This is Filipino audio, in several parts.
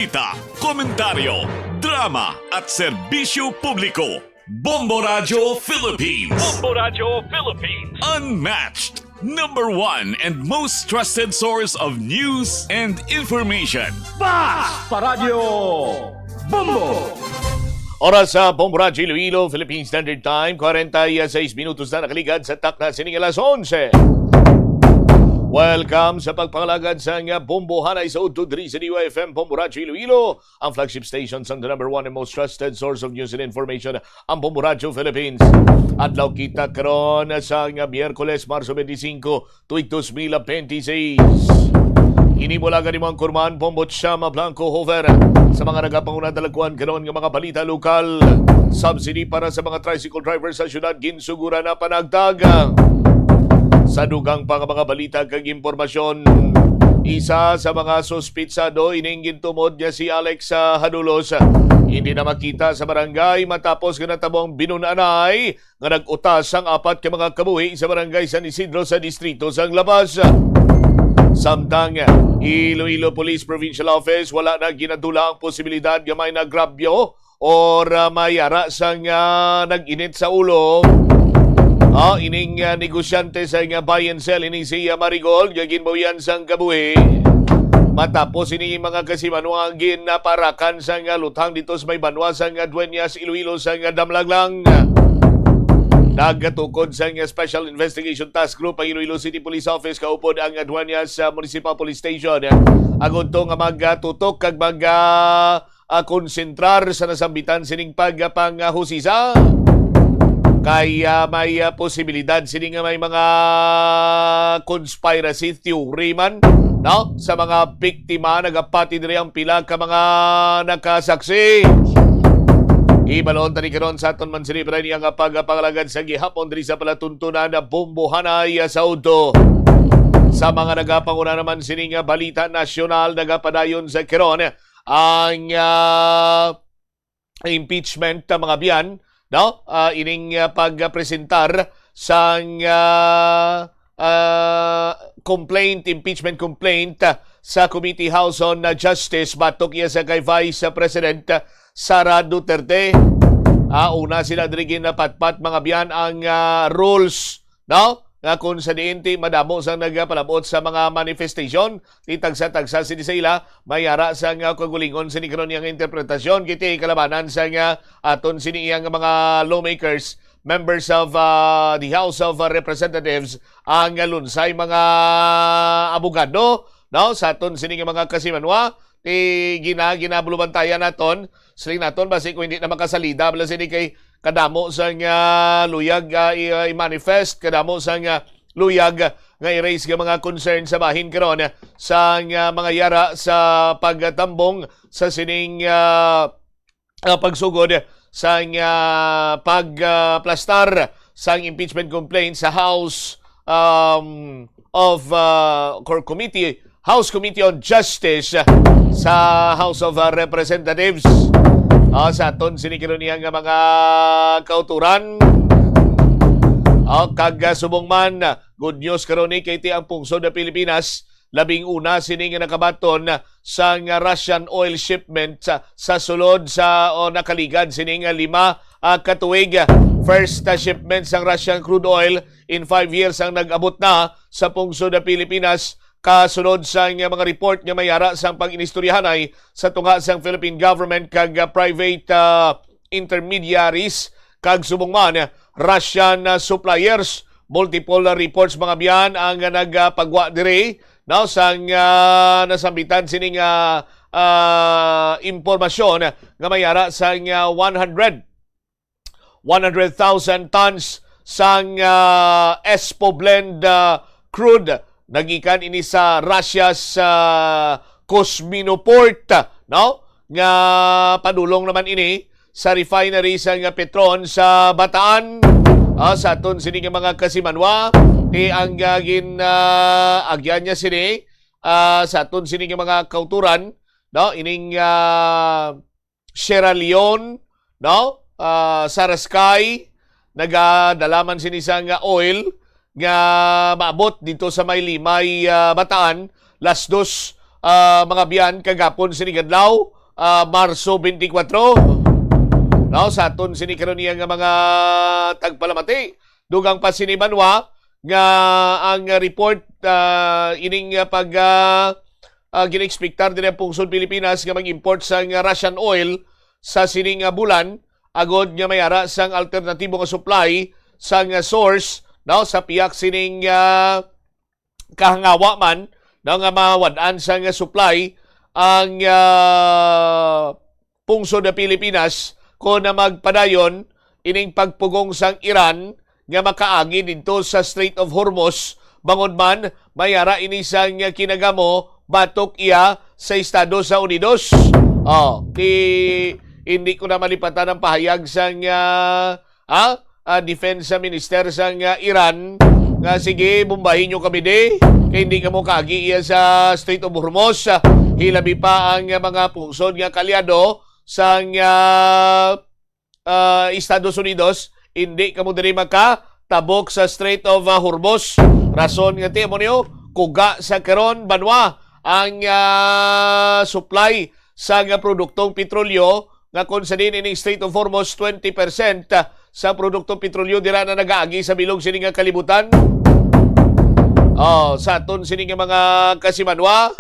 Balita, komentaryo, drama at serbisyo publiko. Bombo Radio Philippines. Bombo Radio Philippines. Unmatched. Number one and most trusted source of news and information. Paradyo Bombo. Oras sa Bombo Radio Iloilo, Philippine Standard Time, 46 minutos na nakaligad sa tak na sining alas 11. Welcome sa pagpangalagad sa nga Bombo Hanay sa Udtudri sa DYFM Bombo Radio Iloilo, ang flagship station sa the number one and most trusted source of news and information, ang Bombo Radio Philippines. Adlaw kita karon sa nga Miyerkules, Marso 25, tuig 2026. Inimulagan ni Mang Kurman, Bombo Chama Blanco Hover sa mga nagapangunang dalagkuhan karon nga mga balita lokal. Subsidy para sa mga tricycle drivers sa syudad ginsugura na panagdag. Sa dugang pa mga balita kag impormasyon, isa sa mga suspitsado ining gintumod niya si Alex Hadulos. Hindi na makita sa barangay matapos nga natabong binunanay nga nag-utas ang apat ka mga kabuhi sa barangay San Isidro sa distrito sang Labas. Samtang Iloilo Police Provincial Office wala na ginadula ang posibilidad nga may nagrabyo or mayara sang nag-init sa ulo. Ining negosyante sa nga buy and sell ining si Marigold nga ginbawian sang kabuhi. Matapos ini mga kasimanuang ginaparakan sa nga lutang dito sa may banwa sa nga Dueñas Iloilo sa nga Damlaglang. Nagatukod sa nga Special Investigation Task Group ang Iloilo City Police Office kaupod ang Dueñas Municipal Police Station. Agon to nga magtutok kag konsentrar sa nasambitan sining pagpanghusisa. Kaya may posibilidad sini nga may mga conspiracy theory man, no? Sa mga biktima nagapati diri ang pila ka mga nakasaksi. Ibalon tani karon sa aton man sini pero ang pagpangalagad sa gihapon diri sa palatuntunan na Bombo Hanay sa Udto. Sa mga nagapanguna naman sini nga balita nasyonal nagapadayon sa karon ang impeachment ta mga biyan, no? Ining pagpresentar sa impeachment complaint sa Committee House on Justice batok iya sa kay Vice President Sara Duterte. Una sila dirigin na patpat mga biyan ang rules, no? Nga kung sa diinti madamo sang nagapalabot sa mga manifestation, titagsa-tagsa sini sa ila, mayara sa nga kagulingon sini karon yang interpretasyon kiti kalabanan sa nga aton sini iyang mga lawmakers, members of the House of Representatives, ang lunsay mga abogado, no? Sa aton sini nga mga kasimanwa, ginabulubantayan naton, siling naton basi kung hindi na makasalida, bala sini kay kadamo sa nga luyag i-manifest, kadamo sa nga luyag nga i-raise nga mga concern sa bahin karon sa nga mga yara sa pagtambong sa sining pagsugod sa nga pagplastar sa impeachment complaint sa House House Committee on Justice sa House of Representatives. Sa aton sinikiron niya nga mga kauturan. Kag subong man, good news karon ni kay ang pungsod na Pilipinas, labing una sini nga nakabaton sa nga Russian oil shipment sa sulod sa nakaligad sini nga 5 katuig. First shipment sang Russian crude oil in 5 years ang nag-abot na sa pungsod na Pilipinas. Kasunod sa mga report nga mayara sang pag-inistoryahanay sa tunga sang Philippine government kag private intermediaries kag subong man Russian suppliers. Multiple reports mga biyan ang nagpagwa diri, no, sang nasambitan sining impormasyon nga mayara sang 100,000 tons sang Espo blend crude nagikan ini sa Russia sa Cosmino Port, no? Nga padulong naman ini sa refinery sa nga Petron sa Bataan. Sa aton sini nga mga kasimanwa, ang agyan niya sini sa aton sini nga mga kauturan, no? Ining Sierra Leone, no? Saraskay, nagadalaman sini sa nga oil nga maabot dito sa may Limay, Bataan, las 2 mga biyan kagapon sinigadlaw Marso 24. No, sa aton sini karon niya nga mga tagpalamati dugang pa sini Banwa nga ang report ining pag ginexpectar din ang pungsod Pilipinas nga mag-import sang Russian oil sa sining bulan agod nga mayara sang alternatibo nga supply sang source no sa piyak sining kahangawa man no nga mawad-an sang supply ang pungsod na Pilipinas ko na magpadayon ining pagpugong sang Iran nga makaagi dito sa Strait of Hormuz bangod man mayara ini sang kinagamo batok iya sa Estados Unidos. Hindi ko na malipatan ang pahayag sang Defense Minister sang Iran nga sige bombahin nyo kami kaya hindi ka mo kaagi iya sa Strait of Hormuz. Hilabi pa ang mga pungsod nga kalyado sang Estados Unidos hindi ka mo diri makatabok sa Strait of Hormuz. Rason nga ti mo niyo kuga sa karon Banwa ang supply sa produktong petrolyo nga kung sa din ining Strait of Hormuz 20% sa produktong petrolyo dira na nagaagi sa bilog sini nga kalibutan. Sa aton sini nga mga kasimanwa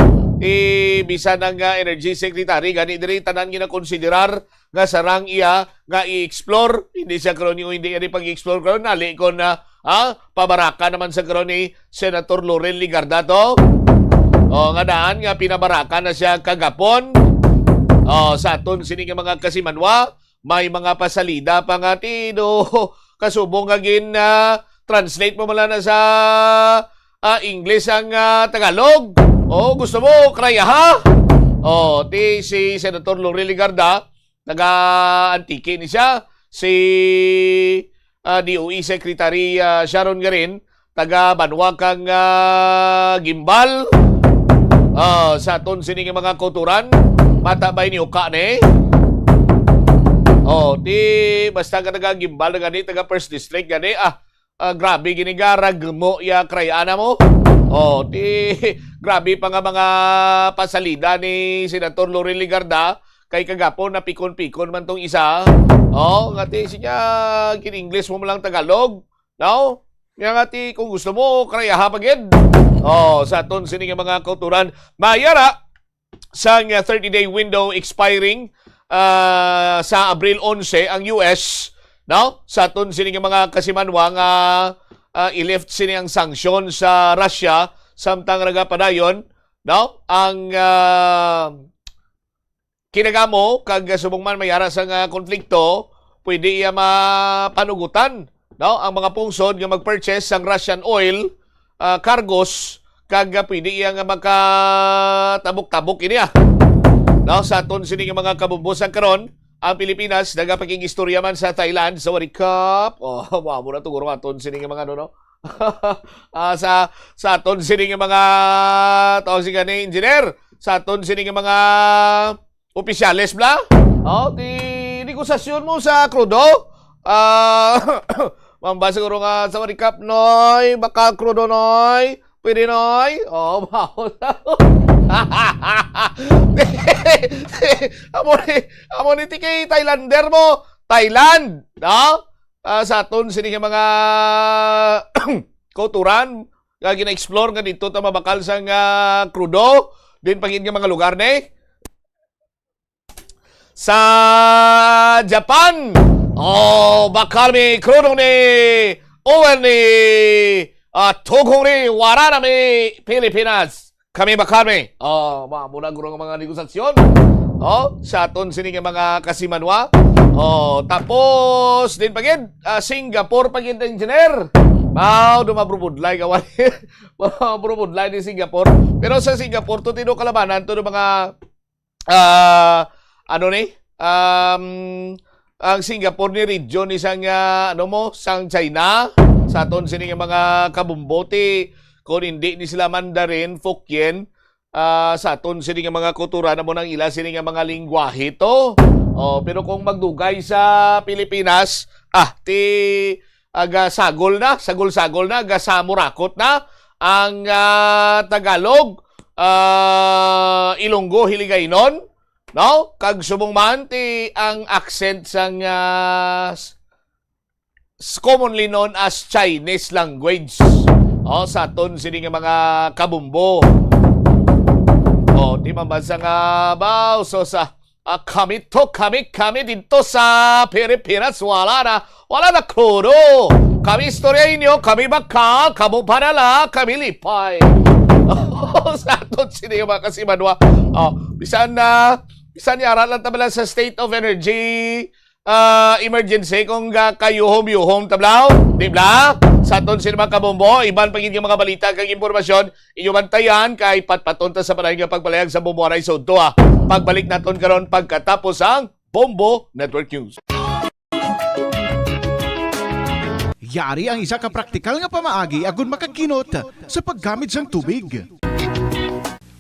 bisan ang Energy Secretary gani diri tanan ginakonsiderar nga sarang iya nga i-explore hindi sa karon yung hindi ani pag-explore karon nali kon pabaraka naman sa karon ni Senator Laurel Ligarda to. Nga daan nga pinabaraka na siya kagapon. Sa aton sini nga mga kasimanwa may mga pasalida pa nga tino kasubong nga translate mo mala na sa English ang Tagalog. Gusto mo krayaha? Ti si Senator Laurel Ligarda taga-Antique ni siya. Si DOE Secretary Sharon Garin taga Banwa kang Gimbal. Sa aton sini nga mga kulturan matabay ni uka ni. Di basta ka nagagimbal na gani taga First District gani grabe ginigarag mo ya krayana mo. Di grabe pa nga mga pasalida ni Senator Laurel Ligarda kay kagapon na pikon-pikon man tong isa. Nga ti siya kin-English mo lang Tagalog. No? Nga ti kung gusto mo krayaha pagid. Sa aton sini nga mga kulturan mayara sang 30-day window expiring sa Abril 11 ang US, no? Sa aton sini nga mga kasimanwa nga i-lift sini ang sanksyon sa Russia samtang nagapadayon, no? Ang kinagamo kag subong man mayara sang konflikto, pwede iya mapanugutan, no? Ang mga pungsod nga mag-purchase sang Russian oil cargos kag pwede iya nga makatabok-tabok ini no sa aton sini nga mga kabumbusan karon ang Pilipinas nagapakig-istorya man sa Thailand sa World Cup. Mo na to guro aton sini nga mga no. sa aton sini nga mga tawag si gani engineer sa aton sini nga mga opisyales bla. Di negosasyon mo sa krudo. Mambasa guro nga sa World Cup noy baka krudo noy. Pwede noy? Bawal na. Amo ni kay Thailander mo. Thailand, no? Sa aton sini nga mga kulturan nga gina-explore nga dito ta mabakal sang krudo din pagin nga mga lugar ni sa Japan. Bakal mi krudo ni owen ni Tugong ni Waranami, Pilipinas. Kami bakami. Muna guro ng mga negosasyon. Sa aton sini nga mga kasimanwa. Tapos, din pagin, Singapore pagin na engineer. Dumabrubudlay kawan. Brubudlay ni Singapore. Pero sa Singapore, to tino kalabanan, to mga, ang Singapore ni region isang, sang China. Sa aton sini nga mga kabumbote kung hindi ni sila Mandarin, Fukien, sa aton sini nga mga kultura na mo nang ila sini nga mga lingwahe to. Pero kung magdugay sa Pilipinas, sagol na, aga samurakot na ang Tagalog. Ilonggo Hiligaynon, no? Kag subong man ti ang accent sang commonly known as Chinese language. Sa aton sini nga mga kabumbo. Di mabasa nga baw. So sa kami dito sa Pilipinas wala na kloro. Kami istorya inyo, kami baka, kamo panala, kami lipay. Sa aton sini nga mga kasimanwa. Bisan yara lang tabala sa state of energy emergency kung kayuhom-yuhom tablaw, di ba? Sa aton sila mga kabombo, iban pagin yung mga balita kag impormasyon, inyo bantayan kay patpatunta sa panahon nga pagpalayag sa Bombo Aray sa Udtoa. Pagbalik naton karon pagkatapos ang Bombo Network News. Yari ang isa ka praktikal nga pamaagi agon makakinot sa paggamit sang tubig.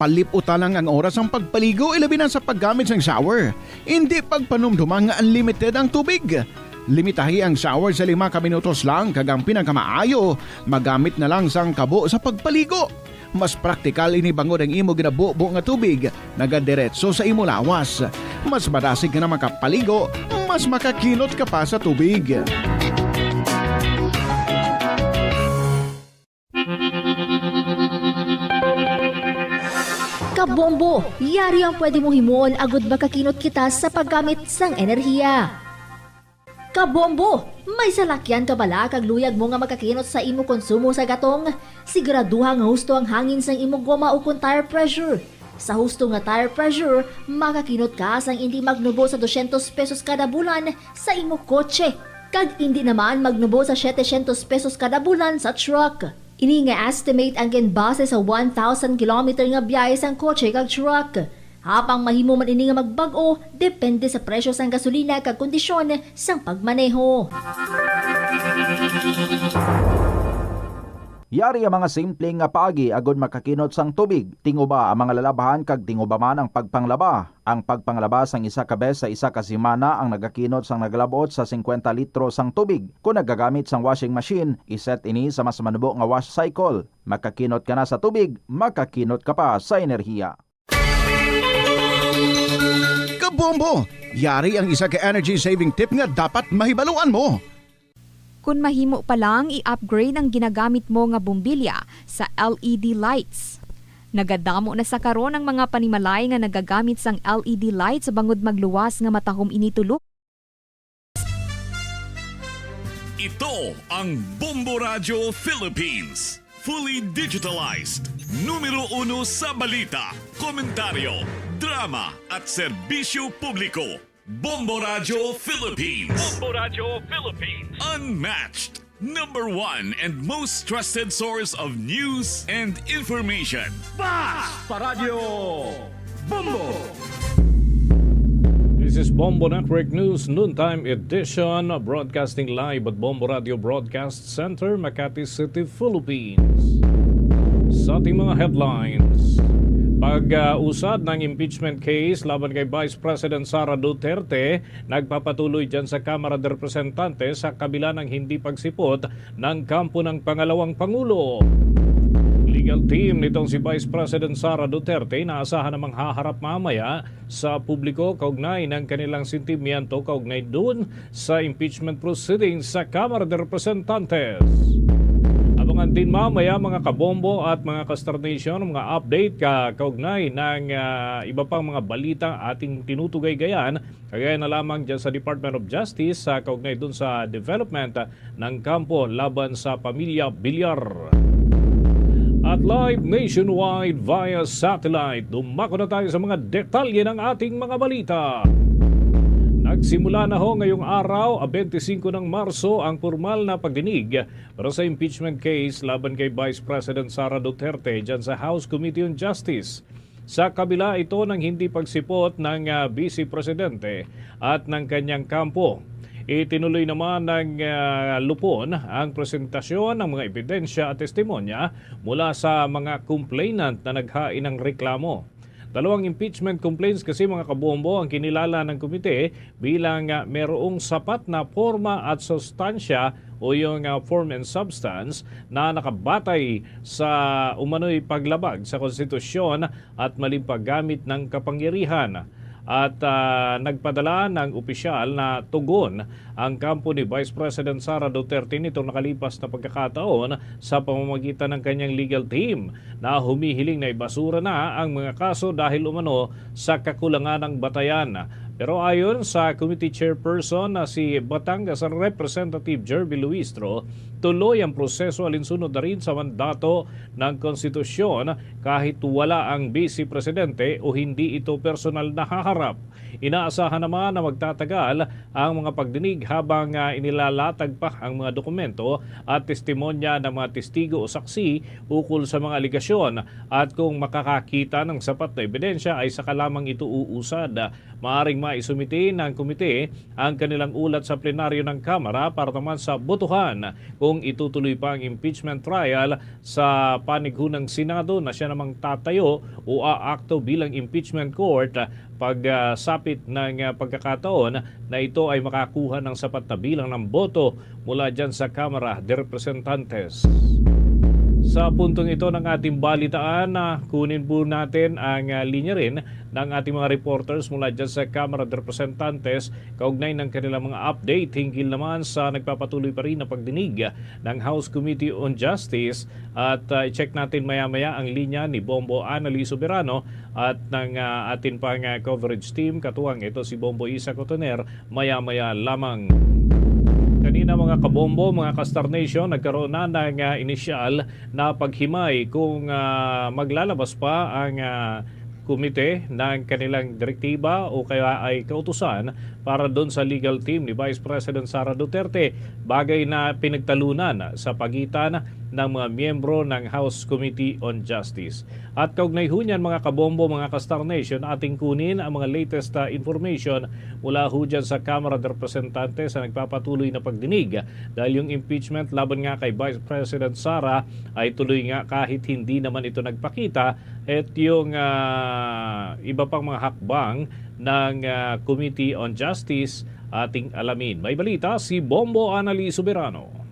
Paliputan lang ang oras ang pagpaligo ilabi na sa paggamit ng shower. Hindi pagpanumdumang nga unlimited ang tubig. Limitahi ang shower sa 5 minutos lang kag ang pinakamaayo, magamit na lang sang kabo sa pagpaligo. Mas praktikal ini bangod ang imo ginabubo nga tubig, nagadiretso sa imo lawas. Mas madasig ka na makapaligo, mas makakinot ka pa sa tubig. Kabombo, yari ang pwede mong himuon agud makakinot kita sa paggamit sang enerhiya. Kabombo, may salakyan ka bala kag luyag mo nga makakinot sa imo konsumo sa gatong? Siguraduha nga husto ang hangin sang imo goma o kung tire pressure. Sa husto nga tire pressure, makakinot ka sang hindi magnubo sa 200 pesos kada bulan sa imo kotse. Kag hindi naman magnubo sa 700 pesos kada bulan sa truck. Ini nga estimate ang ginbase sa 1,000 kilometer nga biyahe sang kotse kag truck. Hapang mahimo man ini nga magbag-o, depende sa presyo sang gasolina kag kondisyon sang pagmaneho. Yari ang mga simpleng nga paagi agon makakinot sang tubig. Tinguba ang mga lalabahan kag tinguba man ang pagpanglaba. Ang pagpanglaba sang isa ka bes sa isa ka semana ang nagakinot sang naglabot sa 50 litro sang tubig. Kung nagagamit sang washing machine, iset ini sa mas manubo nga wash cycle. Makakinot ka na sa tubig, makakinot ka pa sa enerhiya. Kabombo, yari ang isa ka energy saving tip nga dapat mahibaluan mo. Kung mahimo pa lang, i-upgrade ang ginagamit mo nga bumbilya sa LED lights. Nagadamo na sa karon ang mga panimalay nga nagagamit sang LED lights bangod magluwas nga matahom initulok. Ito ang Bombo Radio Philippines. Fully digitalized. Numero 1 sa balita, komentaryo, drama at serbisyo publiko. Bombo Radio Philippines. Bombo Radio Philippines. Unmatched. Number 1 and most trusted source of news and information. Paradyo Bombo. This is Bombo Network News Noontime Edition, broadcasting live at Bombo Radio Broadcast Center, Makati City, Philippines. Sa ating mga headlines, pag-usad ng impeachment case laban kay Vice President Sara Duterte, nagpapatuloy dyan sa Kamara de Representantes sa kabila ng hindi pagsipot ng kampo ng pangalawang Pangulo. Legal team nitong si Vice President Sara Duterte naasahan namang haharap mamaya sa publiko kaugnay ng kanilang sentimiento kaugnay dun sa impeachment proceedings sa Kamara de Representantes. Abangan din mamaya mga kabombo at mga ka-Star-Nation mga update kaugnay ng iba pang mga balitang ating tinutugay-gayan kagaya na lamang dyan sa Department of Justice sa kaugnay dun sa development ng kampo laban sa pamilya Bilyar. At live nationwide via satellite, dumako na tayo sa mga detalye ng ating mga balita. Nagsimula na ho ngayong araw, 25 ng Marso, ang formal na pagdinig para sa impeachment case laban kay Vice President Sara Duterte dyan sa House Committee on Justice. Sa kabila ito ng hindi pagsipot ng Vice Presidente at ng kanyang kampo. Itinuloy naman ng lupon ang presentasyon ng mga ebidensya at testimonya mula sa mga complainant na naghain ng reklamo. Dalawang impeachment complaints kasi mga kabombo ang kinilala ng komite bilang merong sapat na forma at sustansya o yung form and substance na nakabatay sa umano'y paglabag sa konstitusyon at maling paggamit ng kapangyarihan. At nagpadala ng opisyal na tugon ang kampo ni Vice President Sara Duterte nitong nakalipas na pagkakataon sa pamamagitan ng kanyang legal team na humihiling na ibasura na ang mga kaso dahil umano sa kakulangan ng batayan. Pero ayon sa committee chairperson na si Batangas Representative Jerby Luistro, tuloy ang proseso alinsunod na rin sa mandato ng konstitusyon kahit wala ang Vice Presidente o hindi ito personal na haharap. Inaasahan naman na magtatagal ang mga pagdinig habang inilalatag pa ang mga dokumento at testimonya ng mga testigo o saksi ukol sa mga aligasyon at kung makakakita ng sapat na ebidensya ay saka lamang ito uusad. Maaring maisumite ng komite ang kanilang ulat sa plenaryo ng Kamara para naman sa botohan kung itutuloy pa ang impeachment trial sa panigho ng Senado na siya namang tatayo o aakto bilang impeachment court pagsapit ng pagkakataon na ito ay makakuha ng sapat na bilang ng boto mula dyan sa Kamara de Representantes. Sa puntong ito ng ating balitaan, kunin po natin ang linya rin ng ating mga reporters mula dyan sa Kamara de Representantes kaugnay ng kanilang mga update hinggil naman sa nagpapatuloy pa rin na pagdinig ng House Committee on Justice at i-check natin maya-maya ang linya ni Bombo Annali Soberano at ng ating pang coverage team katuwang ito si Bombo Isa Cotoner maya-maya lamang. Kanina mga kabombo, mga Kastar Nation, nagkaroon na ng inisyal na paghimay kung maglalabas pa ang komite ng kanilang direktiba o kaya ay kautusan para doon sa legal team ni Vice President Sara Duterte, bagay na pinagtalunan sa pagitan ng mga miyembro ng House Committee on Justice. At kaugnay ho niyan mga kabombo, mga Kastar Nation, ating kunin ang mga latest information mula ho dyan sa Kamara de Representantes sa nagpapatuloy na pagdinig dahil yung impeachment laban nga kay Vice President Sara ay tuloy nga kahit hindi naman ito nagpakita at yung iba pang mga hakbang ng Committee on Justice ating alamin. May balita si Bombo Annali Soberano.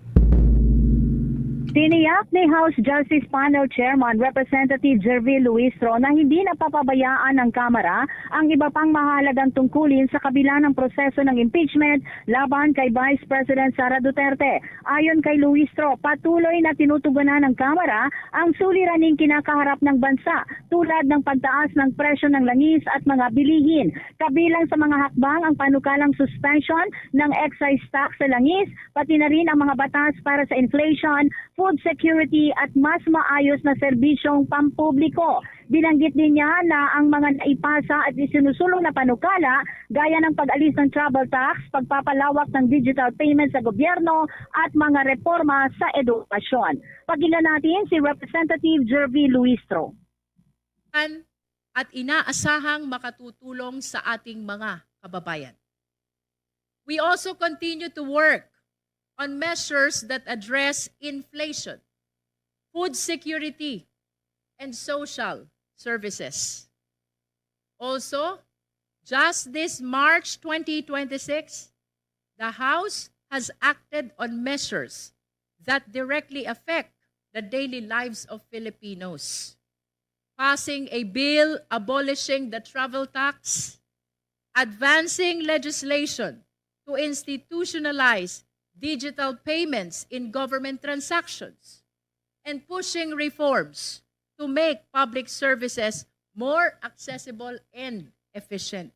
Tiniyak ni House Justice Panel Chairman Representative Jervil Luistro na hindi napapabayaan ng Kamara ang iba pang mahalagang tungkulin sa kabila ng proseso ng impeachment laban kay Vice President Sara Duterte. Ayon kay Luistro, patuloy na tinutugunan ng Kamara ang suliraning kinakaharap ng bansa tulad ng pagtaas ng presyo ng langis at mga bilihin. Kabilang sa mga hakbang ang panukalang suspension ng excise tax sa langis, pati na rin ang mga batas para sa inflation, food security at mas maayos na serbisyong pampubliko. Binanggit din niya na ang mga naipasa at isinusulong na panukala gaya ng pag-alis ng travel tax, pagpapalawak ng digital payments sa gobyerno at mga reforma sa edukasyon. Pakinggan natin si Representative Jervil Luistro. At inaasahang makatutulong sa ating mga kababayan. We also continue to work on measures that address inflation, food security, and social services. Also, just this March 2026, the House has acted on measures that directly affect the daily lives of Filipinos, passing a bill abolishing the travel tax, advancing legislation to institutionalize digital payments in government transactions, and pushing reforms to make public services more accessible and efficient.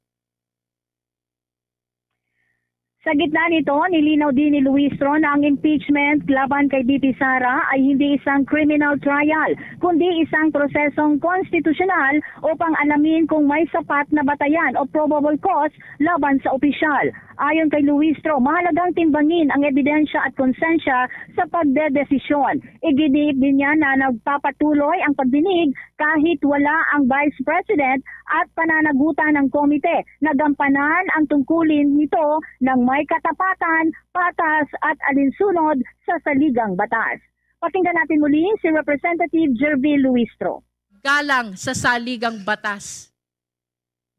Sa gitna nito, nilinaw din ni Luistro na ang impeachment laban kay VP Sara ay hindi isang criminal trial, kundi isang prosesong konstitusyonal upang alamin kung may sapat na batayan o probable cause laban sa opisyal. Ayon kay Luistro, mahalagang timbangin ang ebidensya at konsensya sa pagdedesisyon. Iginiit din niya na nagpapatuloy ang pagdinig kahit wala ang Vice President at pananagutan ng komite na gampanan ang tungkulin nito ng may katapatan, patas at alinsunod sa saligang batas. Pakinggan natin muli si Representative Jervil Luistro. Galang sa saligang batas.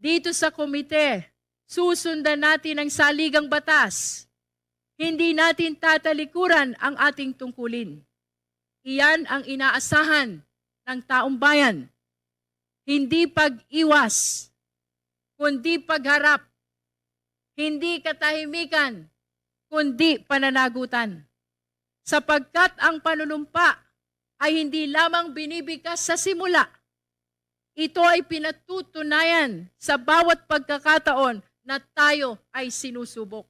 dito sa komite, susundan natin ang saligang batas. Hindi natin tatalikuran ang ating tungkulin. Iyan ang inaasahan ng taong bayan. Hindi pag-iwas, kundi pagharap. Hindi katahimikan, kundi pananagutan. Sapagkat ang panunumpa ay hindi lamang binibigkas sa simula. Ito ay pinatutunayan sa bawat pagkakataon na tayo ay sinusubok.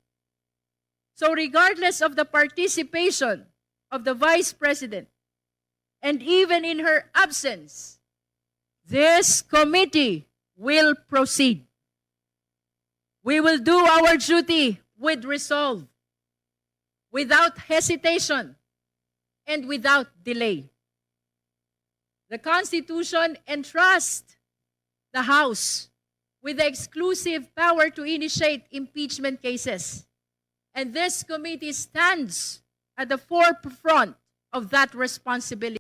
So regardless of the participation of the Vice President, and even in her absence, this committee will proceed. We will do our duty with resolve, without hesitation, and without delay. The Constitution entrusts the House with the exclusive power to initiate impeachment cases. And this committee stands at the forefront of that responsibility.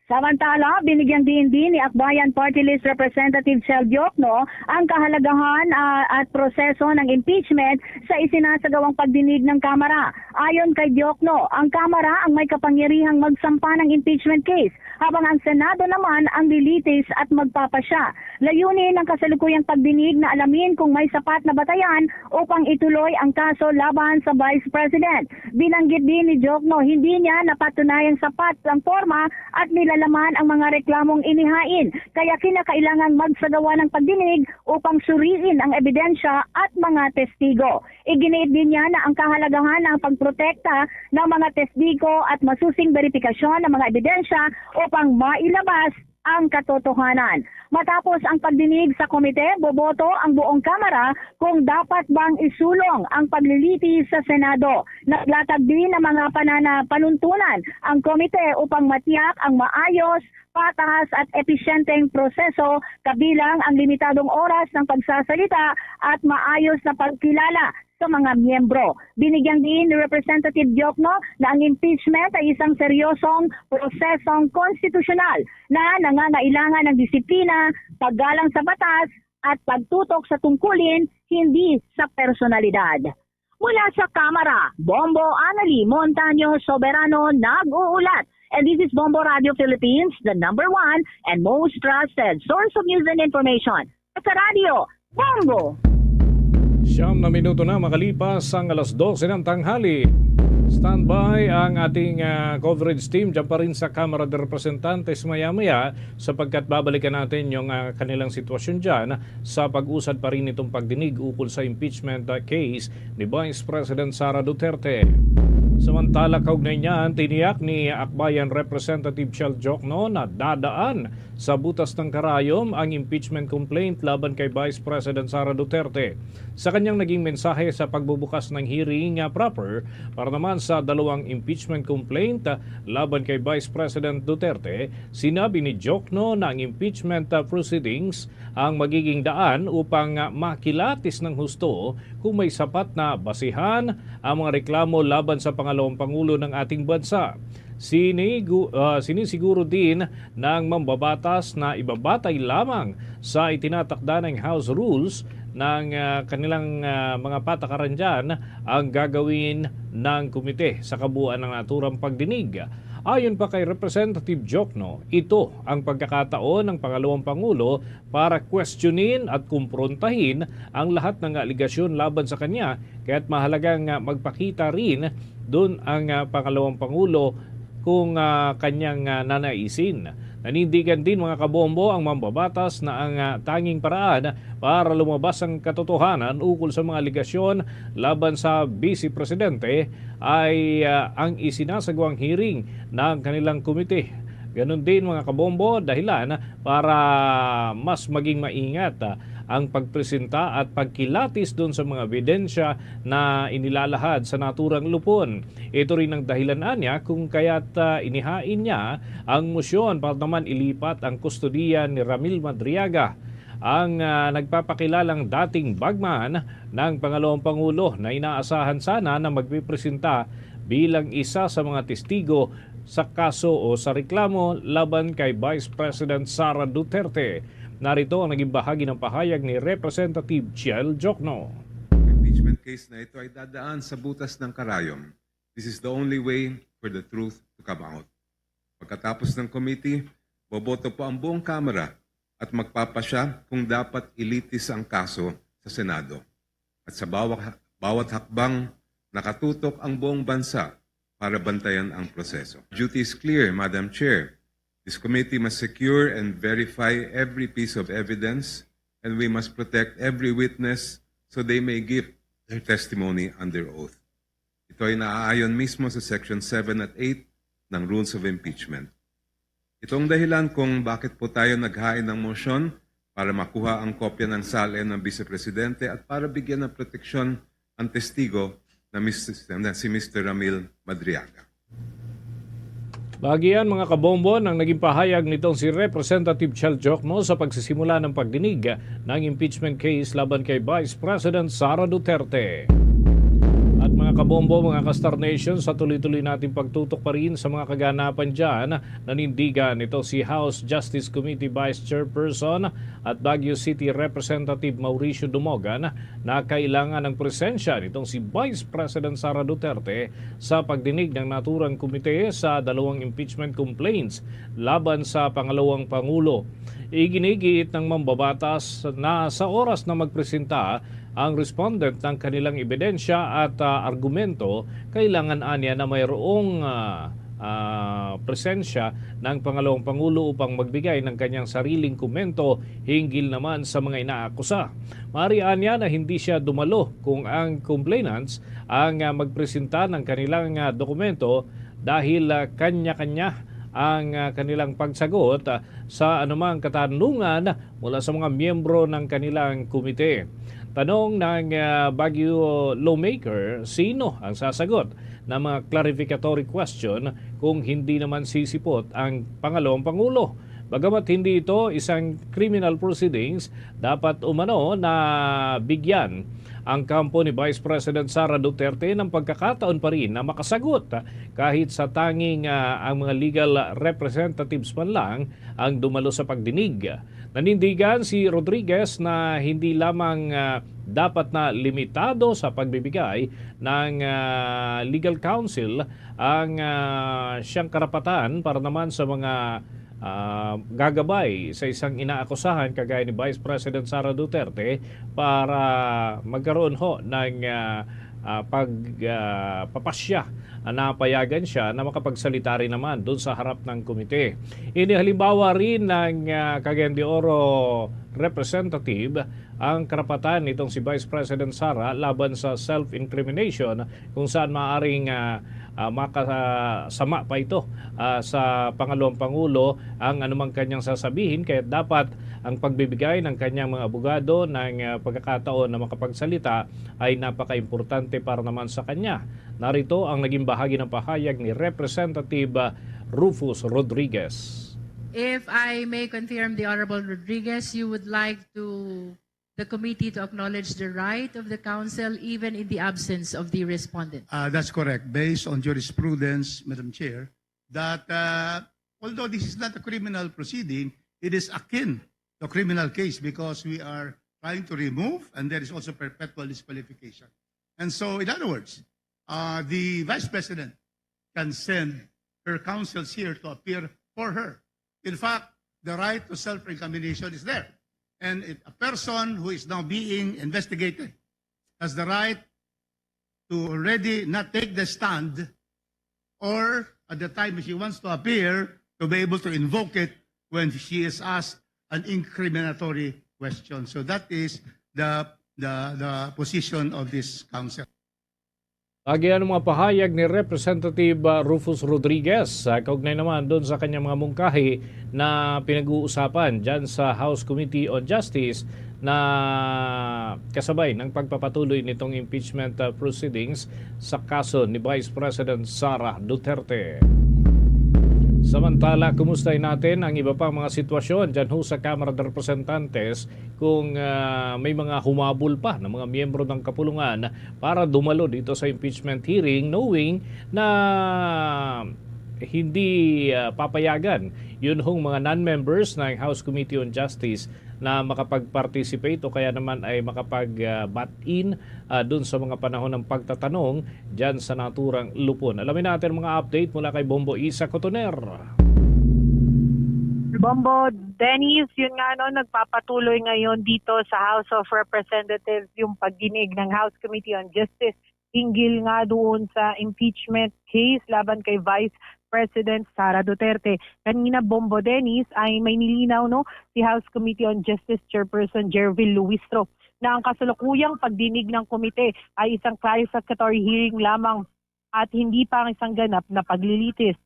Samantala, binigyan din ni Akbayan Party List Representative Chel Diokno ang kahalagahan at proseso ng impeachment sa isinasagawang pagdinig ng Kamara. Ayon kay Diokno, ang Kamara ang may kapangyarihang magsampa ng impeachment case, habang ang Senado naman ang lilitis at magpapasya. Layunin ng kasalukuyang pagdinig na alamin kung may sapat na batayan upang ituloy ang kaso laban sa Vice President. Binanggit din ni Diokno, hindi niya napatunayang sapat ang forma at nilalaman ang mga reklamong inihain, kaya kinakailangang magsagawa ng pagdinig upang suriin ang ebidensya at mga testigo. Iginiit din niya na ang kahalagahan ng pagprotekta ng mga testigo at masusing verifikasyon ng mga ebidensya upang mailabas ang katotohanan. Matapos ang pagdinig sa komite, boboto ang buong Kamara kung dapat bang isulong ang paglilitis sa Senado. Naglatag din ng mga panuntunan ang komite upang matiyak ang maayos, patas at episyenteng proseso kabilang ang limitadong oras ng pagsasalita at maayos na pagkilala sa mga miyembro. Binigyan din ni Representative Diokno na ang impeachment ay isang seryosong prosesong konstitusyonal na nangangailangan ng disiplina, paggalang sa batas at pagtutok sa tungkulin, hindi sa personalidad. Mula sa Kamara, Bombo Anali Montaño Soberano nag-uulat. And this is Bombo Radio Philippines, the #1 and most trusted source of news and information. Sa radio, Bombo! 9 minuto na makalipas ang alas 12 ng tanghali. Standby ang ating coverage team dyan pa rin sa Kamara de Representantes maya-maya sapagkat babalikan natin yung kanilang sitwasyon dyan sa pag-usad pa rin itong pagdinig ukol sa impeachment case ni Vice President Sara Duterte. Samantala, kaugnay niyan, tiniyak ni Akbayan Representative Chel Diokno na dadaan sa butas ng karayom ang impeachment complaint laban kay Vice President Sara Duterte. Sa kanyang naging mensahe sa pagbubukas ng hearing proper para naman sa dalawang impeachment complaint laban kay Vice President Duterte, sinabi ni Diokno na ang impeachment proceedings ang magiging daan upang makilatis ng husto kung may sapat na basihan ang mga reklamo laban sa pangalawang pangulo ng ating bansa. Sinisiguro din ng mambabatas na ibabatay lamang sa itinatakda ng House Rules ng kanilang mga patakaran dyan ang gagawin ng komite sa kabuuan ng naturang pagdinig. Ayon pa kay Representative Diokno, ito ang pagkakataon ng pangalawang pangulo para questionin at kumprontahin ang lahat ng aligasyon laban sa kanya, kaya't mahalagang magpakita rin doon ang pangalawang pangulo kung kanyang nanaisin. Nanindigan din mga kabombo ang mambabatas na ang tanging paraan para lumabas ang katotohanan ukol sa mga aligasyon laban sa Vice Presidente ay ang isinasagawang hearing ng kanilang komite. Ganon din mga kabombo, dahilan para mas maging maingat ang pagpresenta at pagkilatis doon sa mga ebidensya na inilalahad sa naturang lupon. Ito rin ang dahilan niya kung kaya't inihain niya ang motion para naman ilipat ang kustodiya ni Ramil Madriaga, ang nagpapakilalang dating bagman ng pangalawang pangulo na inaasahan sana na magpipresenta bilang isa sa mga testigo sa kaso o sa reklamo laban kay Vice President Sara Duterte. Narito ang naging bahagi ng pahayag ni Representative Chiel Jokno. Impeachment case na ito ay dadaan sa butas ng karayom. This is the only way for the truth to come out. Pagkatapos ng committee, boboto po ang buong Kamara at magpapasya kung dapat ilitis ang kaso sa Senado. At sa bawat hakbang, nakatutok ang buong bansa para bantayan ang proseso. Duty is clear, Madam Chair. This committee must secure and verify every piece of evidence, and we must protect every witness so they may give their testimony under oath. Ito ay naaayon mismo sa Section 7 at 8 ng Rules of Impeachment. Ito ang dahilan kung bakit po tayo naghain ng motion para makuha ang kopya ng SALN ng Vice Presidente at para bigyan ng proteksyon ang testigo na si Mr. Ramil Madriaga. Bagian mga kabombon ang naging pahayag nitong si Representative Chiel Jokno sa pagsisimula ng pagdinig ng impeachment case laban kay Vice President Sara Duterte. At mga kabombo, mga ka-Star Nation, sa tuloy-tuloy natin pagtutok pa rin sa mga kaganapan dyan, nanindigan ito si House Justice Committee Vice Chairperson at Baguio City Representative Mauricio Dumogan na kailangan ng presensya nitong si Vice President Sara Duterte sa pagdinig ng naturang komite sa dalawang impeachment complaints laban sa pangalawang Pangulo. Iginigiit ng mambabatas na sa oras na magpresenta ang respondent ng kanilang ebidensya at argumento, kailangan anya na mayroong presensya ng pangalawang Pangulo upang magbigay ng kanyang sariling komento hinggil naman sa mga inaakusa. Maaari anya na hindi siya dumalo kung ang complainants ang magpresenta ng kanilang dokumento dahil kanya-kanya ang kanilang pagsagot sa anumang katanungan mula sa mga miyembro ng kanilang komite. Tanong ng Baguio lawmaker, sino ang sasagot ng mga clarificatory question kung hindi naman sisipot ang pangalawang Pangulo? Bagamat hindi ito isang criminal proceedings, dapat umano na bigyan ang kampo ni Vice President Sara Duterte ng pagkakataon pa rin na makasagot kahit sa tanging ang mga legal representatives man lang ang dumalo sa pagdinig. Nanindigan si Rodriguez na hindi lamang dapat na limitado sa pagbibigay ng legal counsel ang siyang karapatan para naman sa mga gagabay sa isang inaakusahan kagaya ni Vice President Sara Duterte para magkaroon ho ng pagpapasya na payagan siya na makapagsalita rin naman doon sa harap ng komite. Inihalimbawa rin ng Cagayan de Oro representative ang karapatan nitong si Vice President Sara laban sa self-incrimination kung saan maaaring makasama pa ito sa pangalawang Pangulo ang anumang kanyang sasabihin, kaya dapat ang pagbibigay ng kanyang mga abogado ng pagkakataon na makapagsalita ay napaka-importante para naman sa kanya. Narito ang naging bahagi ng pahayag ni Representative Rufus Rodriguez. If I may confirm, the Honorable Rodriguez, you would like the committee to acknowledge the right of the counsel even in the absence of the respondent. That's correct. Based on jurisprudence, Madam Chair, that although this is not a criminal proceeding, it is akin to a criminal case because we are trying to remove and there is also perpetual disqualification. And so, in other words, the Vice President can send her counsels here to appear for her. In fact, the right to self-incrimination is there. And a person who is now being investigated has the right to already not take the stand or at the time she wants to appear to be able to invoke it when she is asked an incriminatory question. So that is the position of this counsel. Bagian ng mga pahayag ni Representative Rufus Rodriguez, kaugnay naman doon sa kanyang mga mungkahi na pinag-uusapan dyan sa House Committee on Justice na kasabay ng pagpapatuloy nitong impeachment proceedings sa kaso ni Vice President Sara Duterte. Samantala, kumustahin natin ang iba pang mga sitwasyon dyan ho sa Kamara de Representantes kung may mga humabol pa ng mga miyembro ng kapulungan para dumalo dito sa impeachment hearing knowing na hindi papayagan yun hong mga non-members ng House Committee on Justice na makapag-participate o kaya naman ay makapag-bat-in dun sa mga panahon ng pagtatanong dyan sa naturang lupon. Alamin natin mga update mula kay Bombo Isa Cotoner. Bombo, Dennis, yun nga nagpapatuloy ngayon dito sa House of Representatives yung pagdinig ng House Committee on Justice hinggil nga doon sa impeachment case laban kay Vice President Sara Duterte. Kanina, Bombo, Dennis, ay may nilinaw si House Committee on Justice Chairperson Jervil Luistro na ang kasalukuyang pagdinig ng komite ay isang clarificatory hearing lamang at hindi pa ang isang ganap na paglilitis.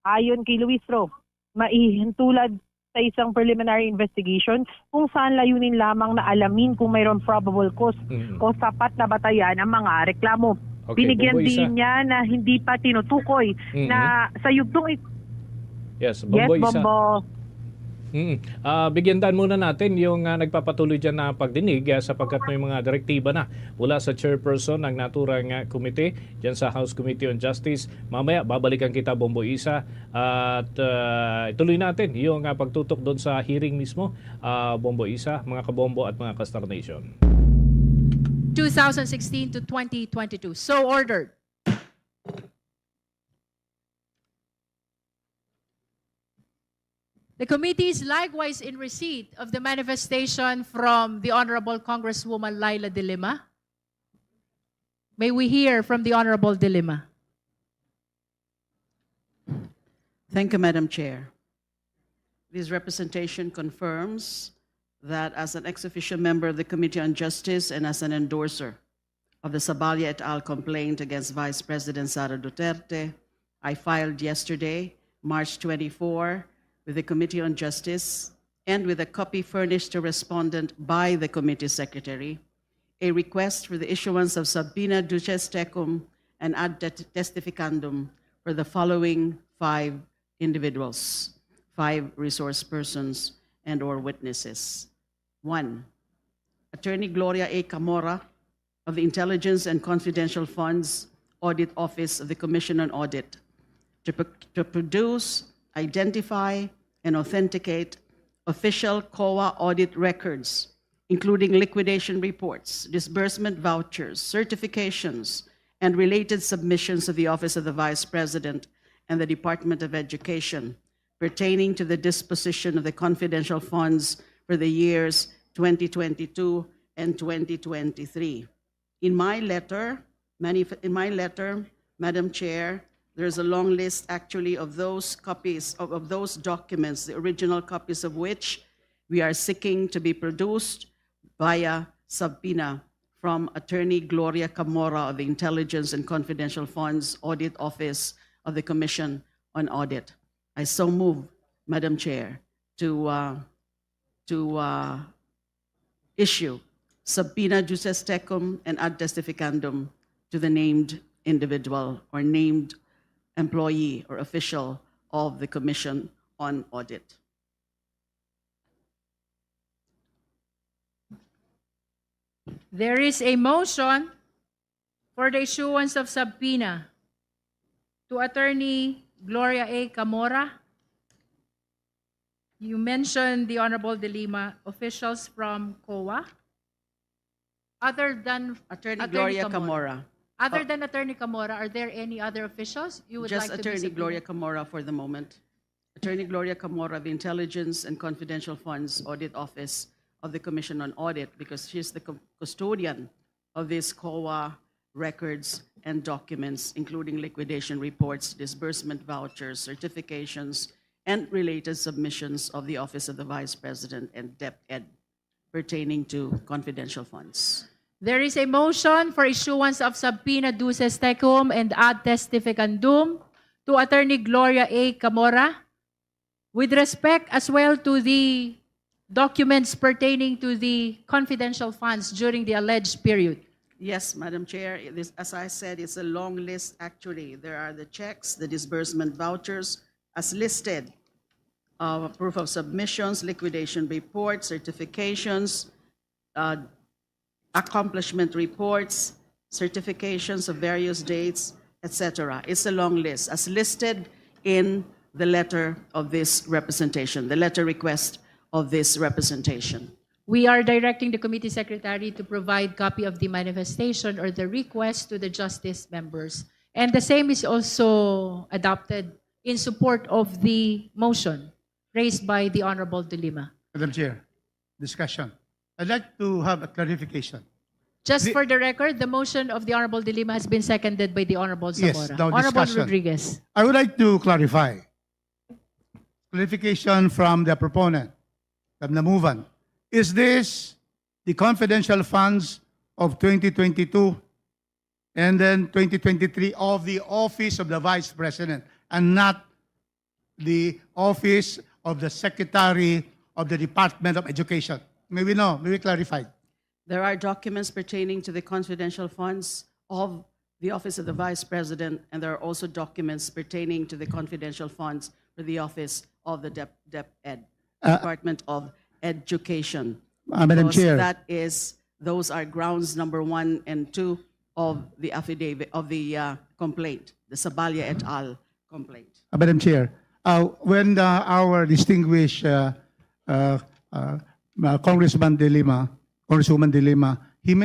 Ayon kay Luistro, maihintulad sa isang preliminary investigation kung saan layunin lamang na alamin kung mayroon probable cause o sapat na batayan ang mga reklamo. Okay, Binigyan Bombo Isa. din niya na hindi pa tinutukoy na sa yugtong Yes, Bombo Isa. Bombo. Bigyan daan muna natin yung nagpapatuloy dyan na pagdinig sapagkat may mga direktiba na mula sa chairperson ng naturang komite dyan sa House Committee on Justice. Mamaya babalikan kita, Bombo Isa, at ituloy natin yung pagtutok doon sa hearing mismo, Bombo Isa, mga kabombo at mga ka-Star Nation. 2016 to 2022. So ordered. The committee is likewise in receipt of the manifestation from the Honorable Congresswoman Laila De Lima. May we hear from the Honorable De Lima? Thank you, Madam Chair. This representation confirms that as an ex-officio member of the Committee on Justice and as an endorser of the Sabalia et al. Complaint against Vice President Sara Duterte, I filed yesterday, March 24, with the Committee on Justice and with a copy furnished to respondent by the committee secretary, a request for the issuance of subpoena duces tecum and ad testificandum for the following 5 individuals, 5 resource persons and or witnesses. 1. Attorney Gloria A. Camora of the Intelligence and Confidential Funds Audit Office of the Commission on Audit to produce, identify, and authenticate official COA audit records, including liquidation reports, disbursement vouchers, certifications, and related submissions of the Office of the Vice President and the Department of Education pertaining to the disposition of the confidential funds for the years 2022 and 2023. In my letter, Madam Chair, there's a long list actually of those copies of those documents, the original copies of which we are seeking to be produced via subpoena from Attorney Gloria Camora of the Intelligence and Confidential Funds Audit Office of the Commission on Audit. I so move, Madam Chair, to issue subpoena duces tecum and ad testificandum to the named individual or named employee or official of the Commission on Audit. There is a motion for the issuance of subpoena to Attorney Gloria A. Camora. You mentioned the Honorable De Lima, officials from COA. Other than Attorney Gloria Camora. Other than Attorney Camora, are there any other officials you would Just like to Attorney be Gloria Camora for the moment. Attorney Gloria Camora of the Intelligence and Confidential Funds Audit Office of the Commission on Audit, because she's the custodian of these COA records and documents, including liquidation reports, disbursement vouchers, certifications, and related submissions of the Office of the Vice President and DepEd pertaining to confidential funds. There is a motion for issuance of subpoena duces tecum and ad testificandum to Attorney Gloria A. Camora with respect as well to the documents pertaining to the confidential funds during the alleged period. Yes, Madam Chair. As I said, it's a long list actually. There are the checks, the disbursement vouchers as listed, proof of submissions, liquidation reports, certifications, accomplishment reports, certifications of various dates, etc. It's a long list as listed in the letter of this representation, the letter request of this representation. We are directing the committee secretary to provide copy of the manifestation or the request to the justice members. And the same is also adopted in support of the motion raised by the Honorable De Lima. Madam Chair, discussion. I'd like to have a clarification. Just for the record, the motion of the Honorable De Lima has been seconded by the Honorable Zamora. Yes, now Honorable discussion. Rodriguez. I would like to clarify. Clarification from the proponent, from the movant. Is this the confidential funds of 2022 and then 2023 of the Office of the Vice President and not the Office of the Secretary of the Department of Education? May we know? May we clarify? There are documents pertaining to the confidential funds of the Office of the Vice President, and there are also documents pertaining to the confidential funds for the Office of the DepEd, Department of Education. Madam Because Chair. those are grounds number 1 and 2 of the affidavit, of the complaint, the Sabalia et al. Complaint. Madam Chair, when our distinguished Congresswoman De Lima,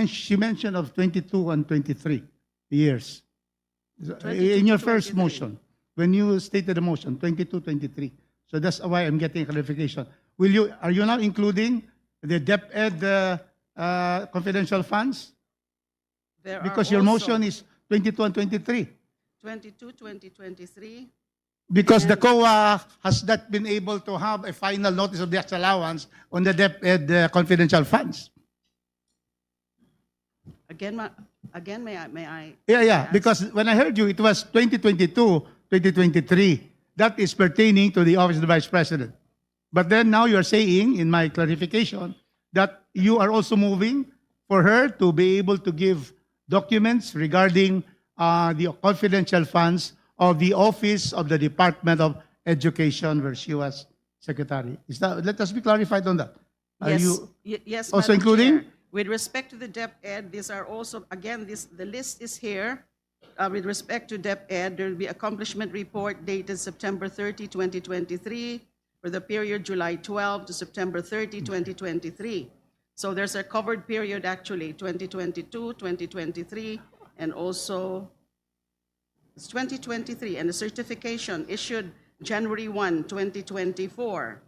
she mentioned of 22 and 23 years. In your first motion, when you stated the motion, 22, 23. So that's why I'm getting clarification. Are you now including the DepEd confidential funds? There are Because your also motion is 22 and 23. 22, 2023. Because the COA has not been able to have a final notice of disallowance on the DepEd confidential funds. Again, may I? Yeah, because when I heard you, it was 2022, 2023. That is pertaining to the Office of the Vice President. But then now you're saying, in my clarification, that you are also moving for her to be able to give documents regarding the confidential funds of the Office of the Department of Education where she was secretary. Let us be clarified on that. Yes, also Madam including? Chair. With respect to the DepEd, these are also, again, the list is here. With respect to DepEd, there will be accomplishment report dated September 30, 2023, for the period July 12 to September 30, 2023. So there's a covered period, actually, 2022, 2023, and also it's 2023, and the certification issued January 1, 2024.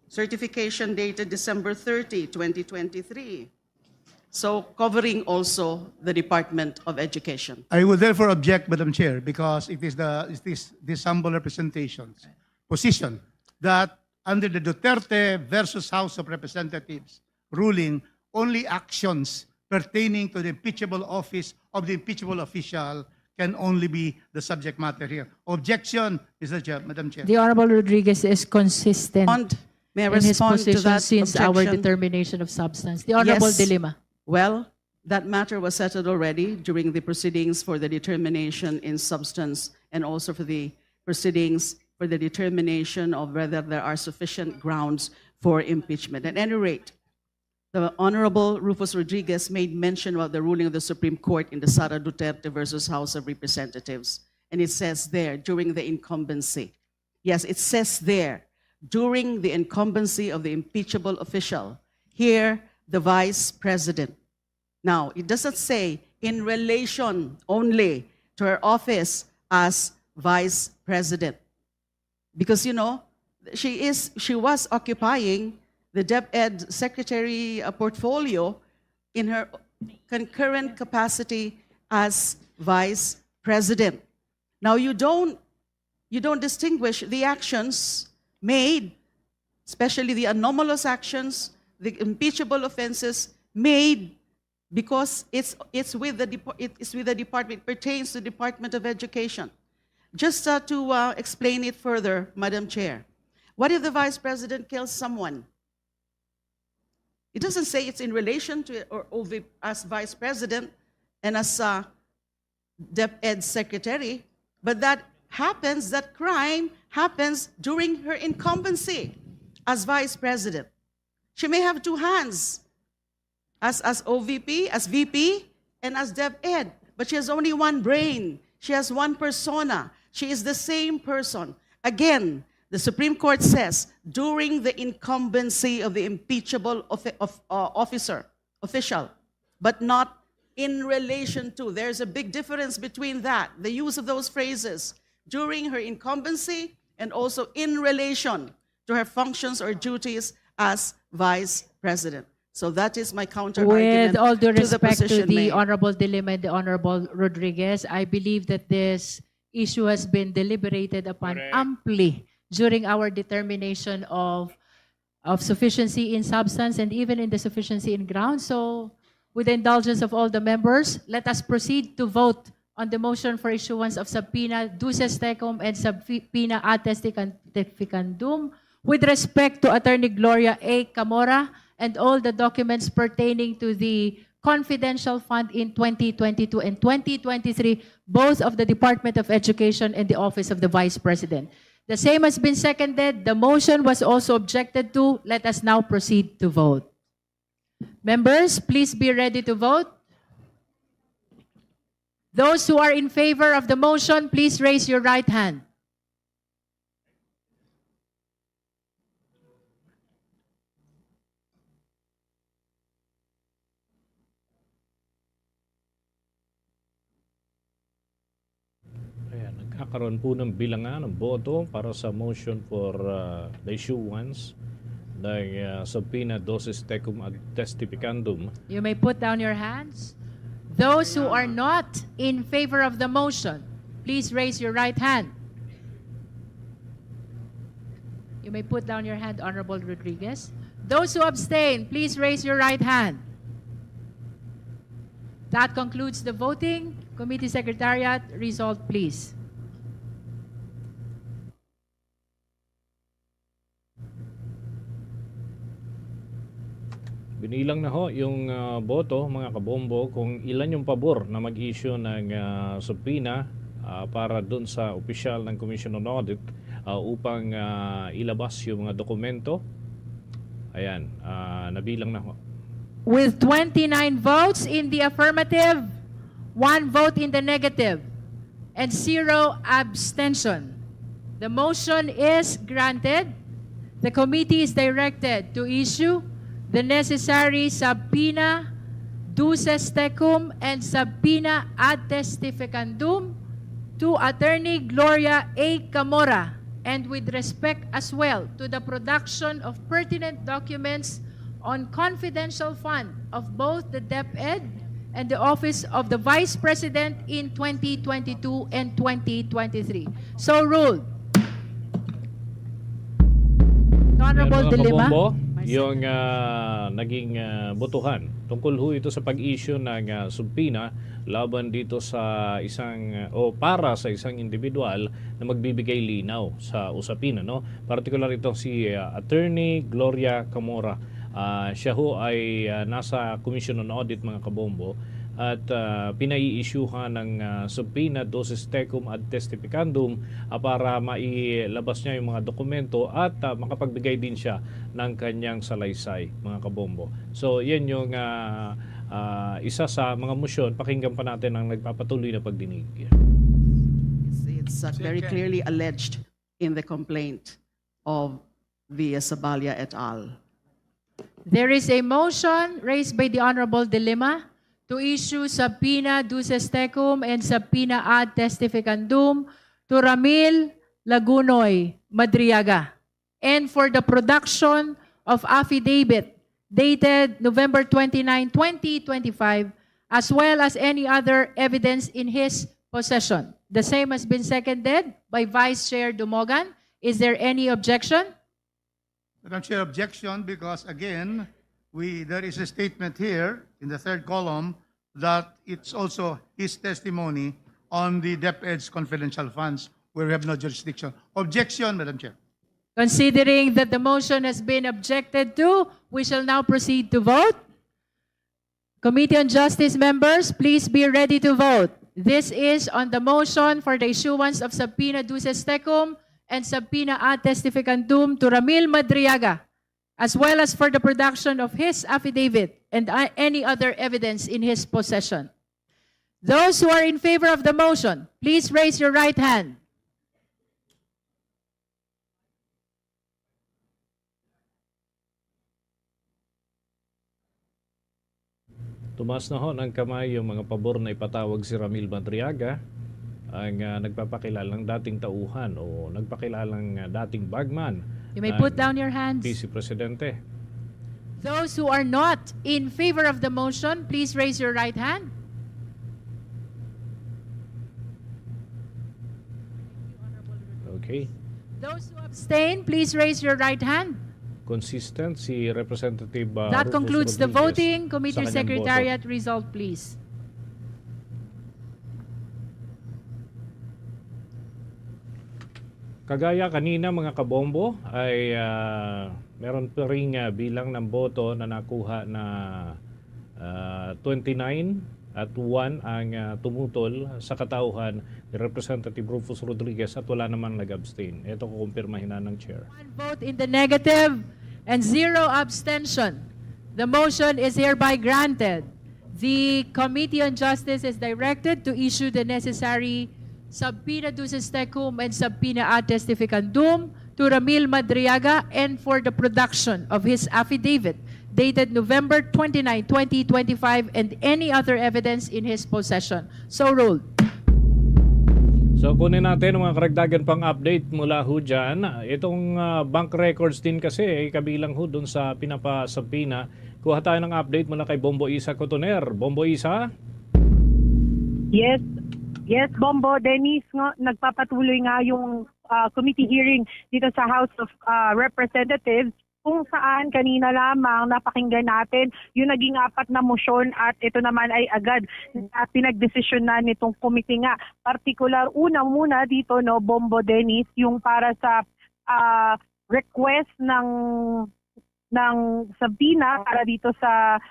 Certification dated December 30, 2023. So covering also the Department of Education. I will therefore object, Madam Chair, because it is this humble representation's position that under the Duterte versus House of Representatives ruling, only actions pertaining to the impeachable office of the impeachable official can only be the subject matter here. Objection, Mr. Chair, Madam Chair. The Honorable Rodriguez is consistent May I in his respond to position that since our objection? determination of substance. The Honorable Yes. De Lima. Well, that matter was settled already during the proceedings for the determination in substance and also for the proceedings for the determination of whether there are sufficient grounds for impeachment. At any rate, the Honorable Rufus Rodriguez made mention about the ruling of the Supreme Court in the Sara Duterte versus House of Representatives. And it says there, during the incumbency. Yes, it says there, during the incumbency of the impeachable official. Here, the Vice President. Now, it doesn't say in relation only to her office as Vice President. Because, you know, she was occupying the DepEd Secretary portfolio in her concurrent capacity as Vice President. Now, you don't distinguish the actions made, especially the anomalous actions, the impeachable offenses made because it's with the department, it pertains to the Department of Education. Just to explain it further, Madam Chair, what if the Vice President kills someone? It doesn't say it's in relation to or as Vice President and as DepEd Secretary, but that crime happens during her incumbency as Vice President. She may have two hands, as OVP, as VP, and as DepEd, but she has only one brain. She has one persona. She is the same person. Again, The Supreme Court says during the incumbency of the impeachable official, but not in relation to. There's a big difference between that, the use of those phrases, during her incumbency and also in relation to her functions or duties as Vice President. So that is my counter-argument With all due to the respect to position the made. Honorable Dilima and the Honorable Rodriguez, I believe that this issue has been deliberated upon amply during our determination of sufficiency in substance and even in the sufficiency in ground. So with the indulgence of all the members, let us proceed to vote on the motion for issuance of subpoena duces tecum and subpoena ad testificandum with respect to Attorney Gloria A. Camora and all the documents pertaining to the confidential fund in 2022 and 2023, both of the Department of Education and the Office of the Vice President. The same has been seconded. The motion was also objected to. Let us now proceed to vote. Members, please be ready to vote. Those who are in favor of the motion, please raise your right hand. Ayan, nagkakaroon po ng bilangan ng boto para sa motion for the issuance ng subpoena duces tecum ad testificandum. You may put down your hands. Those who are not in favor of the motion, please raise your right hand. You may put down your hand, Honorable Rodriguez. Those who abstain, please raise your right hand. That concludes the voting. Committee Secretariat, result please. Binilang na ho yung boto, mga kabombo, kung ilan yung pabor na mag-issue ng subpoena para dun sa opisyal ng Commission on Audit upang ilabas yung mga dokumento. Ayan, nabilang na ho. With 29 votes in the affirmative, 1 vote in the negative, and 0 abstention. The motion is granted. The committee is directed to issue the necessary subpoena duces tecum and subpoena ad testificandum to Attorney Gloria A. Camora, and with respect as well to the production of pertinent documents on confidential fund of both the DepEd and the Office of the Vice President in 2022 and 2023. So ruled. Honorable Mga Dilima. kabombo, yung naging botohan tungkol ho ito sa pag-issue ng subpoena laban dito sa isang o para sa isang individual na magbibigay linaw sa usapin, no? Particular ito si Attorney Gloria Camora. Siya ho ay nasa Commission on Audit, mga kabombo, at pinai-issuehan ng subpoena duces tecum ad testificandum para mailabas niya yung mga dokumento at makapagbigay din siya ng kanyang salaysay, mga kabombo. So yan yung isa sa mga motion. Pakinggan pa natin ang nagpapatuloy na pagdinig. It's very clearly alleged in the complaint of the Sabalia et al. There is a motion raised by the Honorable Dilima to issue subpoena duces tecum and subpoena ad testificandum to Ramil Lagunoy Madriaga, and for the production of affidavit dated November 29, 2025, as well as any other evidence in his possession. The same has been seconded by Vice Chair Dumogan. Is there any objection? Madam Chair, objection because again, there is a statement here in the third column that it's also his testimony on the DepEd's confidential funds where we have no jurisdiction. Objection, Madam Chair. Considering that the motion has been objected to, we shall now proceed to vote. Committee on Justice members, please be ready to vote. This is on the motion for the issuance of subpoena duces tecum and subpoena ad testificandum to Ramil Madriaga, as well as for the production of his affidavit and any other evidence in his possession. Those who are in favor of the motion, please raise your right hand. Tumaas na ho ng kamay yung mga pabor na ipatawag si Ramil Madriaga, ang nagpapakilalang dating tauhan o nagpakilalang dating bagman. You may put down your hands. Vice Presidente. Those who are not in favor of the motion, please raise your right hand. Okay. Those who abstain, please raise your right hand. Consistent si Representative That Rufus concludes the Rodriguez voting. sa Committee kanyang Secretariat, result please. Kagaya kanina mga kabombo ay meron pa rin bilang ng boto na nakuha na 29 at 1 ang tumutol sa katauhan ni Representative Rufus Rodriguez at wala namang nag-abstain. Ito kukumpirmahin na ng Chair. One vote in the negative and 0 abstention. The motion is hereby granted. The Committee on Justice is directed to issue the necessary subpoena duces tecum and subpoena ad testificandum to Ramil Madriaga and for the production of his affidavit dated November 29, 2025 and any other evidence in his possession. So ruled. So kunin natin ang mga karagdagan pang update mula ho dyan. Itong bank records din kasi ay kabilang ho dun sa pinapasabina. Kuha tayo ng update mula kay Bombo Isa Cotoner. Bombo Isa? Yes, Bombo. Dennis, nagpapatuloy nga yung committee hearing dito sa House of Representatives kung saan kanina lamang napakinggan natin yung naging 4 na motion at ito naman ay agad pinagdesisyon na nitong committee nga. Particular, una muna dito, no, Bombo Dennis, yung para sa request ng subpoena para dito sa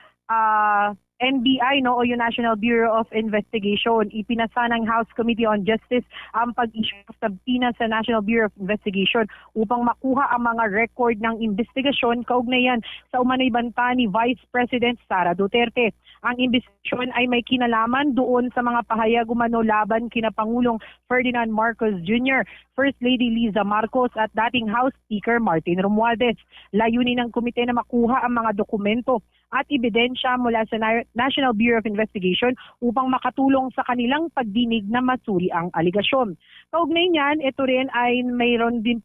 NBI, no, o yung National Bureau of Investigation. Ipinasa ng House Committee on Justice ang pag-issue ng subpoena sa National Bureau of Investigation upang makuha ang mga record ng investigasyon kaugnayan sa umanay banta ni Vice President Sara Duterte. Ang investigasyon ay may kinalaman doon sa mga pahayag umano laban kina Pangulong Ferdinand Marcos Jr., First Lady Liza Marcos at dating House Speaker Martin Romualdez. Layunin ng komite na makuha ang mga dokumento at ebidensya mula sa National Bureau of Investigation upang makatulong sa kanilang pagdinig na masuri ang aligasyon. Kaugnay niyan, ito rin ay mayroon din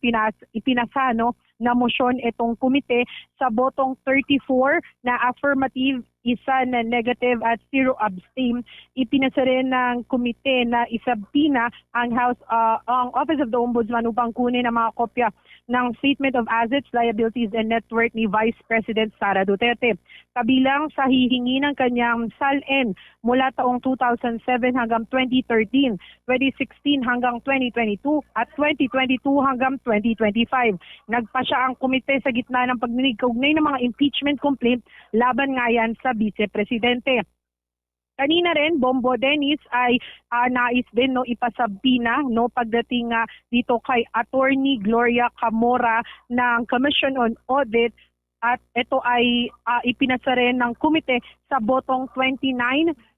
ipinasa na motion itong komite sa botong 34 na affirmative, 1 na negative at 0 abstain. Ipinasa rin ng komite na isabpina ang Office of the Ombudsman upang kunin ang mga kopya ng Statement of Assets, Liabilities and Net Worth ni Vice President Sara Duterte. Kabilang sa hihingi ng kanyang SALN mula taong 2007 hanggang 2013, 2016 hanggang 2022 at 2022 hanggang 2025. Nagpa siya ang komite sa gitna ng pagdinig kaugnay ng mga impeachment complaint laban nga yan sa Vice Presidente. Kanina rin, Bombo Dennis, ay nais din ipasabina pagdating dito kay Attorney Gloria Camora ng Commission on Audit at ito ay ipinasa rin ng komite sa botong 29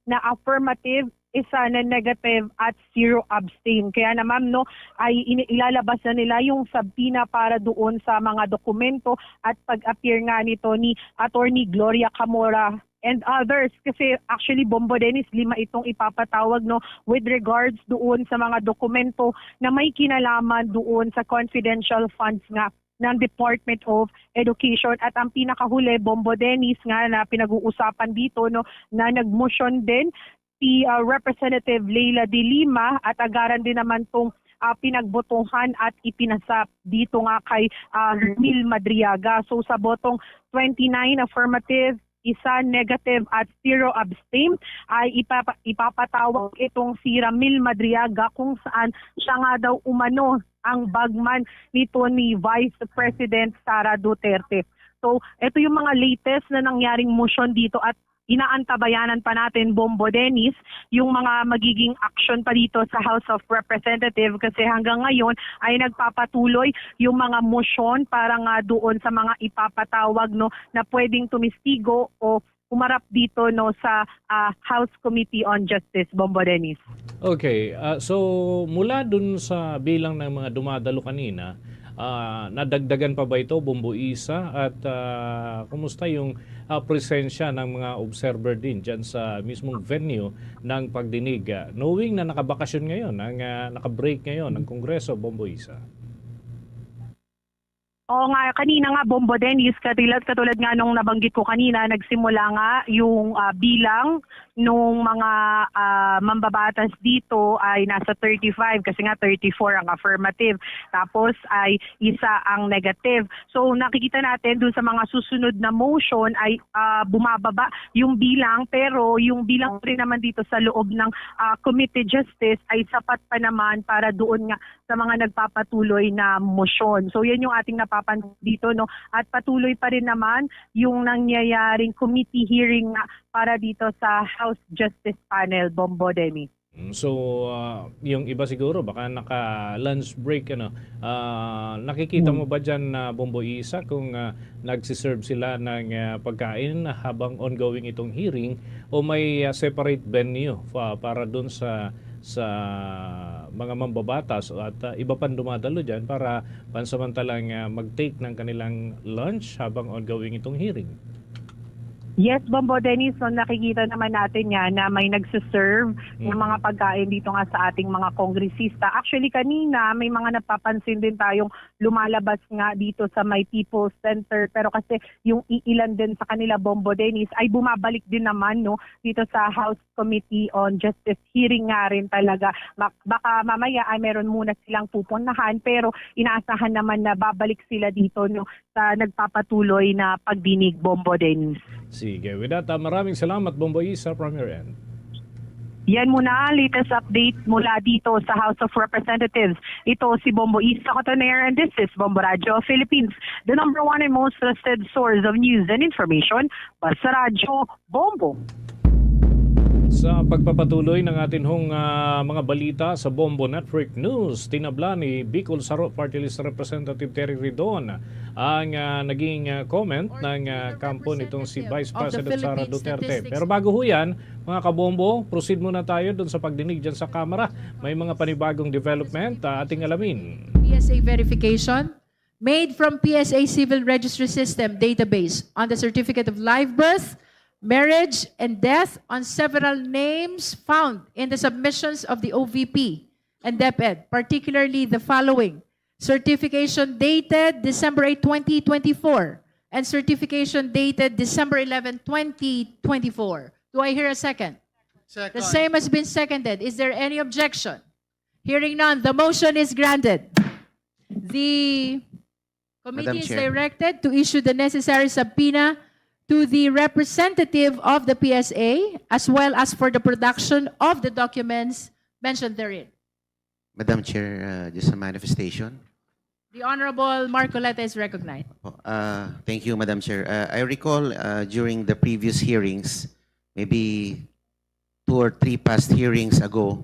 na affirmative, 1 na negative at 0 abstain. Kaya naman ay ilalabas na nila yung subpoena para doon sa mga dokumento at pag-appear nga nito ni Attorney Gloria Camora and others. Kasi actually, Bombo Dennis, 5 itong ipapatawag with regards doon sa mga dokumento na may kinalaman doon sa confidential funds nga ng Department of Education. At ang pinakahuli, Bombo Dennis nga na pinag-uusapan dito na nag-motion din si Representative Leila de Lima at agaran din naman tong pinagbotohan at ipinasa dito nga kay Ramil Madriaga. So sa botong 29 affirmative, 1 negative at 0 abstain ay ipapatawag itong si Ramil Madriaga kung saan siya nga daw umano ang bagman nito ni Vice President Sara Duterte. So ito yung mga latest na nangyaring motion dito at inaantabayanan pa natin, Bombo Dennis, yung mga magiging action pa dito sa House of Representatives kasi hanggang ngayon ay nagpapatuloy yung mga motion para nga doon sa mga ipapatawag na pwedeng tumistigo o umarap dito sa House Committee on Justice, Bombo Dennis. Okay, so mula dun sa bilang ng mga dumadalo kanina, nadagdagan pa ba ito, Bombo Isa? At kumusta yung presensya ng mga observer din dyan sa mismong venue ng pagdinig? Knowing na nakabakasyon ngayon, naka-break ngayon ng Kongreso, Bombo Isa. Oo nga, kanina nga, Bombo Dennis, katulad nga nung nabanggit ko kanina, nagsimula nga yung bilang nung mga mambabatas dito ay nasa 35 kasi nga 34 ang affirmative. Tapos ay isa ang negative. So nakikita natin dun sa mga susunod na motion ay bumababa yung bilang, pero yung bilang rin naman dito sa loob ng Committee Justice ay sapat pa naman para doon nga sa mga nagpapatuloy na motion. So yan yung ating napapansin dito, no? At patuloy pa rin naman yung nangyayaring committee hearing nga para dito sa House Justice Panel, Bombo Demi. So, yung iba siguro baka naka-lunch break, nakikita mo ba dyan, Bombo Isa, kung nagsiserve sila ng pagkain habang ongoing itong hearing o may separate venue para dun sa mga mambabatas at iba pang dumadalo dyan para pansamantalang mag-take ng kanilang lunch habang ongoing itong hearing? Yes, Bombo Dennis, so nakikita naman natin yan na may nagsiserve ng mga pagkain dito nga sa ating mga kongresista. Actually, kanina may mga napapansin din tayong lumalabas nga dito sa may People's Center, pero kasi yung ilan din sa kanila, Bombo Dennis, ay bumabalik din naman, no, dito sa House Committee on Justice hearing nga rin talaga. Baka mamaya ay meron muna silang pupuntahan, pero inaasahan naman na babalik sila dito, no, sa nagpapatuloy na pagdinig, Bombo Dennis. Sige, with that, maraming salamat, Bombo Isa, from your end. Yan muna, latest update mula dito sa House of Representatives. Ito si Bombo Isa Cotoner, and this is Bombo Radio Philippines, the number one and most trusted source of news and information. Basta Radio Bombo. Sa pagpapatuloy ng atin hong mga balita sa Bombo Network News, tinabla ni Bicol Saro Party List Representative Terry Ridon ang naging comment ng kampo nitong si Vice President Sara Duterte. Pero bago ho yan, mga kabombo, proceed muna tayo dun sa pagdinig dyan sa Kamara. May mga panibagong development ating alamin. PSA verification made from PSA Civil Registry System database on the Certificate of Live Birth, Marriage, and Death on several names found in the submissions of the OVP and DepEd, particularly the following: certification dated December 8, 2024 and certification dated December 11, 2024. Do I hear a second? Second. The same has been seconded. Is there any objection? Hearing none, the motion is granted. The committee is directed to issue the necessary subpoena to the representative of the PSA as well as for the production of the documents mentioned therein. Madam Chair, just a manifestation. The Honorable Marcoleta is recognized. Thank you, Madam Chair. I recall during the previous hearings, maybe 2 or 3 past hearings ago,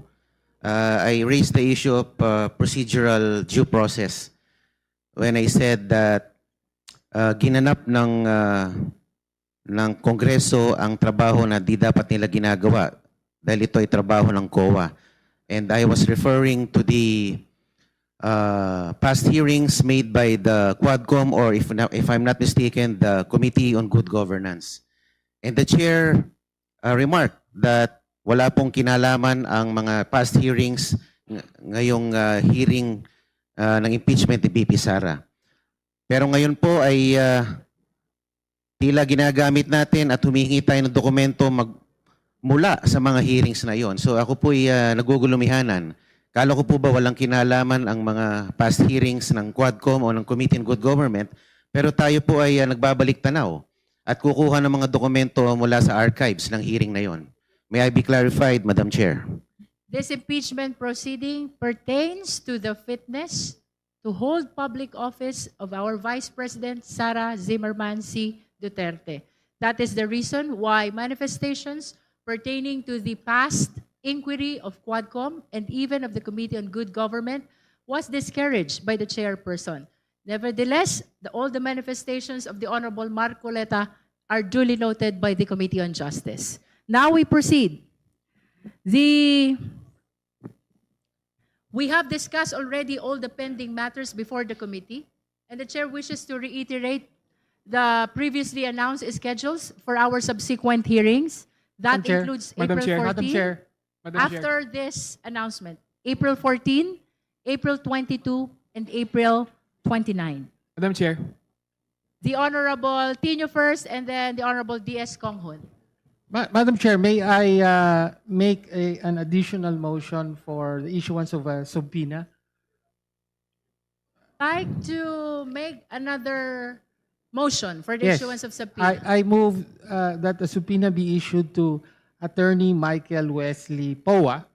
I raised the issue of procedural due process when I said that ginanap ng Kongreso ang trabaho na di dapat nila ginagawa dahil ito ay trabaho ng COA. And I was referring to the past hearings made by the Quadcom, or if I'm not mistaken, the Committee on Good Governance. And the chair remarked that wala pong kinalaman ang mga past hearings ngayong hearing ng impeachment ni BP Sara. Pero ngayon po ay tila ginagamit natin at humingi tayo ng dokumento mula sa mga hearings na yon. So ako po ay nagugulumihanan. Kala ko po ba walang kinalaman ang mga past hearings ng Quadcom o ng Committee on Good Government, pero tayo po ay nagbabalik tanaw at kukuha ng mga dokumento mula sa archives ng hearing na yon. May I be clarified, Madam Chair? This impeachment proceeding pertains to the fitness to hold public office of our Vice President Sara Zimmerman C. Duterte. That is the reason why manifestations pertaining to the past inquiry of Quadcom and even of the Committee on Good Government was discouraged by the chairperson. Nevertheless, all the manifestations of the Honorable Marcoleta are duly noted by the Committee on Justice. Now we proceed. We have discussed already all the pending matters before the committee, and the chair wishes to reiterate the previously announced schedules for our subsequent hearings. That includes April 14, after this announcement, April 14, April 22, and April 29. Madam Chair. The Honorable Tino first, and then the Honorable D.S. Konghon. Madam Chair, may I make an additional motion for the issuance of a subpoena? Like to make another motion for the issuance of subpoena. I move that the subpoena be issued to Attorney Michael Wesley Poa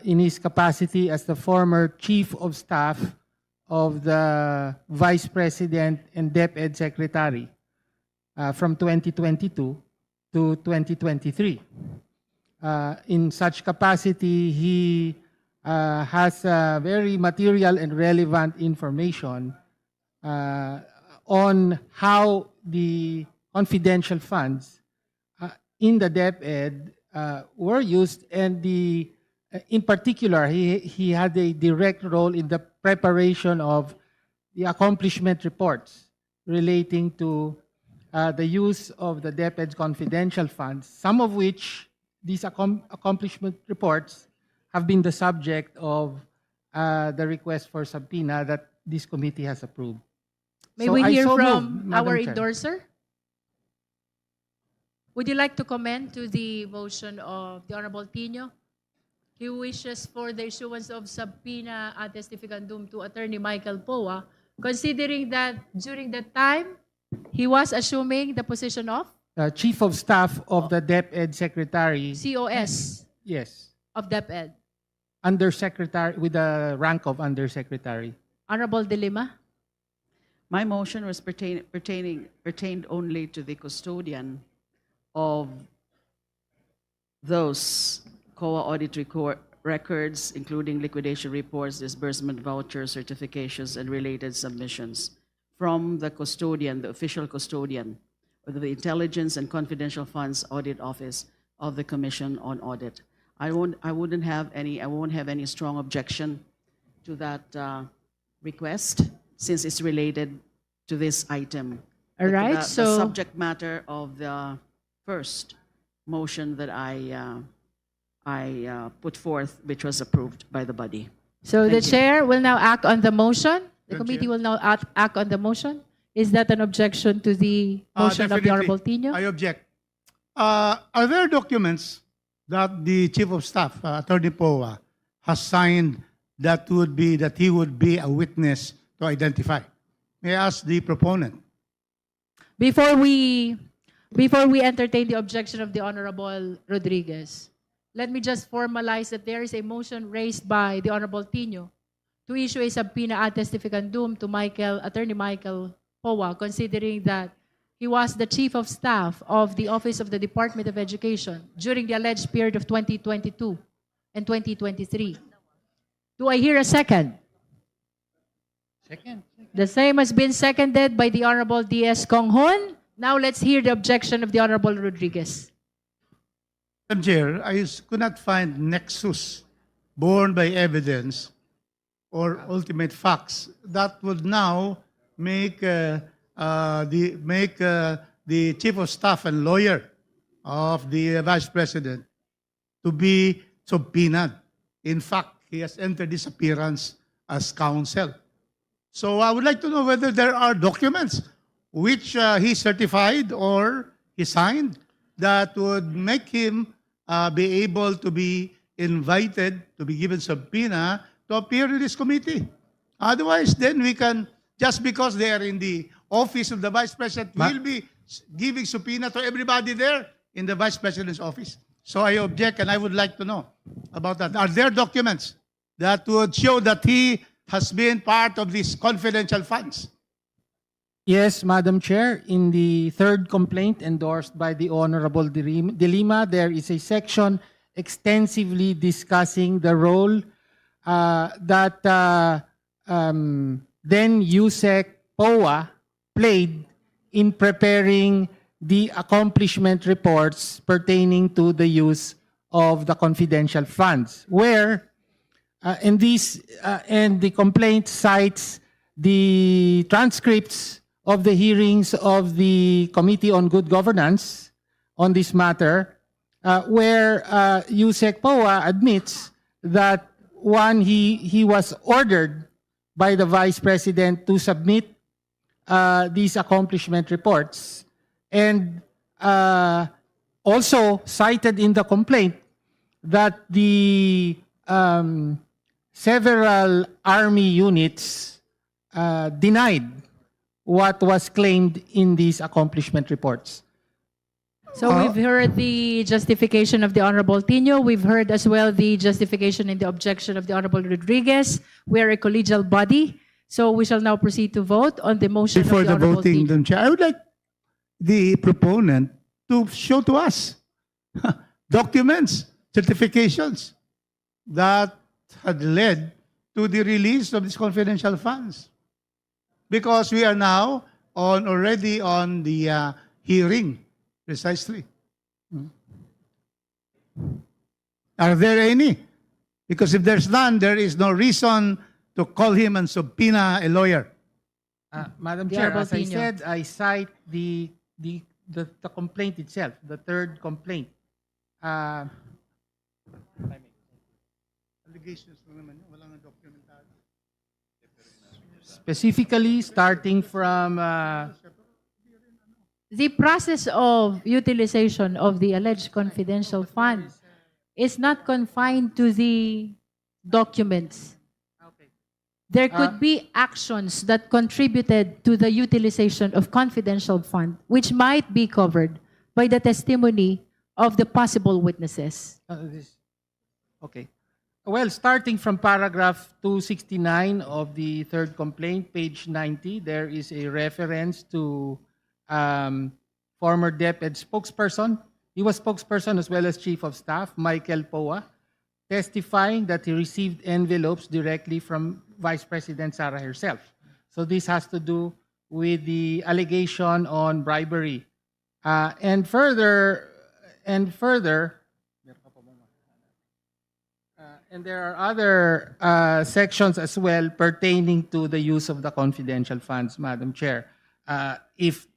in his capacity as the former Chief of Staff of the Vice President and DepEd Secretary from 2022 to 2023. In such capacity, he has very material and relevant information on how the confidential funds in the DepEd were used, and in particular, he had a direct role in the preparation of the accomplishment reports relating to the use of the DepEd's confidential funds, some of which these accomplishment reports have been the subject of the request for subpoena that this committee has approved. May So we I hear so from move, Madam our Chair. endorser? Would you like to comment to the motion of the Honorable Tino? He wishes for the issuance of subpoena ad testificandum to Attorney Michael Poa, considering that during that time, he was assuming the position of Chief of Staff of the DepEd Secretary. COS Yes. of DepEd. Undersecretary, with the rank of Undersecretary. Honorable De Lima? My motion was pertained only to the custodian of those COA audit records, including liquidation reports, disbursement vouchers, certifications, and related submissions from the custodian, the official custodian of the Intelligence and Confidential Funds Audit Office of the Commission on Audit. I won't have any strong objection to that request, since it's related to this item. All right, The so subject matter of the first motion that I put forth, which was approved by the body. so the Thank you. chair will now act on the motion. The Madam committee Chair. will now act on the motion. Is that an objection to the motion of the Definitely. Honorable Tino? I object. Are there documents that the Chief of Staff, Attorney Poa, has signed that he would be a witness to identify? May I ask the proponent? Before we entertain the objection of the Honorable Rodriguez, let me just formalize that there is a motion raised by the Honorable Tino to issue a subpoena ad testificandum to Attorney Michael Poa, considering that he was the Chief of Staff of the Office of the Department of Education during the alleged period of 2022 and 2023. Do I hear a second? Second. The same has been seconded by the Honorable D.S. Konghon. Now let's hear the objection of the Honorable Rodriguez. Madam Chair, I could not find nexus borne by evidence or ultimate facts that would now make the Chief of Staff and lawyer of the Vice President to be subpoenaed. In fact, he has entered this appearance as counsel. So I would like to know whether there are documents which he certified or he signed that would make him be able to be invited to be given subpoena to appear in this committee. Otherwise, then we can, just because they are in the office of the Vice President, we'll be giving subpoena to everybody there in the Vice President's office. So I object, and I would like to know about that. Are there documents that would show that he has been part of these confidential funds? Yes, Madam Chair. In the third complaint endorsed by the Honorable De Lima, there is a section extensively discussing the role that then USEC POA played in preparing the accomplishment reports pertaining to the use of the confidential funds, where and the complaint cites the transcripts of the hearings of the Committee on Good Governance on this matter, where Yusek Poa admits that one, he was ordered by the Vice President to submit these accomplishment reports, and also cited in the complaint that the several Army units denied what was claimed in these accomplishment reports. So we've heard the justification of the Honorable Tino. We've heard as well the justification and the objection of the Honorable Rodriguez. We are a collegial body, so we shall now proceed to vote on the motion Before of the the Honorable voting, Tino. Madam Chair, I would like the proponent to show to us documents, certifications that had led to the release of these confidential funds. Because we are now already on the hearing, precisely. Are there any? Because if there's none, there is no reason to call him and subpoena a lawyer. Madam The Chair, Honorable as I Tino. said, I cite the complaint itself, the third complaint. Allegations naman, wala nga documentary. Specifically, starting from The process of utilization of the alleged confidential funds is not confined to the documents. There could be actions that contributed to the utilization of confidential fund, which might be covered by the testimony of the possible witnesses. Okay. Well, starting from paragraph 269 of the third complaint, page 90, there is a reference to former DepEd spokesperson. He was spokesperson as well as chief of staff, Michael Poa, testifying that he received envelopes directly from Vice President Sara herself. So this has to do with the allegation on bribery. And further, and there are other sections as well pertaining to the use of the confidential funds, Madam Chair. If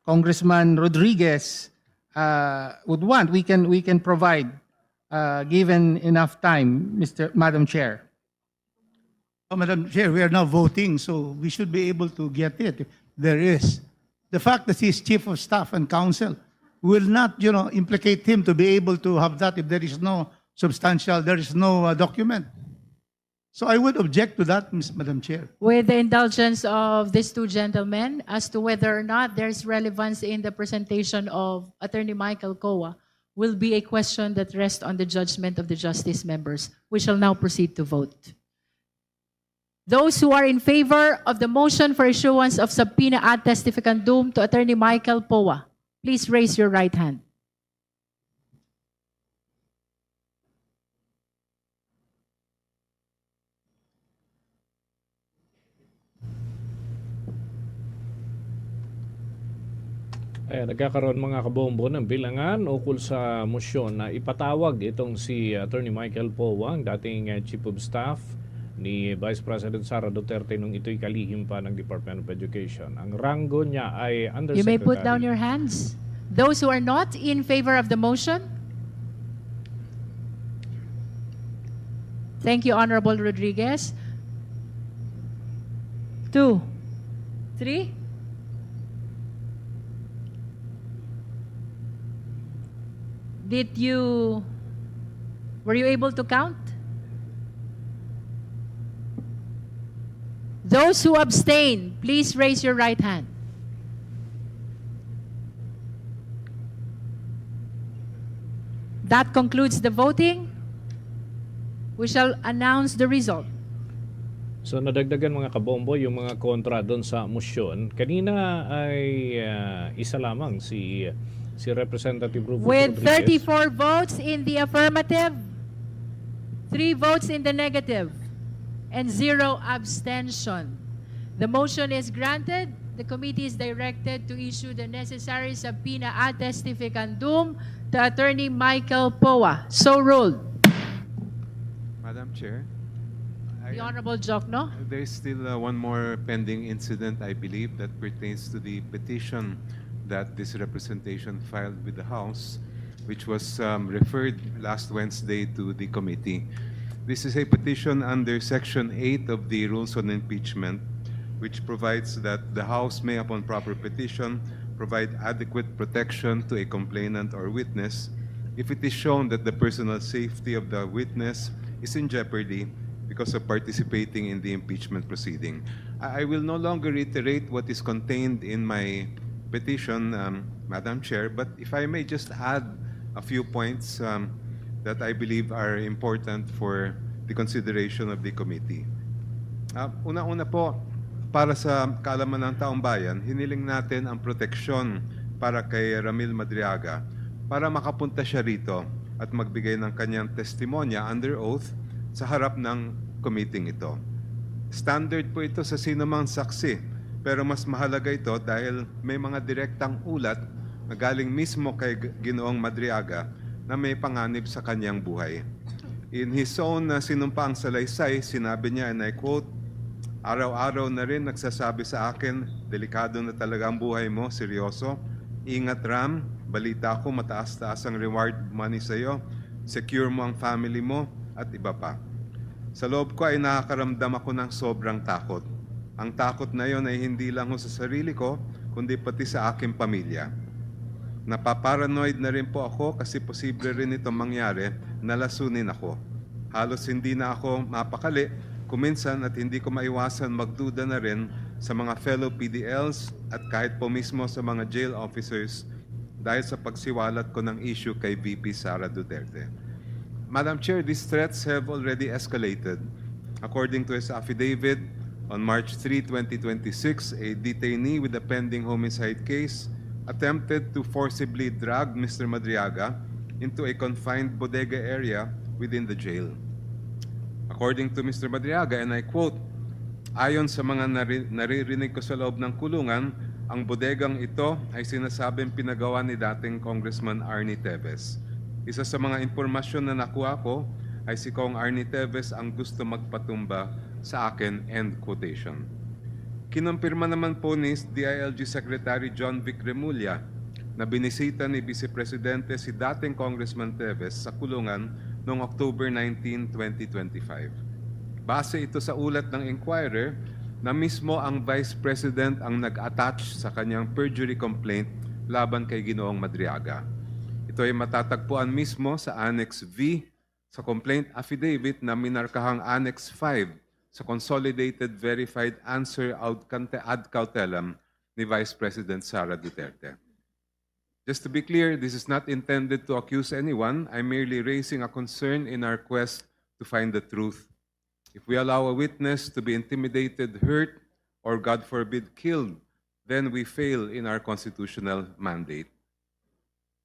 Congressman Rodriguez would want, we can provide, given enough time, Madam Chair. Oh, Madam Chair, we are now voting, so we should be able to get it. There is. The fact that he's chief of staff and counsel will not, implicate him to be able to have that if there is no document. So I would object to that, Madam Chair. With the indulgence of these two gentlemen, as to whether or not there's relevance in the presentation of Attorney Michael Coa, will be a question that rests on the judgment of the justice members. We shall now proceed to vote. Those who are in favor of the motion for issuance of subpoena ad testificandum to Attorney Michael Poa, please raise your right hand. Ayan, nagkakaroon mga kabombo ng bilangan ukol sa motion na ipatawag itong si Attorney Michael Poa, ang dating Chief of Staff ni Vice President Sara Duterte nung ito'y kalihim pa ng Department of Education. Ang rango niya ay Undersecretary. You may put down your hands. Those who are not in favor of the motion. Thank you, Honorable Rodriguez. 2, 3. Were you able to count? Those who abstain, please raise your right hand. That concludes the voting. We shall announce the result. So nadagdagan mga kabombo yung mga kontra doon sa motion. Kanina ay isa lamang si Representative Rufus With Rodriguez. 34 votes in the affirmative, 3 votes in the negative, and 0 abstention. The motion is granted the committee is directed to issue the necessary subpoena ad testificandum to Attorney Michael Poa. So ruled. Madam Chair, The Honorable Jokno. there's still one more pending incident, I believe, that pertains to the petition that this representation filed with the House, which was referred last Wednesday to the committee. This is a petition under Section 8 of the Rules on Impeachment, which provides that the House may, upon proper petition, provide adequate protection to a complainant or witness if it is shown that the personal safety of the witness is in jeopardy because of participating in the impeachment proceeding. I will no longer reiterate what is contained in my petition, Madam Chair, but if I may just add a few points that I believe are important for the consideration of the committee. Una-una po, para sa kaalaman ng taong bayan, hiniling natin ang proteksyon para kay Ramil Madriaga para makapunta siya rito at magbigay ng kanyang testimonya under oath sa harap ng committee ito. Standard po ito sa sinumang saksi, pero mas mahalaga ito dahil may mga direktang ulat na galing mismo kay Ginoong Madriaga na may panganib sa kanyang buhay. In his own sinumpaang salaysay, sinabi niya, and I quote, "Araw-araw na rin nagsasabi sa akin, delikado na talaga ang buhay mo, seryoso. Ingat Ram, balita ko mataas-taas ang reward money sa iyo, secure mo ang family mo, at iba pa. Sa loob ko ay nakakaramdam ako ng sobrang takot. Ang takot na yon ay hindi lang sa sarili ko, kundi pati sa aking pamilya. Napaparanoid na rin po ako kasi posible rin itong mangyari, nalasunin ako. Halos hindi na ako mapakali, kuminsan at hindi ko maiwasan magduda na rin sa mga fellow PDLs at kahit po mismo sa mga jail officers dahil sa pagsiwalat ko ng issue kay VP Sara Duterte. Madam Chair, these threats have already escalated. According to his affidavit, on March 3, 2026, a detainee with a pending homicide case attempted to forcibly drag Mr. Madriaga into a confined bodega area within the jail. According to Mr. Madriaga, and I quote, "Ayon sa mga naririnig ko sa loob ng kulungan, ang bodegang ito ay sinasabing pinagawa ni dating Congressman Arnie Teves. Isa sa mga impormasyon na nakuha ko ay si Kong Arnie Teves ang gusto magpatumba sa akin," end quotation. Kinumpirma naman po ni DILG Secretary John Vic Remulla na binisita ni Vice Presidente si dating Congressman Teves sa kulungan noong October 19, 2025. Base ito sa ulat ng Inquirer na mismo ang Vice President ang nag-attach sa kanyang perjury complaint laban kay Ginoong Madriaga. Ito ay matatagpuan mismo sa Annex V sa complaint affidavit na minarkahang Annex 5 sa Consolidated Verified Answer ad cautelam ni Vice President Sara Duterte. Just to be clear, this is not intended to accuse anyone. I'm merely raising a concern in our quest to find the truth. If we allow a witness to be intimidated, hurt, or God forbid, killed, then we fail in our constitutional mandate.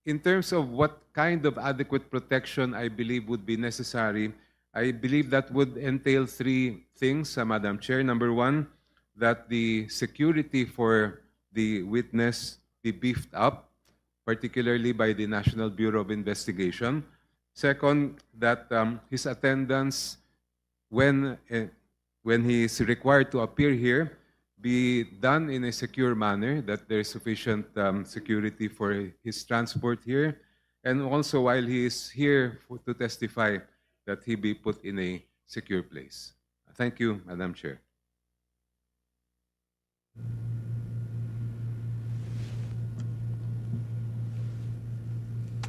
In terms of what kind of adequate protection I believe would be necessary, I believe that would entail three things, Madam Chair. Number one, that the security for the witness be beefed up, particularly by the National Bureau of Investigation. Second, that his attendance when he is required to appear here be done in a secure manner, that there is sufficient security for his transport here, and also while he is here to testify, that he be put in a secure place. Thank you, Madam Chair.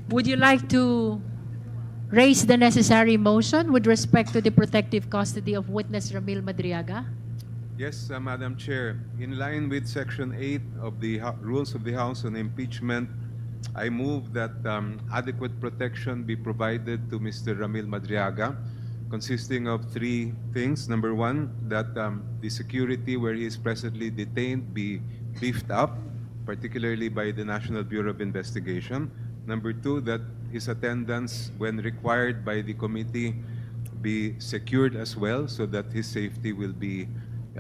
Would you like to raise the necessary motion with respect to the protective custody of witness Ramil Madriaga? Yes, Madam Chair. In line with Section 8 of the Rules of the House on Impeachment, I move that adequate protection be provided to Mr. Ramil Madriaga, consisting of three things. Number one, that the security where he is presently detained be beefed up, particularly by the National Bureau of Investigation. Number two, that his attendance, when required by the committee, be secured as well, so that his safety will be,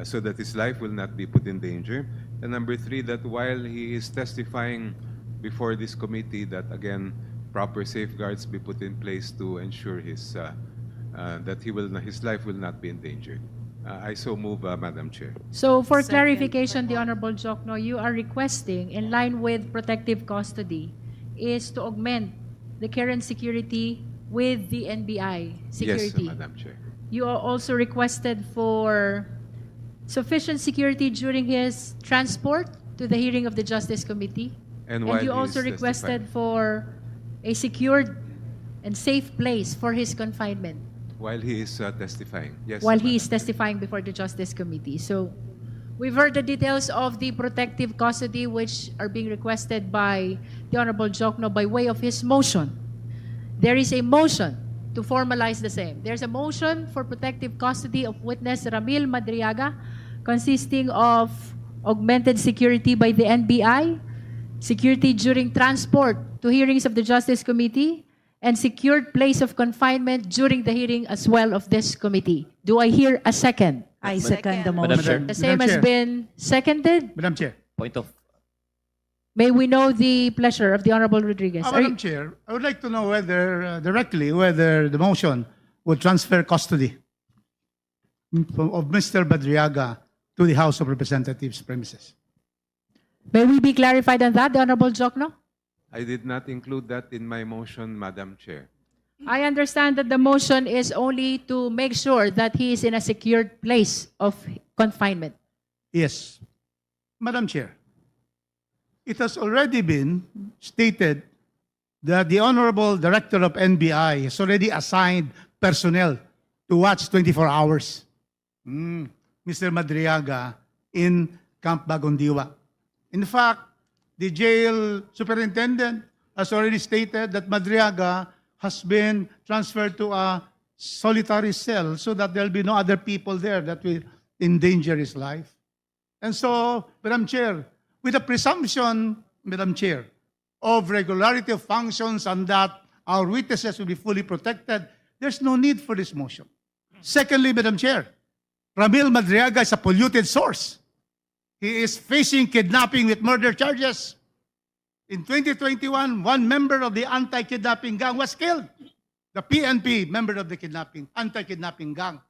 so that his life will not be put in danger. And number three, that while he is testifying before this committee, that again, proper safeguards be put in place to ensure his his life will not be endangered. I so move, Madam Chair. So for Second. clarification, the Honorable Jokno, you are requesting, in line with protective custody, is to augment the current security with the NBI security. Yes, Madam Chair. You are also requested for sufficient security during his transport to the hearing of the Justice Committee. And while you he also is requested for a secured and safe place for his confinement While he is testifying. Yes. while he Madam is testifying before the Justice Committee. So we've heard the details of the protective custody which are being requested by the Honorable Jokno by way of his motion. There is a motion to formalize the same. There's a motion for protective custody of witness Ramil Madriaga consisting of augmented security by the NBI, security during transport to hearings of the Justice Committee, and secured place of confinement during the hearing as well of this committee. Do I hear a second? I second the Madam Chair. motion. The same has Chair. been seconded. Madam Chair. Point of May we know the pleasure of the Honorable Rodriguez? Are Madam you- Chair, I would like to know whether, directly, whether the motion would transfer custody of Mr. Badriaga to the House of Representatives premises. May we be clarified on that, the Honorable Jokno? I did not include that in my motion, Madam Chair. I understand that the motion is only to make sure that he is in a secured place of confinement. Yes. Madam Chair, it has already been stated that the Honorable Director of NBI has already assigned personnel to watch 24 hours. Mr. Madriaga in Camp Bagondiwa. In fact, the jail superintendent has already stated that Madriaga has been transferred to a solitary cell so that there'll be no other people there that will endanger his life. And so, Madam Chair, with the presumption, Madam Chair, of regularity of functions and that our witnesses will be fully protected, there's no need for this motion. Secondly, Madam Chair, Ramil Madriaga is a polluted source. He is facing kidnapping with murder charges. In 2021, one member of the anti-kidnapping gang was killed. The PNP, member of the anti-kidnapping gang.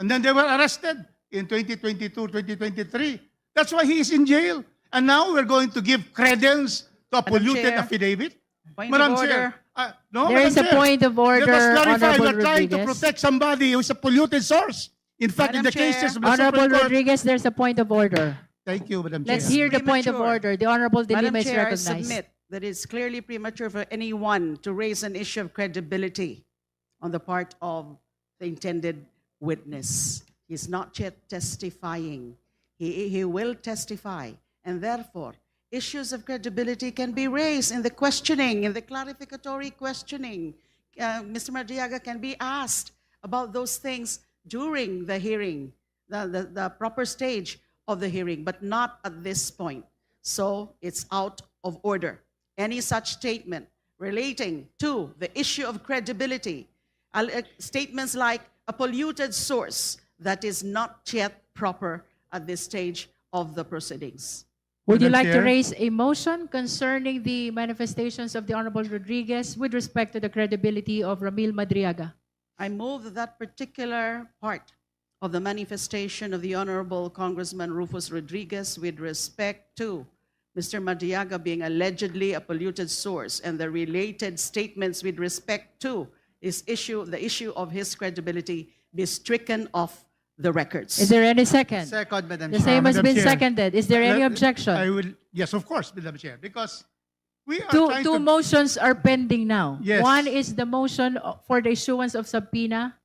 And then they were arrested in 2022, 2023. That's why he is in jail. And now we're going to give credence to a polluted Chair. affidavit. Point Madam of Chair, order. no, There Madam is a Chair. point of order, Let us clarify, Honorable we're trying to Rodriguez. protect somebody who is a polluted source. In fact, in Madam the Chair. cases of the Honorable Supreme Court, Rodriguez, there's a point of order. thank you, Madam Chair. Let's hear the point of Premature. order. The Honorable De Madam Lima is Chair, I recognized. submit that it's clearly premature for anyone to raise an issue of credibility on the part of the intended witness. He's not yet testifying. He will testify. And therefore, issues of credibility can be raised in the questioning, in the clarificatory questioning. Mr. Madriaga can be asked about those things during the hearing, the proper stage of the hearing, but not at this point. So it's out of order. Any such statement relating to the issue of credibility, statements like a polluted source, that is not yet proper at this stage of the proceedings. Would you Madam like to Chair. raise a motion concerning the manifestations of the Honorable Rodriguez with respect to the credibility of Ramil Madriaga? I move that that particular part of the manifestation of the Honorable Congressman Rufus Rodriguez with respect to Mr. Madriaga being allegedly a polluted source and the related statements with respect to the issue of his credibility be stricken off the records. Is there any second? Second, Madam The Chair. same has Madam been Chair. seconded. Is there any I objection? will, yes, of course, Madam Chair, because we are Two trying to... motions are pending now. Yes. One is the motion for the issuance of subpoena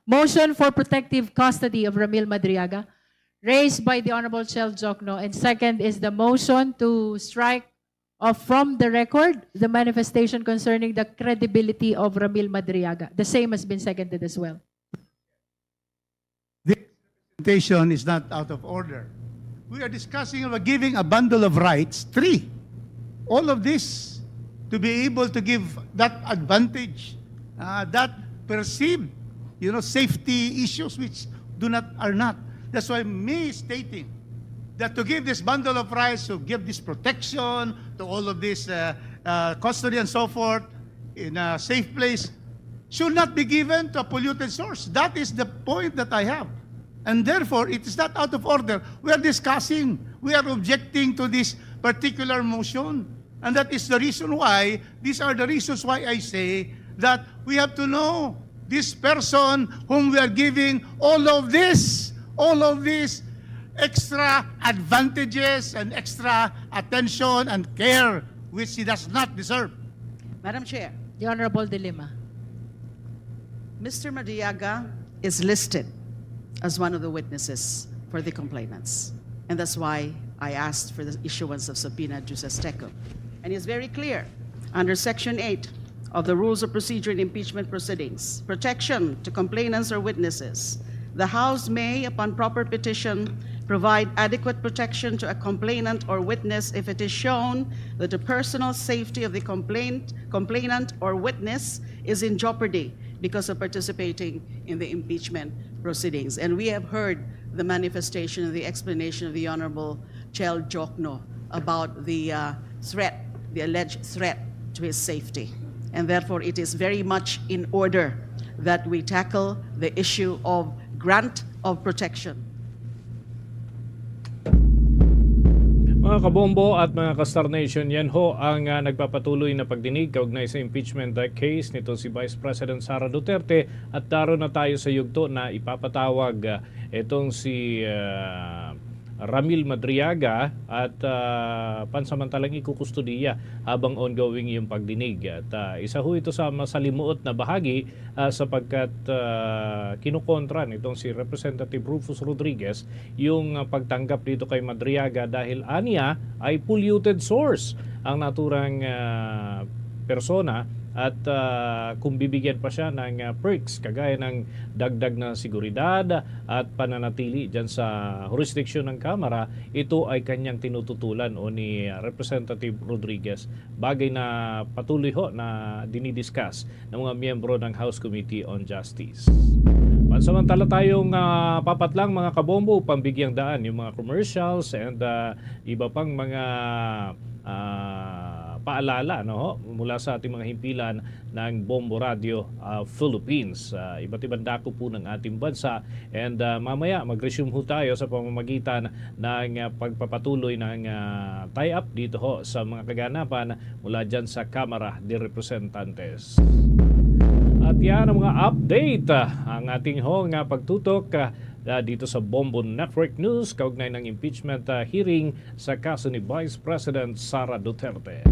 motion for protective custody of Ramil Madriaga, raised by the Honorable Chel Jokno, and second is the motion to strike off from the record the manifestation concerning the credibility of Ramil Madriaga. The same has been seconded as well. The presentation is not out of order. We are discussing about giving a bundle of rights, 3. All of this to be able to give that advantage, that perceived, safety issues which are not. That's why me stating that to give this bundle of rice, to give this protection, to all of this custody and so forth in a safe place, should not be given to a polluted source. That is the point that I have. And therefore, it is not out of order. We are discussing, we are objecting to this particular motion. And that is the reason why, these are the reasons why I say that we have to know this person whom we are giving all of these extra advantages and extra attention and care which he does not deserve. Madam Chair, The Honorable Dilima. Mr. Madriaga is listed as one of the witnesses for the complainants. And that's why I asked for the issuance of subpoena juris tecum. And it's very clear, under Section 8 of the Rules of Procedure in Impeachment Proceedings, protection to complainants or witnesses. The House may, upon proper petition, provide adequate protection to a complainant or witness if it is shown that the personal safety of the complainant or witness is in jeopardy because of participating in the impeachment proceedings. And we have heard the manifestation and the explanation of the Honorable Chel Jokno about the threat, the alleged threat to his safety. And therefore, it is very much in order that we tackle the issue of grant of protection. Mga kabombo at mga ka-Star Nation, yan ho ang nagpapatuloy na pagdinig kaugnay sa impeachment case nito si Vice President Sara Duterte, at daron na tayo sa yugto na ipapatawag itong si Ramil Madriaga at pansamantalang ikukustudiya habang ongoing yung pagdinig. At isa ho ito sa masalimuot na bahagi sapagkat kinukontra nitong si Representative Rufus Rodriguez yung pagtanggap dito kay Madriaga dahil aniya ay polluted source ang naturang persona. At kung bibigyan pa siya ng perks kagaya ng dagdag na seguridad at pananatili dyan sa jurisdiction ng Kamara, ito ay kanyang tinututulan o ni Representative Rodriguez. Bagay na patuloy ho na dinidiscuss ng mga miyembro ng House Committee on Justice. Pansamantala tayong papatlang mga kabombo upang bigyang daan yung mga commercials and iba pang mga paalala mula sa ating mga himpilan ng Bombo Radio Philippines. Iba't ibang dako po ng ating bansa, and mamaya mag-resume ho tayo sa pamamagitan ng pagpapatuloy ng tie-up dito ho sa mga kaganapan mula dyan sa Kamara de Representantes. At yan ang mga update ang ating pagtutok dito sa Bombo Network News kaugnay ng impeachment hearing sa kaso ni Vice President Sara Duterte.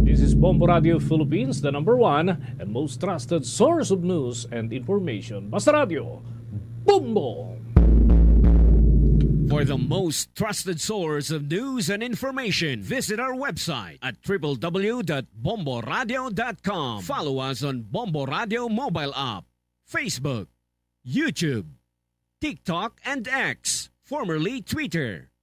This is Bombo Radio Philippines, the #1 and most trusted source of news and information. Basta Radio, Bombo! For the most trusted source of news and information, visit our website at www.bomboradio.com. Follow us on Bombo Radio mobile app, Facebook, YouTube, TikTok, and X, formerly Twitter.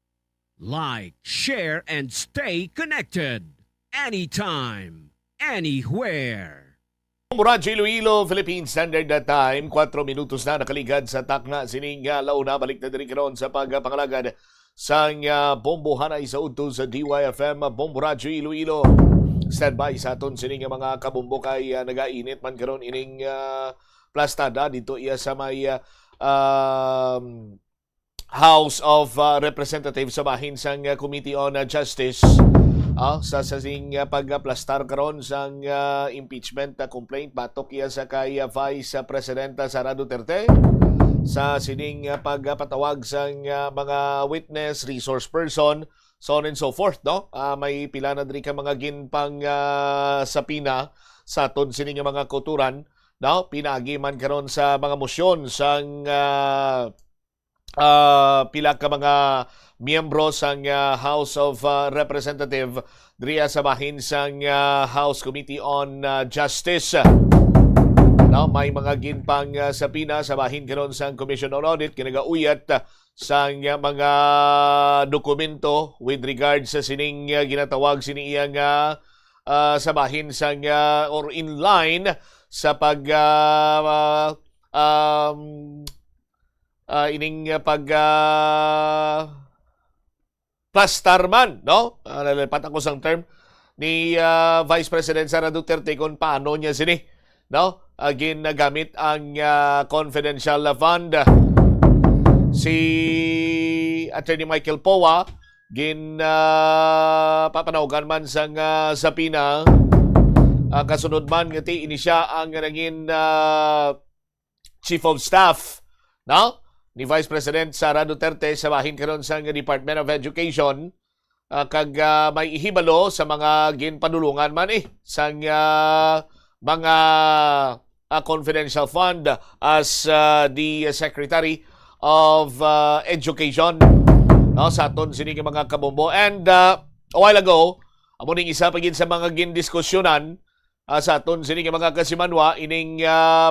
Like, share, and stay connected. Anytime, anywhere. Radyo Iloilo, Philippine Standard Time, 4 minutos na nakaligad sa takna sining launa. Balik na din karon sa pagpangalagad sang bombohanay sa udto sa DYFM Bombo Radyo Iloilo. Standby sa aton sining mga kabombo kay nagainit man karon ining plastada dito iya sa may House of Representatives sa bahin sang Committee on Justice. Sa sing pagplastar karon sang impeachment complaint batok iya sa kay Vice President Sara Duterte sa sining pagpatawag sang mga witness, resource person, so on and so forth, may pila na diri ka mga ginpang sapina sa aton sining mga kuturan, pinagi man karon sa mga mosyon sang pila ka mga miyembro sang House of Representative diriya sa bahin sang House Committee on Justice. May mga ginpang sapina sa bahin karon sang Commission on Audit kinagauyat sang mga dokumento with regards sa sining ginatawag siniyang sa bahin sang or in line sa pag ining plastar man, no? Nalipat ako sang term ni Vice President Sara Duterte kung paano niya sini, no? Ginagamit ang confidential fund. Si Attorney Michael Powa papanawagan man sang sapina. Kasunod man ngati ini siya ang naging Chief of Staff, no? Ni Vice President Sara Duterte sa bahin karon sa Department of Education, kag may ihibalo sa mga ginpadulungan man sang mga confidential fund as the Secretary of Education, no, sa aton sini mga kabombo. And a while ago, amo ning isa pagin sa mga gindiskusyonan sa aton sini mga kasimanwa ining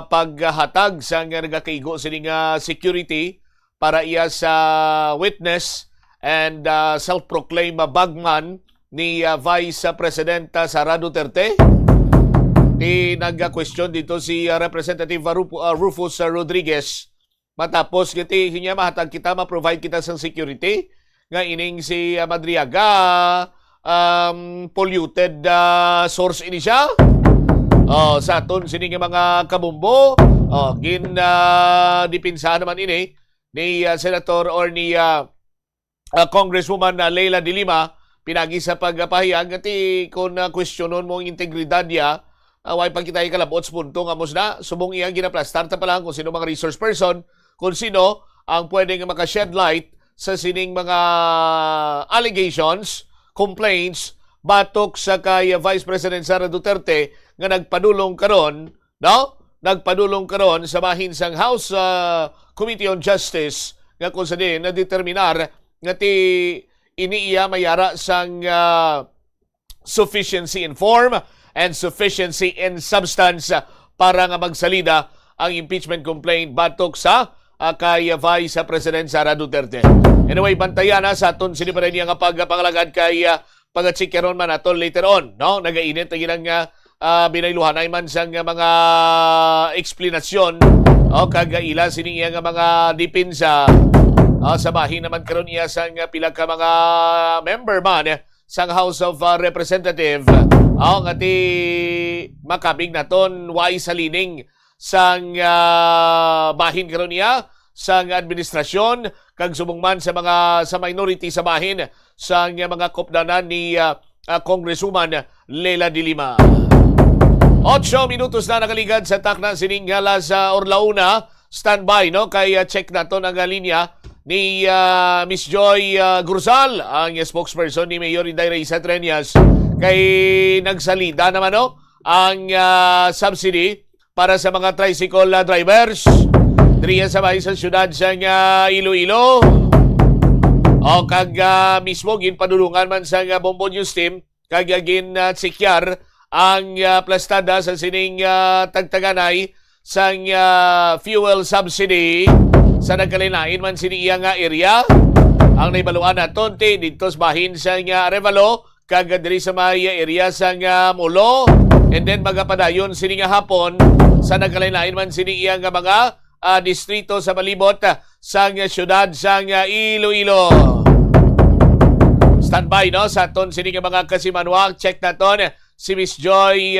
paghatag sa nagakaigo sini security para iya sa witness and self-proclaimed bagman ni Vice President Sara Duterte. Nag-question dito si Representative Rufus Rodriguez matapos giti niya mahatag kita, ma-provide kita sa security nga ining si Madriaga polluted source ini siya. Sa aton sini mga kabumbo, dipinsahan naman ini ni Senator or ni Congresswoman Leila de Lima pinagi sa pagpahayag ngati kung questionon mo ang integridad niya, way pagkitay kalabot sa punto nga musna subong iya ginaplastar ta pa lang kung sino mga resource person, kung sino ang pwedeng maka-shed light sa sining mga allegations, complaints batok sa kay Vice President Sara Duterte nga nagpadulong karon, no? Nagpadulong karon sa bahin sang House Committee on Justice nga kung sa din na determinar nga iniiya mayara sang sufficiency in form and sufficiency in substance para nga magsalida ang impeachment complaint batok sa kay Vice President Sara Duterte. Anyway, bantayan na sa aton sini pa rin nga pagpangalagad kay pag-chikaron man aton later on, no? Nagainit ang ginang binayluhanay man sang mga eksplanasyon kagaila sining iya nga mga dipinsa. Sa bahin naman karon iya sang pila ka mga member man sang House of Representative. Ngati makabig naton way salining sang bahin karon iya sang administrasyon kag subong sa mga sa minority sa bahin sang mga kopdanan ni Congresswoman Leila de Lima. 8 minutos na nakaligad sa takna sining sa Orlauna. Standby, no? Kaya check naton ang linya ni Miss Joy Gurzal, ang spokesperson ni Mayor Inday Raiza Treñas. Kay nagsalida naman, no? Ang subsidy para sa mga tricycle drivers. Diriya sa bahay sa syudad sa Iloilo. Kag mismo ginpadulungan man sa Bombo News Team kag sikyar ang plastada sa sining tagtaganay sang fuel subsidy sa nagkalinain man siniya nga area. Ang naibaluan naton dito sa bahin sa Arevalo kag diri sa may area sa Molo, and then magapadayon sini nga hapon sa nagkalinain man siniya nga mga distrito sa malibot sa syudad sa Iloilo. Standby, no? Sa aton sini nga mga kasimanwag, check naton si Miss Joy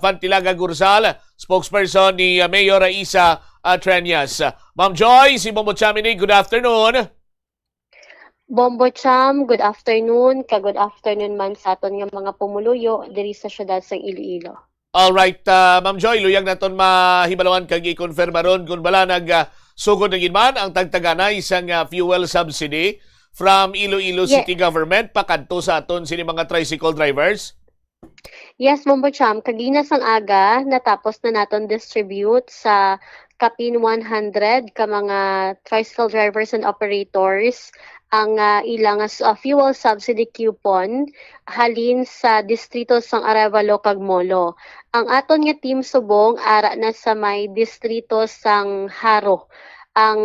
Fantilaga Gurzal, spokesperson ni Mayor Raiza Treñas. Ma'am Joy, si Bombo Chamini, good afternoon. Bombo Cham, good afternoon. Good afternoon man sa aton nga mga pumuluyo diri sa syudad sa Iloilo. Alright, Ma'am Joy, luyag naton mahibalawan kag i-confirm ron kung bala sugod na man ang tagtaganay isang fuel subsidy from Iloilo City Government pakadto sa aton sini mga tricycle drivers. Yes, Bombo Cham, kagina sang aga natapos na naton distribute sa Kapin 100 ka mga tricycle drivers and operators ang ilang fuel subsidy coupon halin sa distrito sang Arevalo kag Molo. Ang aton nga team subong ara na sa may distrito sang Haro. ang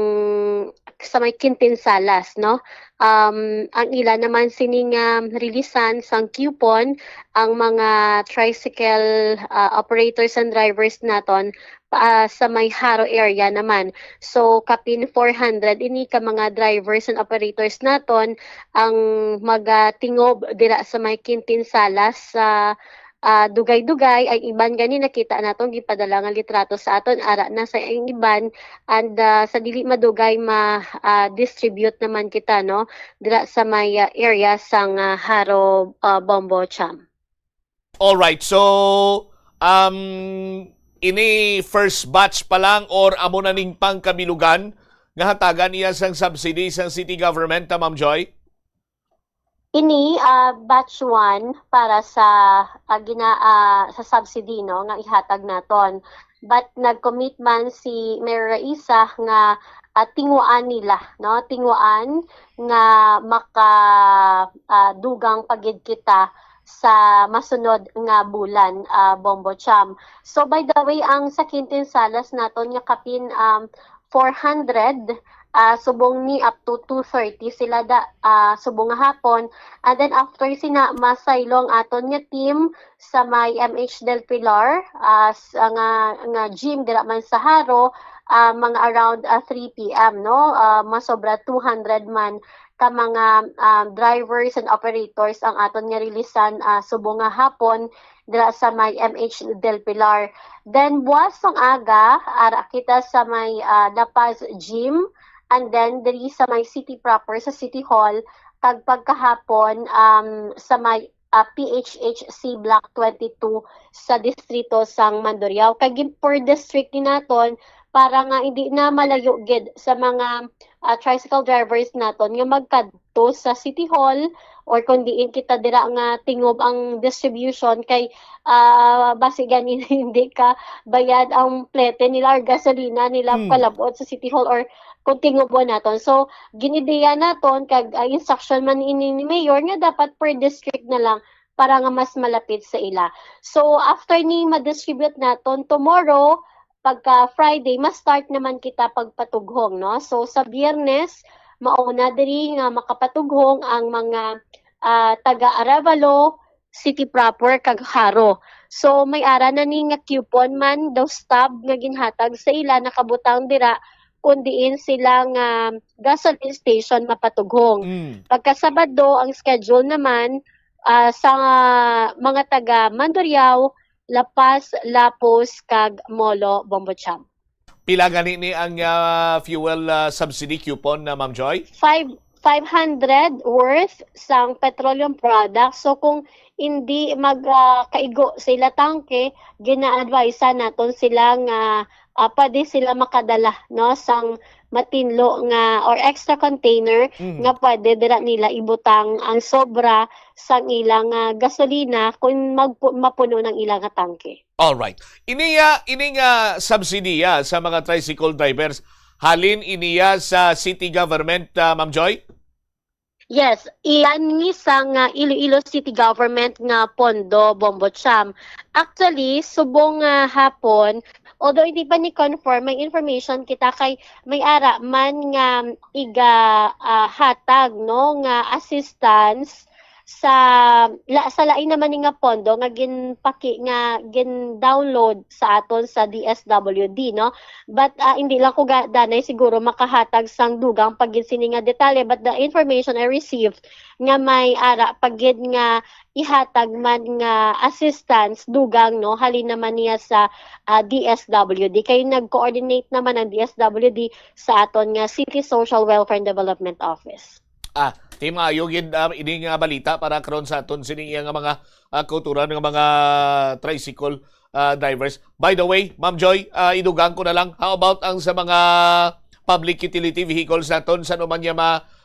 sa may Quintinsalas, no? Ang ila naman sining releasan sang coupon ang mga tricycle operators and drivers naton sa may Haro area naman. So kapin 400 ini ka mga drivers and operators naton ang magatingob dira sa may Quintinsalas sa dugay-dugay ay iban gani nakita naton gipadala nga litrato sa aton ara na sa ang iban and sa dili madugay distribute naman kita no dira sa may area sang Haro Bombo Cham. All right. So ini first batch pa lang or amo na ning pangkabilugan nga hatagan iya sang subsidy sang city government, Ma'am Joy? Ini batch 1 para sa sa subsidy no nga ihatag naton. But nag-commit man si Mayor Raisa nga tinguan nila no, tinguan nga maka dugang pagid kita sa masunod nga bulan, Bombo Cham. So by the way, ang sa Quintinsalas naton nga kapin 400 subong ni up to 230 sila subong nga hapon, and then after sina masaylong aton nga team sa may MH Del Pilar nga gym dira man sa Haro, mga around 3 PM no, masobra 200 man ka mga drivers and operators ang aton nga releasan subong nga hapon dira sa may MH Del Pilar. Then buwas ng aga ara kita sa may La Paz Gym, and then diri sa may city proper sa City Hall kag pagkahapon sa may PHHC Block 22 sa distrito sang Mandurriao. Kag per district ni naton para nga hindi na malayo gid sa mga tricycle drivers naton nga magkadto sa City Hall or kung diin kita dira nga tingob ang distribution kay basi ganin hindi ka bayad ang plete nila or gasolina nila palabot sa City Hall or kung tingubo naton. So ginideya naton kag instruction man ini ni Mayor nga dapat per district na lang para nga mas malapit sa ila. So after ni ma-distribute naton tomorrow, pagka Friday, ma-start naman kita pagpatughong, no? So sa Biyernes, mauna diri nga makapatughong ang mga taga Arevalo, City Proper, kag Haro. So may ara na ni nga coupon man daw stub nga ginhatag sa ila nakabutang dira kundiin silang gasoline station mapatughong. Pagka Sabado, ang schedule naman sa mga taga Mandurriao, La Paz, Lapos, kag Molo, Bombo Cham. Pila gani ni ang fuel subsidy coupon na Ma'am Joy? 500 worth sang petroleum products. So kung hindi magkaigo sila tangke, gina-advise naton sila nga pwede sila makadala no sang matinlo nga or extra container nga pwede dira nila ibutang ang sobra sang ilang gasolina kung mapuno ng ilang tangke. All right. Iniya subsidiya sa mga tricycle drivers halin iniya sa city government, Ma'am Joy? Yes, iyan ni sang Iloilo City Government nga pondo, Bombo Cham. Actually, subong hapon, although hindi pa ni confirm, may information kita kay may ara man nga hatag no nga assistance sa lain naman nga pondo nga gin-download sa aton sa DSWD no, but hindi lang ko danay siguro makahatag sang dugang pagid sini nga detalye, but the information I received nga may ara pagid nga ihatag man nga assistance dugang no halin naman niya sa DSWD kay nag-coordinate naman ang DSWD sa aton nga City Social Welfare and Development Office. Team ayogid ini nga balita para karon sa aton sini nga mga kauturan ng mga tricycle drivers. By the way, Ma'am Joy, idugang ko na lang, how about ang sa mga public utility vehicles naton sa man niya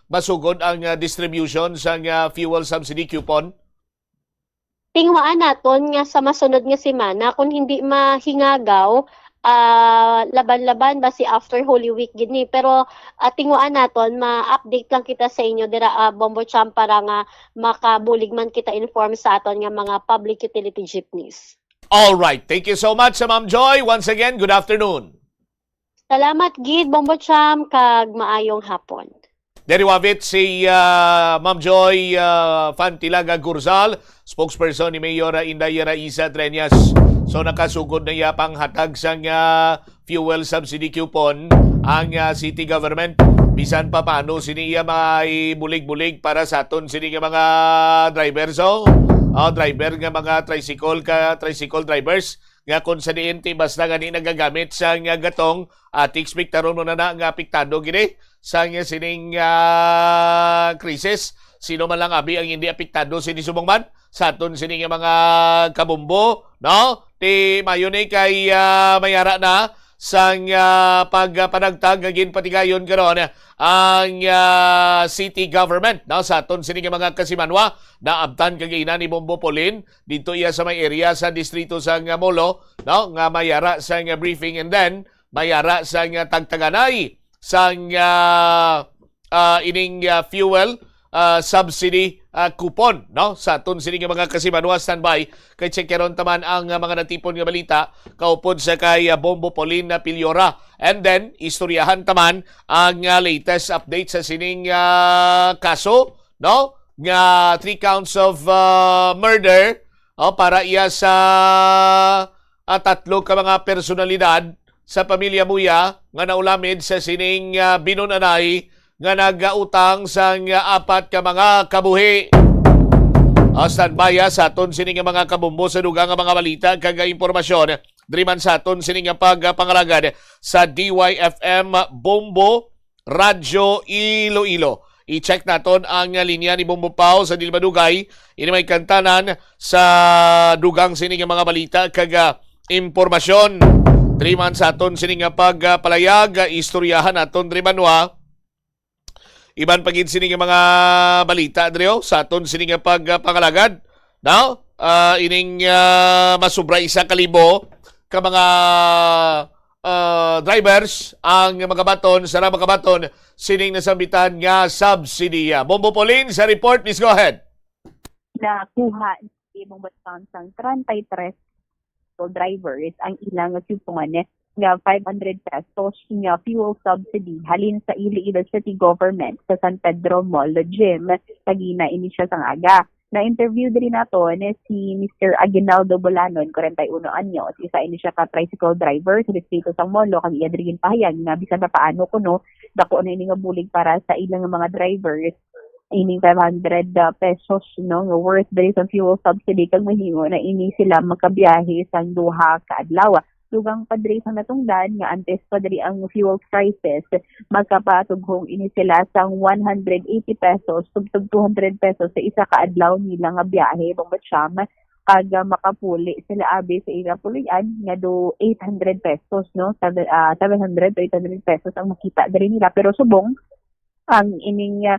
masugod ang distribution sa fuel subsidy coupon? Tingwaan naton nga sa masunod nga semana kung hindi mahingagaw laban-laban basi after Holy Week gini, pero tingwaan naton ma-update lang kita sa inyo dira Bombo Cham para nga makabulig man kita inform sa aton nga mga public utility jeepneys. All right, thank you so much, Ma'am Joy. Once again, good afternoon. Salamat gid Bombo Cham kag maayong hapon. Deriwavit si Ma'am Joy Fantilaga Gurzal, spokesperson ni Mayor Inday Raisa Treñas. So nakasugod na iya pang hatag sang fuel subsidy coupon ang city government. Bisan pa paano siniya may bulig-bulig para sa aton sini nga mga drivers. So, driver nga mga tricycle drivers nga kung sa diente basta gani nagagamit sa nga gatong expect taron mo na nga apektado gini sa nga sining krisis. Sino man lang abi ang hindi apektado sini subong sa aton sini nga mga kabumbo, no? Ti mayo ni kay mayara na sang pagpanagtag nga ginpatigayon karon ang city government, no, sa aton sini nga mga kasimanwa na abtan kagina ni Bombo Polin dito iya sa may area sa distrito sa Molo, no, nga mayara sa briefing and then mayara sa tagtaganay sa ining fuel subsidy coupon, no, sa aton sini nga mga kasimanwa. Standby kay checkeron taman ang mga natipon nga balita kaupod sa kay Bombo Polin na Pilyora, and then istoryahan taman ang latest update sa sining kaso, no, nga 3 counts of murder para iya sa tatlo ka mga personalidad sa pamilya Muya nga naulamid sa sining binunanay nga nagautang sa 4 ka mga kabuhi. Standby sa aton sini nga mga kabumbo sa dugang nga mga balita kag impormasyon driman sa aton sini nga pagpangalagad sa DYFM Bombo Radyo Iloilo. I-check naton ang linya ni Bombo Pao sa Dilmadugay. Ini may kantanan sa dugang sini nga mga balita kag impormasyon. Driman sa aton sini nga pagpalayag istoryahan naton drimanwa. Iban pagin sini nga mga balita Andreo sa aton sini nga pagpangalagad, no? Ining masubra 1,000 ka mga drivers ang magabaton sa magabaton sining nasambitan nga subsidiya. Bombo Polin sa report, please go ahead. Nakuha ni Bombo Samsung 33 drivers ang ilang supungan nga 500 pesos nga fuel subsidy halin sa Iloilo City Government sa San Pedro Mall Gym tagina ini siya sang aga. Na-interview din nato si Mr. Aguinaldo Bolanon, 41 anyos, isa ini siya ka tricycle driver sa distrito sang Molo kag iya diri pahayag nga bisan pa paano kuno dako na ini nga bulig para sa ilang mga drivers ining 500 pesos, no, nga worth diri sa fuel subsidy kag mahimo na ini sila makabiyahe sang duha ka adlaw. Dugang padri sa natungdan nga antes padri ang fuel prices magkapatughong ini sila sang 180 pesos tugtog 200 pesos sa isa ka adlaw nila nga biyahe Bombo Cham kag makapuli sila abi sa ila pulian nga do 800 pesos, no, 700 to 800 pesos ang makita diri nila, pero subong ang ining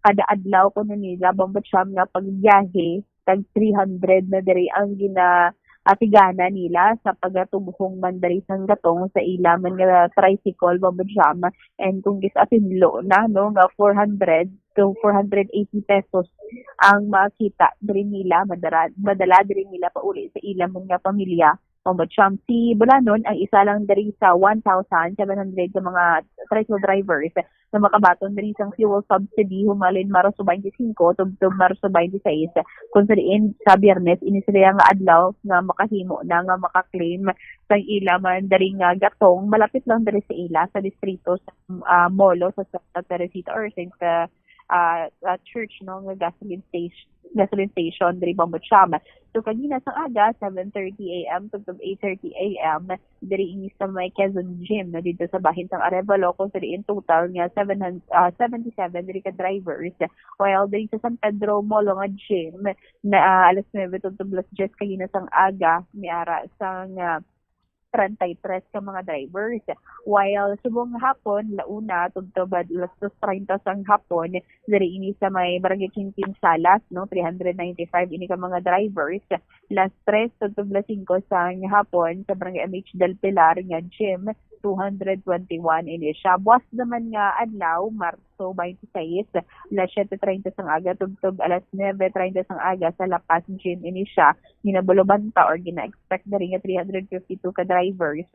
kada adlaw kuno nila Bombo Cham nga pagbiyahe tag 300 na diri ang atigana nila sa pagatubhong mandari sang gatong sa ilaman nga tricycle Bombo Cham, and kung gisatinlo na, no, nga 400 to 480 pesos ang makita diri nila madala diri nila pauli sa ilang mga pamilya Bombo Cham. Si Bolanon ang isa lang diri sa 1,700 ka mga tricycle drivers na makabaton diri sang fuel subsidy humalin Marso 25 tubtub Marso 26 kung sa diin sa Biyernes ini sila nga adlaw nga makahimo na nga makaklaim sang ila man diri nga gatong malapit lang diri sa ila sa distrito sa Molo sa Santa Teresita or Saint church, no, nga gasoline station diri Bombo Cham. So kanina sang aga 7:30 AM to 8:30 AM diri ini sa may Quezon Gym na dito sa bahin sang Arevalo kung diri in total nga 77 diri ka drivers, while diri sa San Pedro Mall nga gym na alas 9 to 10 kanina sang aga miara sang 33 ka mga drivers, while subong hapon launa tugtog alas 2:30 sang hapon diri ini sa may Barangay Quintin Salas, no, 395 ini ka mga drivers, las 3 tugtog alas 5 sang hapon sa Barangay MH del Pilar nga gym 221 ini siya. Buwas naman nga adlaw Marso 26 alas 7:30 sang aga tugtog alas 9:30 sang aga sa La Paz gym ini siya ginabulobanta or gina-expect na rin nga 352 ka drivers,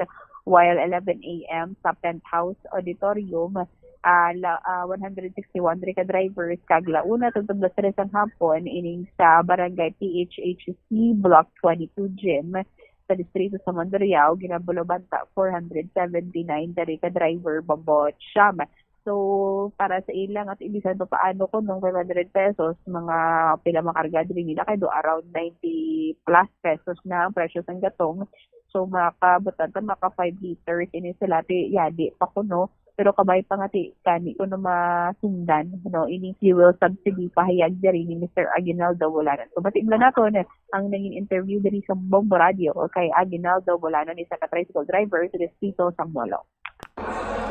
while 11 a.m. sa Penthouse Auditorium, 161 ka drivers kaglauna tugtog las 3 ang hapon ining sa Barangay PHHC Block 22 Gym sa distrito sa Mandurriao, ginabulobanta 479 dari ka driver babot siyam. So, para sa ilang at ibisan pa paano ko nung 500 pesos, mga pila makarga din nila kay do around 90 plus pesos na ang presyo ng gatong. So, makabutan ta maka 5 liters ini sila ti yadi pa kuno. Pero kabay pa nga ti kani kuno masundan ini fuel subsidy pahayag diri ni Mr. Aguinaldo Bolanon. So, batimla naton ang naging interview diri sa Bombo Radio kay Aguinaldo Bolanon, isa ka tricycle driver sa distrito sa Molo.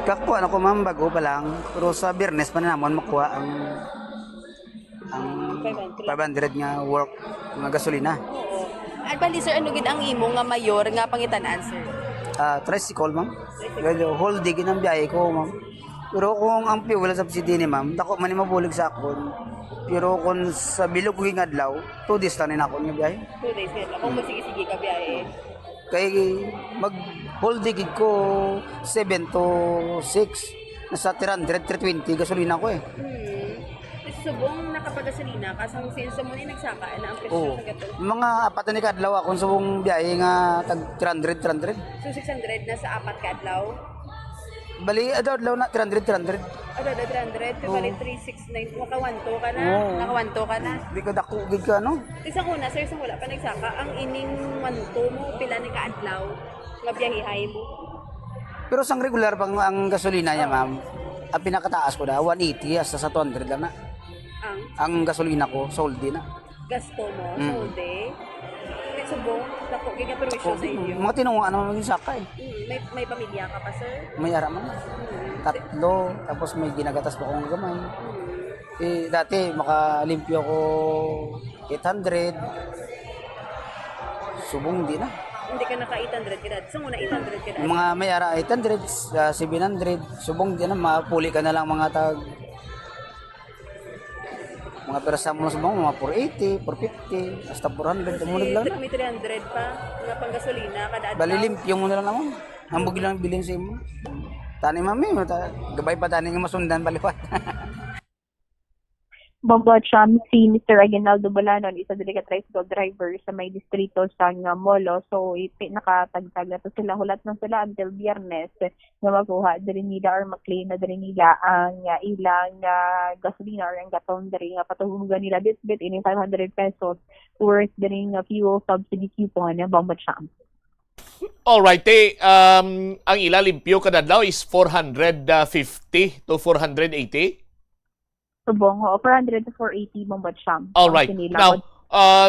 Kakuha na ko ma'am, bago pa lang. Pero sa Biyernes pa na naman makuha ang 500 nga work nga gasolina. Oo. At bali sir, ano gid ang imo nga mayor nga pangitanan sir? Tricycle ma'am. Gado whole day ginang biyahe ko ma'am. Pero kung ang fuel subsidy ni ma'am, dako man ni mabulig sa akon. Pero kung sa bilog ko adlaw, 2 days lang na ako nga biyahe. 2 days yan. Ako mo sige ka biyahe. Kay mag whole day gid ko 7 to 6. Nasa 300, 320 gasolina ko eh. Subong nakapagasolina kasang sinsa mo ni nagsaka na ang presyo Oo. sa gatong. Mga apat na ni kadlaw akong subong biyahe nga tag 300. So 600 na sa apat ka adlaw. Bali adlaw na 300. Ada 300 to bali 369 nakawanto ka na. Oo. Nakawanto ka na. Di ko dako gid ka no. Isang una sir, isang wala pa nagsaka ang ining wanto mo pila ni ka adlaw nga biyahihay mo. Pero sang regular pang ang gasolina niya ma'am, ang pinakataas ko na 180 hasta sa 200 lang na. Ang gasolina ko sold din na. Gasto mo, solde. Subong, dako gid nga perwisyo sa inyo. Mga tinungan naman maging saka eh. May pamilya ka pa sir? May ara man. 3, tapos may ginagatas pa akong gamay. Eh dati makalimpyo ko 800. Subong din na. Hindi ka naka 800 ka dati. So muna 800 ka dati. Mga may ara 800, 700, subong din na mapuli ka na lang mga tag mga perasa mo sa mga 480, 450, hasta 400, tumunod lang na. May 300 pa nga pang gasolina kada adlaw. Bali limpyo mo na lang naman. Ambog lang bilhin sa imo. Tani mami, gabay pa tani nga masundan baliwat. Babot siya si Mr. Aguinaldo Bolanon, isa dili ka tricycle driver sa may distrito sa Molo. So, nakatagtag na to sila. Hulat na sila until Biyernes na makuha diri nila or maklaim na diri nila ang ilang gasolina or ang gatong diri nga patuhugan nila bit-bit ini 500 pesos worth diri nga fuel subsidy coupon na babot siya. Alright, ang ilalimpyo kada adlaw is 450 to 480. Subong, 400 to 480 babot siya. Alright. Now,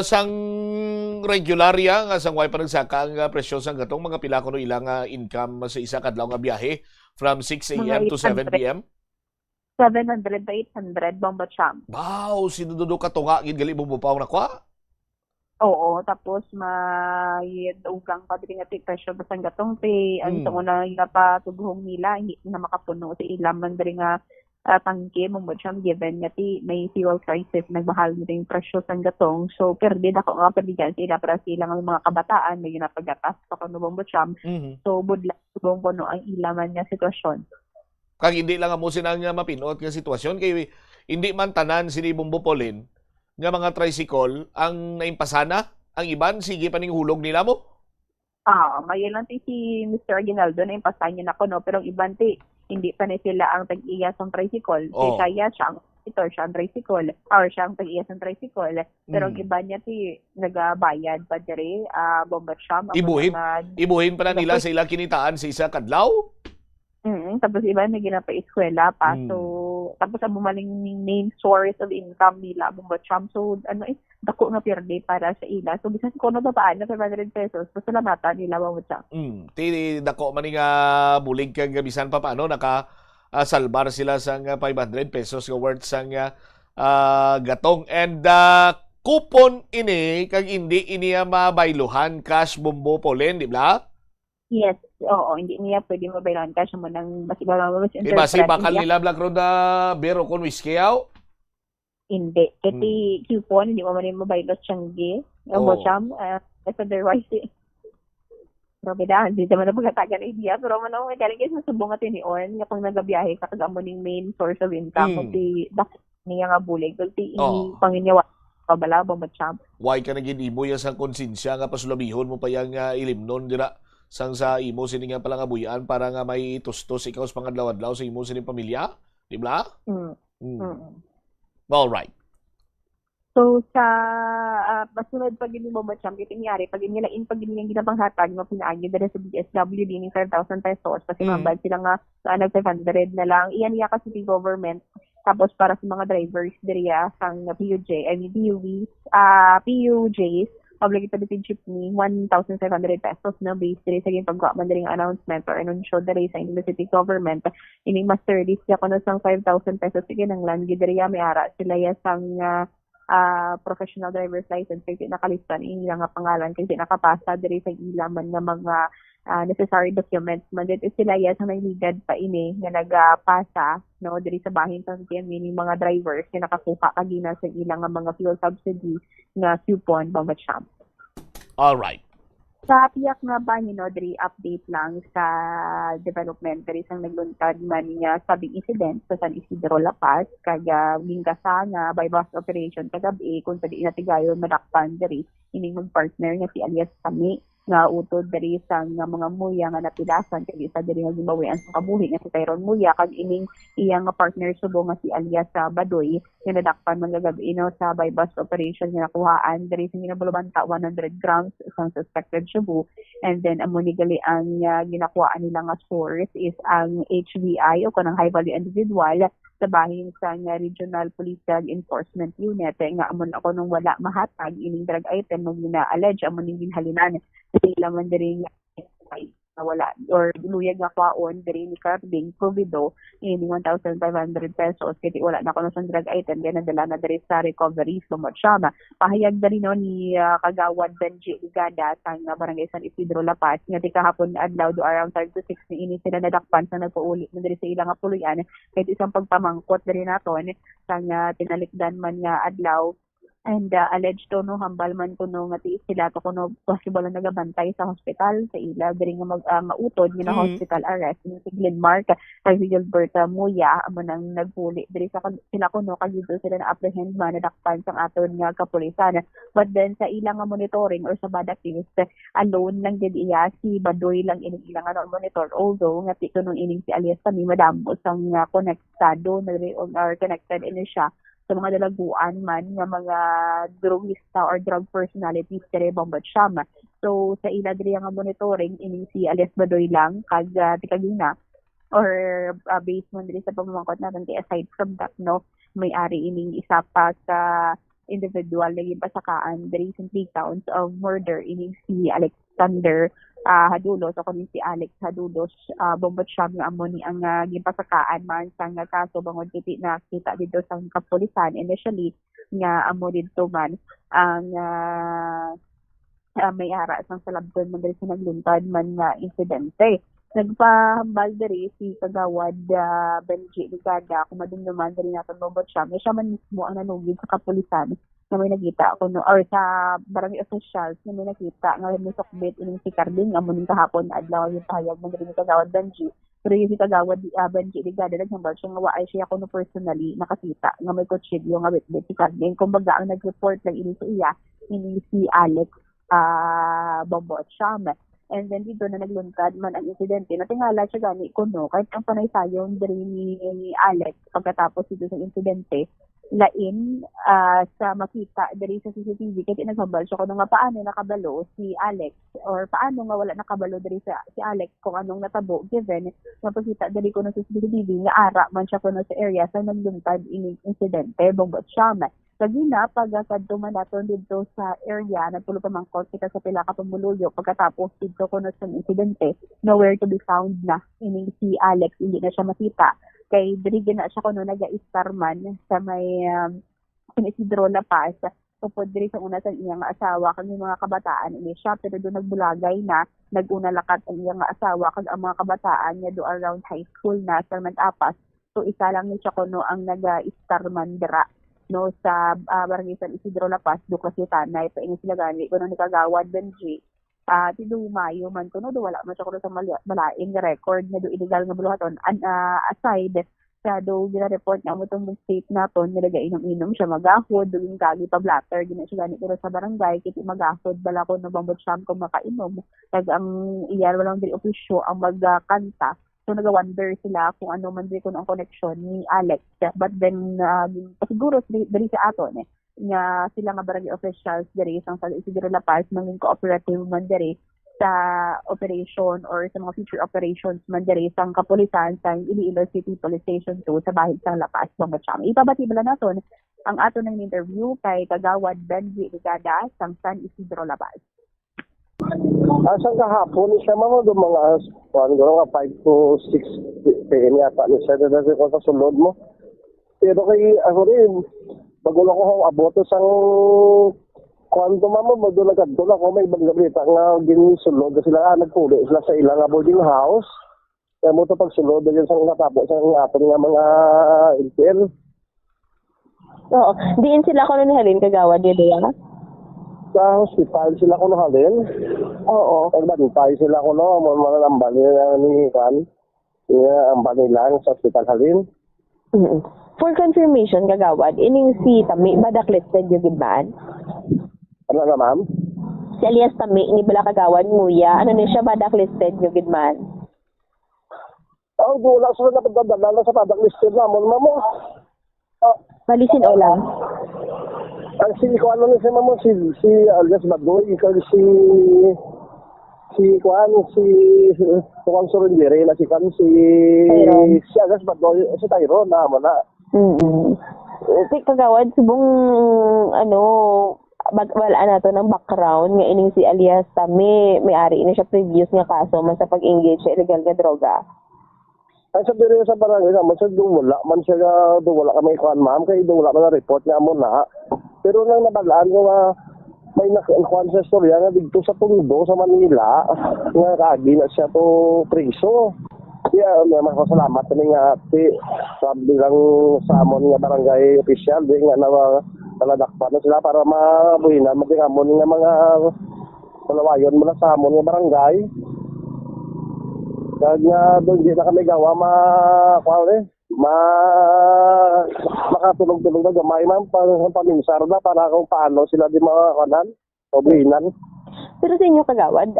sang regularya nga sang way pa nagsaka ang presyo sang gatong mga pila kuno ilang income sa isa kadlaw nga biyahe from 6 a.m. to 7 p.m. 700 to 800 babot siya. Wow, sinududo ka to nga gid gali mo bupaw na kwa. Oo, tapos may ugang pa din nga presyo basang gatong pay ang sa una nga pa tughong nila hindi na makapuno sa ilang man diri nga tangke mo siyang given nga ti may fuel crisis nagmahal na yung presyo sang gatong. So perde ako nga perdigan sila para sila ng mga kabataan may ginapagatas sa kanubong botsyam. So budla subong puno ang ilaman nga sitwasyon. Kag hindi lang mo sinang nga mapinot nga sitwasyon kay hindi man tanan sini Bombopolin nga mga tricycle ang naimpasana, ang iban sige pa ning hulog nila mo. Mayon lang si Mr. Aguinaldo na impasan niya na ko no, pero ang iban ti hindi pa na sila ang tag-iya sa tricycle. Kaya siya ang tricycle or siya ang tag-iya sa tricycle. Pero ang iba niya ti nagabayad pa diri bombat siya. Ibuhin pa na nila sa ilang kinitaan sa isa kadlaw. Tapos iba na ginapa-eskwela pa. So, tapos ang bumaling main source of income nila, bombat siya. So, dako na perde para sa ila. So, bisan ko na paano 500 pesos, basta lamata nila bombat siya. Ti dako man nga bulig kang bisan pa paano salbar sila sang 500 pesos nga worth sang gatong. And coupon ini kag hindi iniya mabayluhan cash Bombopolin, di ba? Yes, oo, hindi niya pwede mabayluhan cash mo nang mas interest. Basi bakal nila black road bero kon whiskey yaw? Hindi. Kasi coupon, hindi mo man mabaylot siyang gi. Ang bosyam, as otherwise, So, kailangan, hindi naman na pagkatagan idea, pero manong galing kayo sa subong at yun, nga kung nagabiyahe ka, kagamo ning main source of income, ti bakit niya nga bulig, ti panginyawa, pabala, bomba champ. Why ka naging imo yan sa konsensya nga pasulabihon mo pa yung ilimnon, dira? Sang sa imo sini nga pala nga buyan para nga may tustos ikaw sa pangadlaw-adlaw sa imo sini pamilya, di ba? All right. So sa masunod pag ini mo champ kiti nangyari pag inilain pag ini ginapanghatag mo pinaagi dere sa DSWD ni 5,000 pesos kasi mabad sila nga nag 500 na lang iyan iya kasi the government tapos para sa mga drivers diriya sang PUJ I mean PUJs public utility jeepney 1,500 pesos na based diri sa pagkuha man diri announcement or anunsyo diri sa city government ining master list ya kuno sang 5,000 pesos sige nang land diri may ara sila ya sang professional driver's license kasi nakalistan ila nga pangalan kasi nakapasa diri sa ilaman nga mga necessary documents man dito sila ya sa nagligad pa ini nga nagapasa no diri sa bahin sa TMA mga drivers nga nakakuha kagina sa ilang nga mga fuel subsidy nga coupon pamacham. All right. Sa piyak nga ba ni Nodri update lang sa development diri sang nagluntad man niya sabing incident sa San Isidro La Paz kaya gingkasa nga by bus operation kagabi kung sa di natigayon madakpan diri ining partner nga si alias Kami nga utod diri sang mga muya nga napilasan kay isa diri nga gibawian sa kabuhi nga si Tyrone Muya kag ining iyang nga partner subo nga si alias Badoy nga nadakpan man gagabi sa by bus operation nga nakuhaan diri sa ginabulubanta 100 grams sang suspected shabu and then amo ni gali ang ginakuhaan nila nga source is ang HVI o kanang high value individual sa bahin sa Regional Police Drug Enforcement Unit nga amon ako nung wala mahatag ining drug item mo gina-allege amon ning ginhalinan sila man diri nga wala or luyag nga kwaon diri ni Carbing Provido in 1,500 pesos kiti wala na kuno sa drug item kaya nadala na diri sa recovery sumot siya pahayag diri no ni Kagawad Benji Ligada sa barangay San Isidro La Paz nga ti kahapon adlaw do around 5 to 6 ni ini sila nadakpan sa nagpauli na diri sa ilang nga puluyan kay isang pagpamangkot diri naton sang tinalikdan man nga adlaw and alleged to no hambal man kuno nga ti sila to kuno possible na nagabantay sa hospital sa ila diri nga mautod nga hospital arrest ni si Glenmark kay Gilbert Muya amo nang nagpuli diri sa sila kuno kag dito sila na apprehend man nadakpan sang aton nga kapulisan but then sa ilang nga monitoring or sa bad activist alone lang gid iya si Badoy lang ining ilang nga monitor although nga ti kuno ining si alias Kami madamo sang konektado na or connected ini siya sa mga dalaguan man nga mga drugista or drug personalities kare Bombat Shama. So sa ila diri nga monitoring ini si alias Badoy lang kag tikagina or based man diri sa pamamangkot natin kay aside from that no may ari ining isa pa sa individual lagi pasakaan diri sa 3 counts of murder ining si Alexander Hadulos o kunin si Alex Hadulos Bombat Sham nga amo ni ang gipasakaan man sa nga kaso bangod kiti na kita dito sa kapulisan initially nga amo dito man ang may ara sang salabton man diri sa nagluntad man nga insidente nagpahambal diri si Kagawad Benji Ligada kung madumduman diri naton Bombat Sham siya man mismo ang nanugid sa kapulisan na may nakita ako no or sa barangay officials na may nakita nga may sukbit ining si Carding amo ning kahapon adlaw yung pahayag man diri ni Kagawad Benji pero yung si Kagawad Benji Ligada naghambal siya nga waay siya kuno personally nakakita nga may kutsilyo nga bitbit si Carding kumbaga ang nag-report lang ini sa iya ini si Alex Bombat Sham and then dito na nagluntad man ang insidente natingala siya gani kuno kahit ang panay sayon diri ni Alex pagkatapos dito sa insidente lain sa makita diri sa CCTV kaya naghambal siya kung nga paano nakabalo si Alex or paano nga wala nakabalo diri sa si Alex kung anong natabo given nga pagkita diri ko sa CCTV nga ara man siya kuno sa area sa nagluntad ining insidente Bombat Sham Lagina, pagkakadto man naton dito sa area, nagtulo pa mangkot kita sa pila ka pamuluyo. Pagkatapos dito kuno sa insidente, nowhere to be found na. Ining si Alex, hindi na siya makita. Kay diri na siya kuno naga-istar man sa may San Isidro La Paz. Upod diri sa una sa iyang asawa kag mga kabataan ini siya pero do nagbulagay na naguna lakat ang iyang asawa kag ang mga kabataan niya do around high school na sa nag-apas. So isa lang ni siya kuno ang naga-istar man dira no sa barangay San Isidro La Paz do kasi tanay pa ini sila gani kuno ni Kagawad Benji tinumayo man kuno do wala man siya kuno sa malaing record nga do illegal nga buluhaton aside sa do gina-report nga mo tong state naton nga nagainom-inom siya magahod do yung kagi pa blatter gina siya gani pero sa barangay kiti magahod bala ko na bambot siyam kung makainom kag ang iyar walang diri opisyo ang magkanta. So nag-wonder sila kung ano man din ang connection ni Alex. But then siguro diri sa aton nga sila nga barangay officials diri sa San Isidro La Paz maging cooperative man diri sa operation or sa mga future operations man diri sa kapulisan sa Iloilo City Police Station 2 sa bahid sa La Paz, Bambacham. Ipabati bala naton ang aton ng interview kay Kagawad Benji Ligada sa San Isidro La Paz. Asang kahapon siya mga do mga 5 to 6 PM yata ni siya dito ko sa sulod mo. Pero kay ako rin bagulo ko ang aboto sang kwanto mamo magdula kadto ko may balita nga ginsulod sila nagpuli sila sa ilang boarding house. Kaya mo to pagsulod din sa natapos sa aton nga mga LTL. Oo, diin sila ko ni Halin Kagawad dito ya. Sa hospital sila ko halin. Oo. Nagbantay sila ko no mga nambal ni kan. Ang banilang sa hospital halin. For confirmation, Kagawad, ining si Tami, badak listed yung gidmaan? Ano na, ma'am? Si alias Tami, ni bala Kagawad, nguya, ano ni siya badak listed yung gidmaan? Wala sa napadadala sa badak listed naman, ma'am. Malisin o lang? Ang kung ano ni si ma'am, si alias Badoy, Tukan Surundiri, si alias Badoy, si Tyrone naman na. Kagawad, subong wala na to ng background nga ining si alias Tami, may-ari na siya previous nga kaso man sa pag-engage sa illegal nga droga. Ang sabi rin sa barangay naman, sa wala man siya wala kami ikuan ma'am, kaya wala man na report niya mo na. Pero nang nabalaan ko may nakuan sa storya nga dito sa Tondo sa Manila nga kagi na siya to priso. Kaya naman ko salamat kami nga sabi lang sa amon nga barangay official di nga naladakpan na sila para mabuhinan maging nga mga palawayon mula sa amon nga barangay. Kaya doon di na kami gawa makatulog-tulog na gamay ma'am paminsar na para kung paano sila di mga kanan o buhinan. Pero sa inyo Kagawad,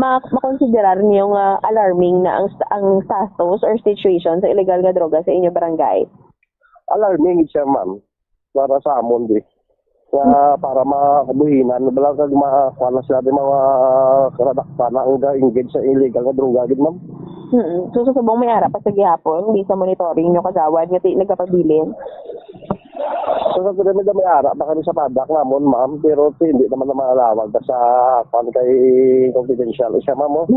makonsiderar niyo nga alarming na ang status or situation sa illegal nga droga sa inyo barangay? Alarming siya ma'am. Para sa amon di. Para makabuhinan. Bala kag makakuha sila di mga karadakpan na ang engage sa illegal nga droga gid ma'am. So susubong may ara pa sa gihapon, di sa monitoring niyo Kagawad nga nagkapabilin? So sa pyramid may ara pa kami sa padak namon ma'am, pero hindi naman na maalawag sa kay confidential siya ma'am.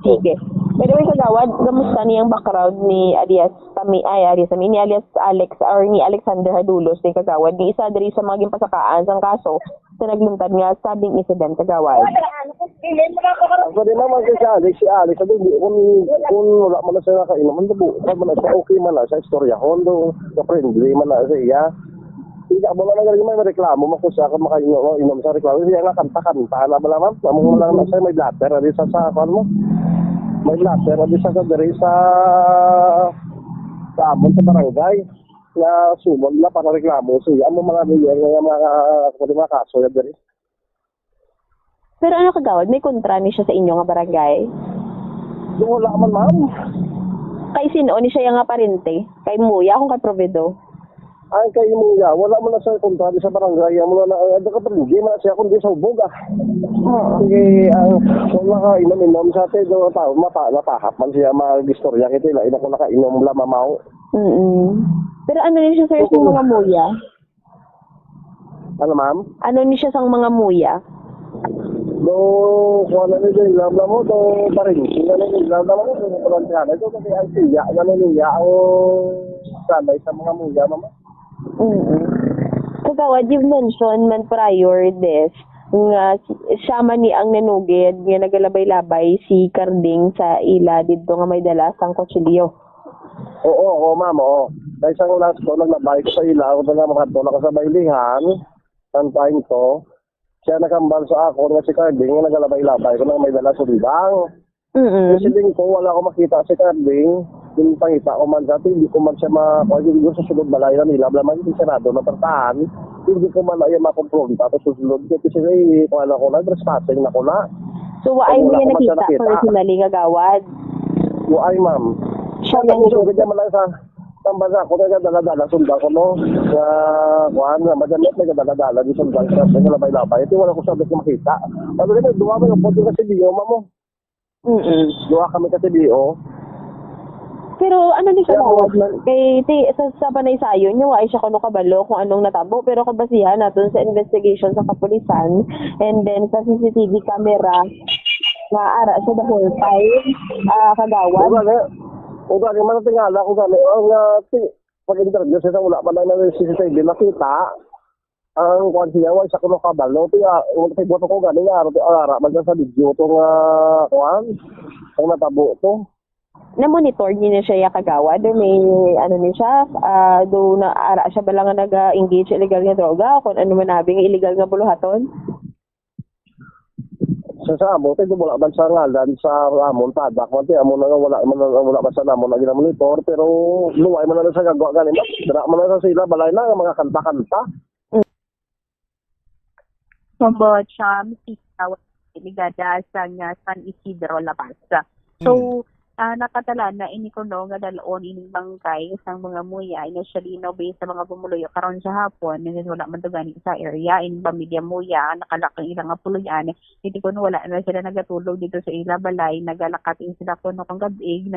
Sige. By the way, Kagawad, kamusta niyang background ni alias Alex or ni Alexander Hadulos ni Kagawad? Ni isa diri sa mga gimpasakaan sang kaso sa naglungtad nga sabing incident Kagawad. Ako din naman si Alex, kung wala man na siya nakainom, man na siya okay man na sa istorya hondo, sa friendly man na siya. Hindi ka mo lang may reklamo mo kung siya ka makainom sa reklamo. Siya nga kanta-kanta na bala ma'am. Among lang na siya may blatter na sa sakon mo. May blatter na sa kadiri sa amon sa barangay na sumon na para reklamo siya. Among mga milyon mga kaso yan diri. Pero ano Kagawad, may kontra ni siya sa inyo nga barangay? Wala man ma'am. Kay sino ni siya nga parente? Kay Muya kung kay Provedo? Ay kay Muya, wala mo na sa kontra sa barangay. Mo na ka hindi man siya kundi sa ubog Sige, kung nakainom-inom sa atin, napahap man siya mag-istorya kita. Ilain ako nakainom lang mamaw. Pero ano ni siya sa mga Muya? Ano ma'am? Ano ni siya sa mga Muya? Kung ano nila ilam na mo, paring ilam na mo, ito kasi ang siya, niya ang sanay sa mga Muya mama. Kagawad, you've mentioned man prior this nga siya man ni ang nanugid nga nagalabay-labay si Carding sa ila dito nga may dala sang kutsilyo. Oo, ma'am, oo. Dahil sa last ko, naglabay ko sa ila, kung na makatulak ko sa baylihan, ang time ko, siya nakambal sa ako nga si Carding nga nagalabay-labay ko nang may dala sundang. Kasi din ko wala ko makita si Carding, yung pangita ko man sa hindi ko man siya yung sa sunod balay na nila, blaman yung sarado na pertahan, hindi ko man ay makumpronta tapos susunod kasi kung ano ko na, trespassing na ko na. So, waay mo yan nakita personally, kagawad? Waay, ma'am. Siya man man lang sa tambaga ko kaya dala-dala sundang ko no. Sa kuan na madamit na dala-dala di sundang sa labay-labay. Ito wala ko sabi ko makita. Ano rin duwa mo yung photo kasi bio mo. Duwa kami kasi bio. Pero ano ni kagawad nun? Kay sa panay sayo niyo, ay siya kuno kabalo kung anong natabo. Pero kabasihan natin sa investigation sa kapulisan and then sa CCTV camera na ara siya the whole time, kagawad. Kung gani man tingala, kung gani, pag-interview siya wala pa lang na CCTV nakita, ang kwan siya, wala siya kuno kabalo, kaya boto ko gani nga, ara, man sa video itong kwan, ang natabo ito. Na-monitor niya siya kagawad, may ano niya siya, do na ara siya ba lang nag-engage illegal nga droga, kung ano man nabing illegal nga buluhaton? Sa amo, tayo wala ba sa ngalan sa amon tadak, manti amo na wala ba sa namon na ginamonitor, pero luway man na sa gagawa ganin, dara man na sa sila, balay na, mga kanta-kanta. Combo Cham, Tawag, Ligada, San Isidro, La Paz. So, nakatala na ini ko no nga dalon ining bangkay isang mga muya initially no based sa mga bumuluyo karon sa hapon nindot wala man to gani sa area in pamilya muya nakalakang ilang apuluyan hindi ko no wala na sila nagatulog dito sa ila balay nagalakating sila ko no kung gabi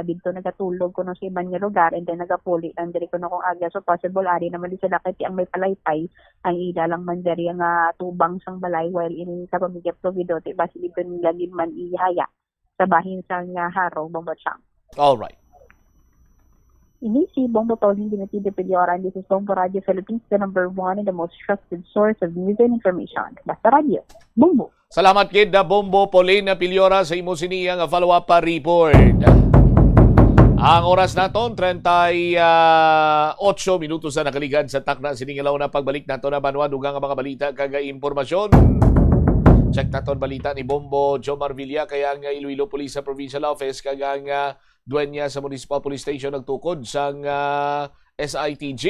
dito nagatulog ko no sa ibang nga lugar and then nagapuli lang diri ko no kung aga so possible ari naman di sila kay ang may palaypay ang ila lang man diri nga tubang sang balay while in sa pamilya provido ti basi dito nila man ihaya sa bahin sa nga haro, Bombo Cham. All right. Ini si Bombo Pauline Dinati de Piliora, and this is Bombo Radio Philippines, the number one and the most trusted source of news and information. Basta Radio. Bombo. Salamat kid na Bombo Pauline Piliora sa imo siniyang follow-up report. Ang oras naton 38 minutos na nakaligan sa takna siningilaw na pagbalik nato na banwa dugang ang mga balita kag impormasyon. Check naton balita ni Bombo Jomar Villa kaya ang Iloilo Police Provincial Office kag ang duwenya sa Municipal Police Station nagtukod sang SITG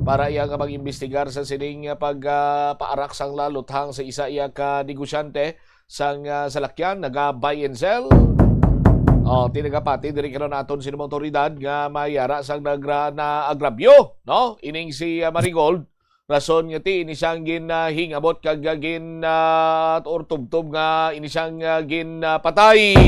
para iya nga mag-imbestigar sa sining pagpaarak sang laluthang sa isa iya ka negosyante sang salakyan naga buy and sell. Tinagapati diri karon naton sino otoridad nga mayara sang na agrabyo no ining si Marigold. Rason nga ti inisang hingabot kag or tubtob nga inisang patay.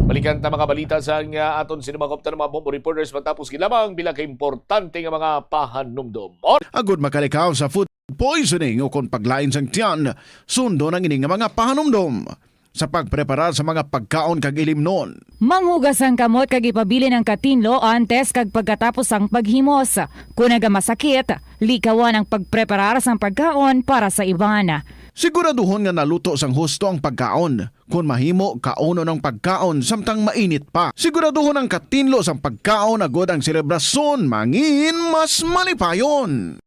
Balikan ta mga balita sa aton sinumakopter ng mga Bombo reporters matapos gilamang bilang importante nga mga pahanumdom. Agud makalikaw sa food poisoning o kung paglain sang tiyan, sundo ng ining nga mga pahanumdom sa pagpreparar sa mga pagkaon kag ilimnon. Manghugas ang kamot kag ipabili ng katinlo antes kag pagkatapos ang paghimos. Kung nagamasakit, likawan ang pagpreparar sang pagkaon para sa iban. Siguraduhon nga naluto sang husto ang pagkaon. Kung mahimo, kauno ng pagkaon samtang mainit pa. Siguraduhon ang katinlo sang pagkaon agod ang selebrasyon mangin mas malipayon.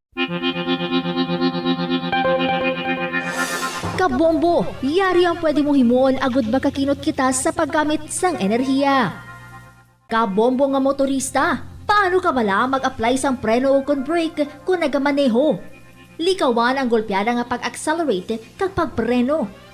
Kabombo, yari ang pwede mo himuon agud makakinot kita sa paggamit sang enerhiya. Kabombo nga motorista, paano ka bala mag-apply sang preno o kon brake kung nagamaneho? Likawan ang golpeada nga pag-accelerate kag pagpreno.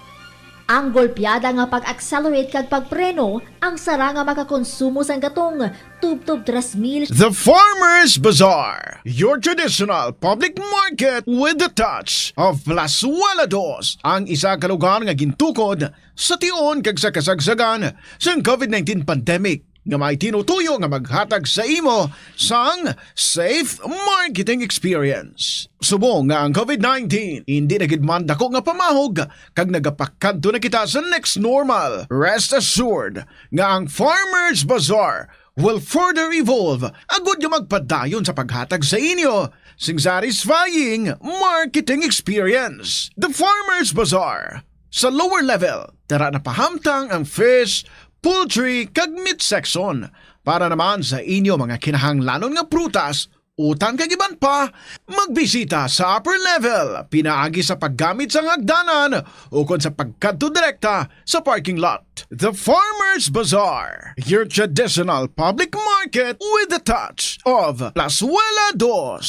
Ang golpeada nga pag-accelerate kag pagpreno ang sara nga makakonsumo sang gatong tubtob 3,000. The Farmers Bazaar, your traditional public market with the touch of Plazuela Dos, ang isa ka lugar nga gintukod sa tion kag sa kasagsagan sang COVID-19 pandemic nga may tinutuyo nga maghatag sa imo sang safe marketing experience. Subong nga ang COVID-19 hindi nagidman dako nga pamahog kag nagapakadto na kita sa next normal. Rest assured nga ang Farmers Bazaar will further evolve agud yung magpadayon sa paghatag sa inyo sing satisfying marketing experience. The Farmers Bazaar. Sa lower level, tara na pahamtang ang fish, poultry kag meat section para naman sa inyo mga kinahanglanon nga prutas Utang kagiban pa, magbisita sa upper level, pinaagi sa paggamit sa hagdanan o kung sa pagkadto direkta sa parking lot. The Farmers Bazaar, your traditional public market with a touch of Plazuela Dos.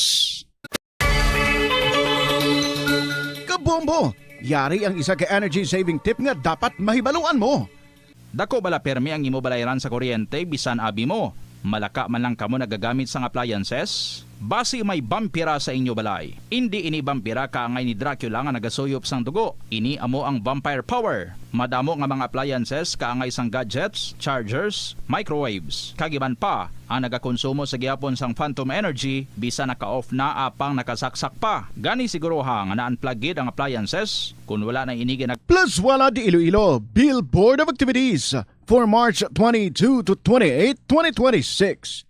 Kabombo, yari ang isa ka energy saving tip nga dapat mahibaluan mo. Dako bala permi ang imo balayran sa kuryente bisan abi mo. Malaka man lang kamo nagagamit sang appliances? Basi may vampira sa inyo balay. Hindi ini vampira kaangay ni Dracula nga nagasuyop sang dugo. Ini amo ang vampire power. Madamo nga mga appliances kaangay sang gadgets, chargers, microwaves. Kagiban pa, ang nagakonsumo sa gihapon sang phantom energy bisa naka-off na apang nakasaksak pa. Gani siguro ha nga na-unplug gid ang appliances kung wala na inigi Plazuela de Iloilo Billboard of Activities for March 22 to 28, 2026.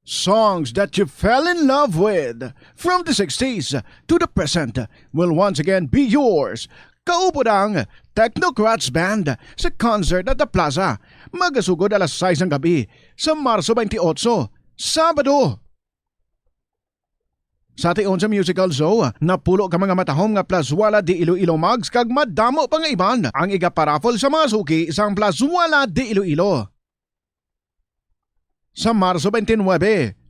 Songs that you fell in love with from the 60s to the present will once again be yours. Kaupod ang Technocrats Band sa concert at the Plaza. Magasugod alas 6 ng gabi sa Marso 28, Sabado. Sa tion sa musical show, napulo ka mga matahom nga Plazuela de Iloilo Mags kag madamo pang iban ang igaparafol sa mga suki isang Plazuela de Iloilo. Sa Marso 29,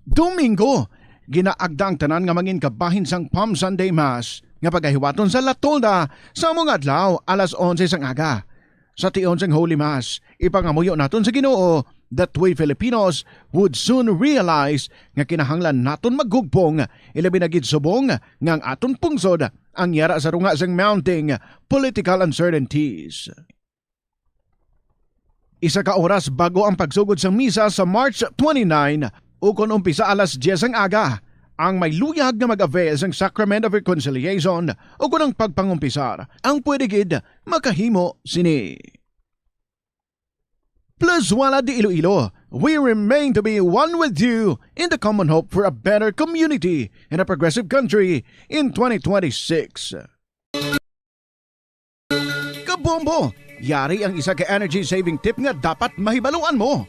Domingo, ginaagdang tanan nga mangin kabahin sang Palm Sunday Mass nga pagahiwaton sa Latolda sa mga adlaw alas 11 sang aga. Sa tion sang Holy Mass, ipangamuyo naton sa Ginoo that we Filipinos would soon realize nga kinahanglan naton maggugpong ilabi na gid subong nga ang aton pungsod ang yara sa runga sang mounting political uncertainties. Isa ka oras bago ang pagsugod sa misa sa March 29 o kung umpisa alas 10 ang aga, ang may luyag na mag-avail sang Sacrament of Reconciliation o kung ang pagpangumpisar, ang pwede gid makahimo sini. Plazuela de Iloilo, we remain to be one with you in the common hope for a better community and a progressive country in 2026. Kabombo! Yari ang isa ka energy saving tip nga dapat mahibaluan mo.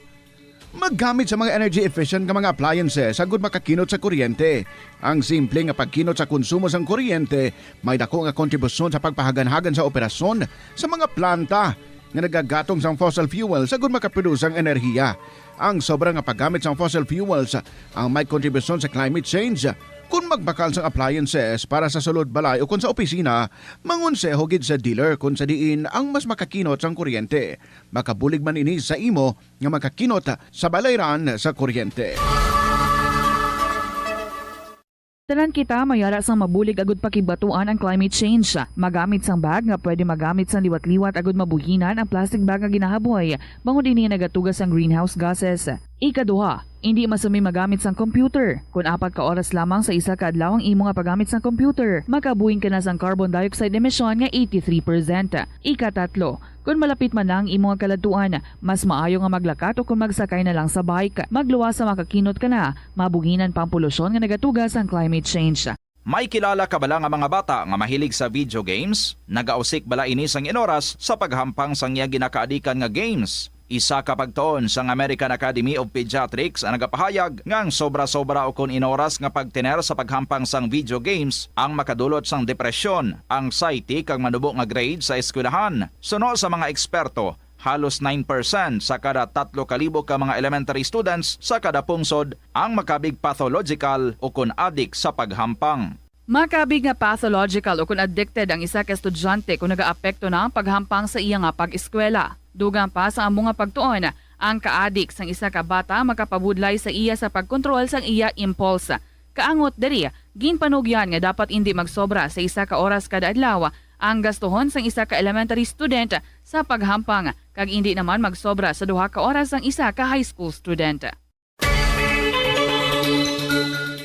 Maggamit sa mga energy efficient nga mga appliances agud makakinot sa kuryente. Ang simple nga pagkinot sa konsumo sang kuryente may dako nga kontribusyon sa pagpahagan-hagan sa operasyon sa mga planta nga nagagatong sang fossil fuels agud makaproduce ang enerhiya. Ang sobrang nga paggamit sang fossil fuels ang may kontribusyon sa climate change. Kung magbakal sang appliances para sa sulod balay o kung sa opisina, mangunseho gid sa dealer kung sa diin ang mas makakinot sang kuryente. Makabulig man ini sa imo nga makakinot sa balayran sa kuryente. Tanan kita mayara sang mabulig agud pakibatuan ang climate change. Magamit sang bag nga pwede magamit sang liwat-liwat agud mabuhinan ang plastic bag nga ginahaboy. Bangod ini nagatugas ang greenhouse gases. Ikaduha, hindi masumi magamit sang computer. Kung 4 ka oras lamang sa isa ka adlaw ang imo nga paggamit sang computer, makabuhing ka na sang carbon dioxide emission nga 83%. Ikatatlo, kung malapit man lang imo nga kaladuan, mas maayo nga maglakat o kung magsakay na lang sa bike. Magluwas sa makakinot ka na, mabuhinan pang polusyon nga nagatugas ang climate change. May kilala ka bala nga mga bata nga mahilig sa video games? Nagausik bala ini sang inoras sa paghampang sang iya ginakaadikan nga games. Isa ka pagtuon sang American Academy of Pediatrics ang nagapahayag ngang sobra-sobra o kun inoras nga pagtiner sa paghampang sang video games ang makadulot sang depresyon, anxiety kag manubo nga grade sa eskwelahan. Suno sa mga eksperto, halos 9% sa kada 3,000 ka mga elementary students sa kada pungsod ang makabig pathological o kun addict sa paghampang. Makabig nga pathological o kung addicted ang isa ka estudyante kung nagaapekto na ang paghampang sa iya nga pag-eskwela. Dugang pa sa among nga pagtuon, ang ka-addict sang isa ka bata makapabudlay sa iya sa pagkontrol sang iya impulse. Kaangot diri, ginpanugyan nga dapat hindi magsobra sa isa ka oras kada adlaw ang gastuhon sang isa ka elementary student sa paghampang kag hindi naman magsobra sa 2 ka oras ang isa ka high school student.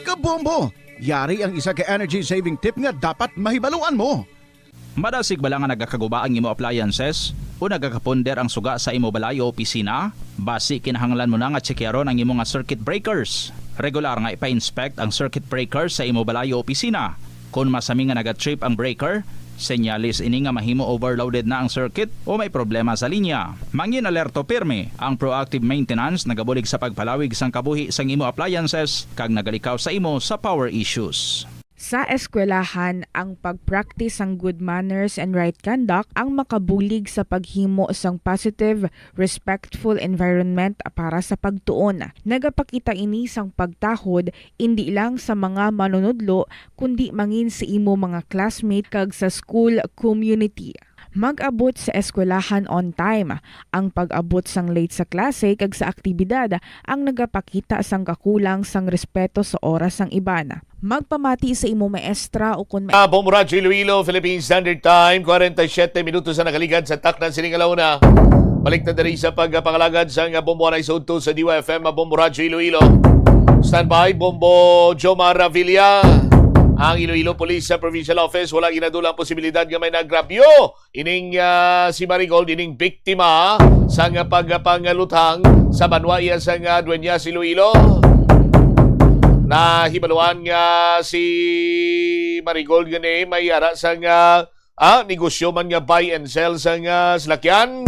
Kabombo! Yari ang isa ka energy saving tip nga dapat mahibaluan mo. Madasig bala nga nagakaguba ang imo appliances o nagakaponder ang suga sa imo balay o opisina? Basi kinahanglan mo na nga tsekyaron ang imo nga circuit breakers. Regular nga ipa-inspect ang circuit breakers sa imo balay o opisina. Kung masami nga nagatrip ang breaker, Senyalis ini nga mahimo overloaded na ang circuit o may problema sa linya. Mangin alerto pirme ang proactive maintenance nagabulig sa pagpalawig sang kabuhi sang imo appliances kag nagalikaw sa imo sa power issues. Sa eskwelahan, ang pag-practice ng good manners and right conduct ang makabulig sa paghimo sang positive, respectful environment para sa pagtuon. Nagapakita ini sang pagtahod hindi lang sa mga manunudlo kundi mangin sa imo mga classmate kag sa school community. Mag-abot sa eskwelahan on time. Ang pag-abot sang late sa klase kag sa aktibidad ang nagapakita sang kakulang sang respeto sa oras sang iban. Magpamati sa imo maestra o kung Bombo Radyo Iloilo, Philippine Standard Time, 47 minutos na nakaligad sa taknan sining alauna. Balik na dari sa pagpangalagad sa Bombo Anay Soto sa DYFM, Bombo Radyo Iloilo. Standby, Bombo Jomar Villa. Ang Iloilo Police Provincial Office wala ginadulang posibilidad nga may nagrabyo ining si Marigold ining biktima sa pagpangaluthang sa banwaya sa Dueñas Iloilo. Nahibaluan nga si Marigold gani may ara sa negosyo man nga buy and sell sa salakyan.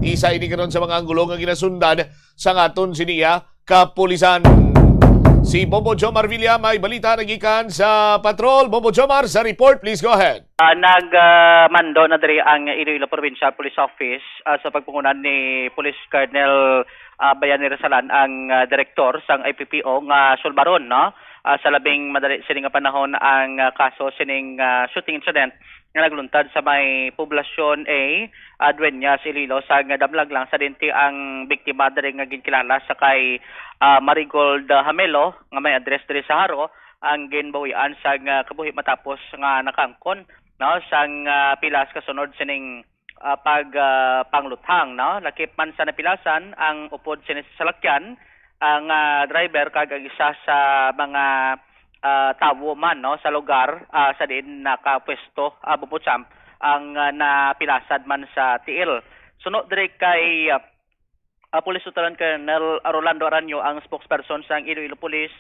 Isa ini karon sa mga anggulo nga ginasundan sa ngaton siniya kapulisan. Si Bombo Jomar Villa may balita nagikan sa patrol. Bombo Jomar, sa report, please go ahead. Nagmando na diri ang Iloilo Provincial Police Office sa pagpungunan ni Police Colonel Bayani Resalan, ang direktor sang IPPO nga sulbaron, no? Sa labing madali sining nga panahon ang kaso sining shooting incident nga nagluntad sa may poblasyon Dueñas Iloilo sa damlag lang sa dinti ang biktima diri nga ginkilala sa kay Marigold Hamelo nga may address diri sa Haro ang ginbawian sa kabuhi matapos nga nakaangkon, no, sang pilas kasunod sining pangluthang, no. Lakip man sa napilasan ang upod sining salakyan ang driver kag ang isa sa mga tawo man, no, sa lugar sa diin nakapwesto Bumbutsam ang napilasad man sa tiil. Sunod diri kay Police Lieutenant Colonel Rolando Aranyo, ang spokesperson sa Iloilo Police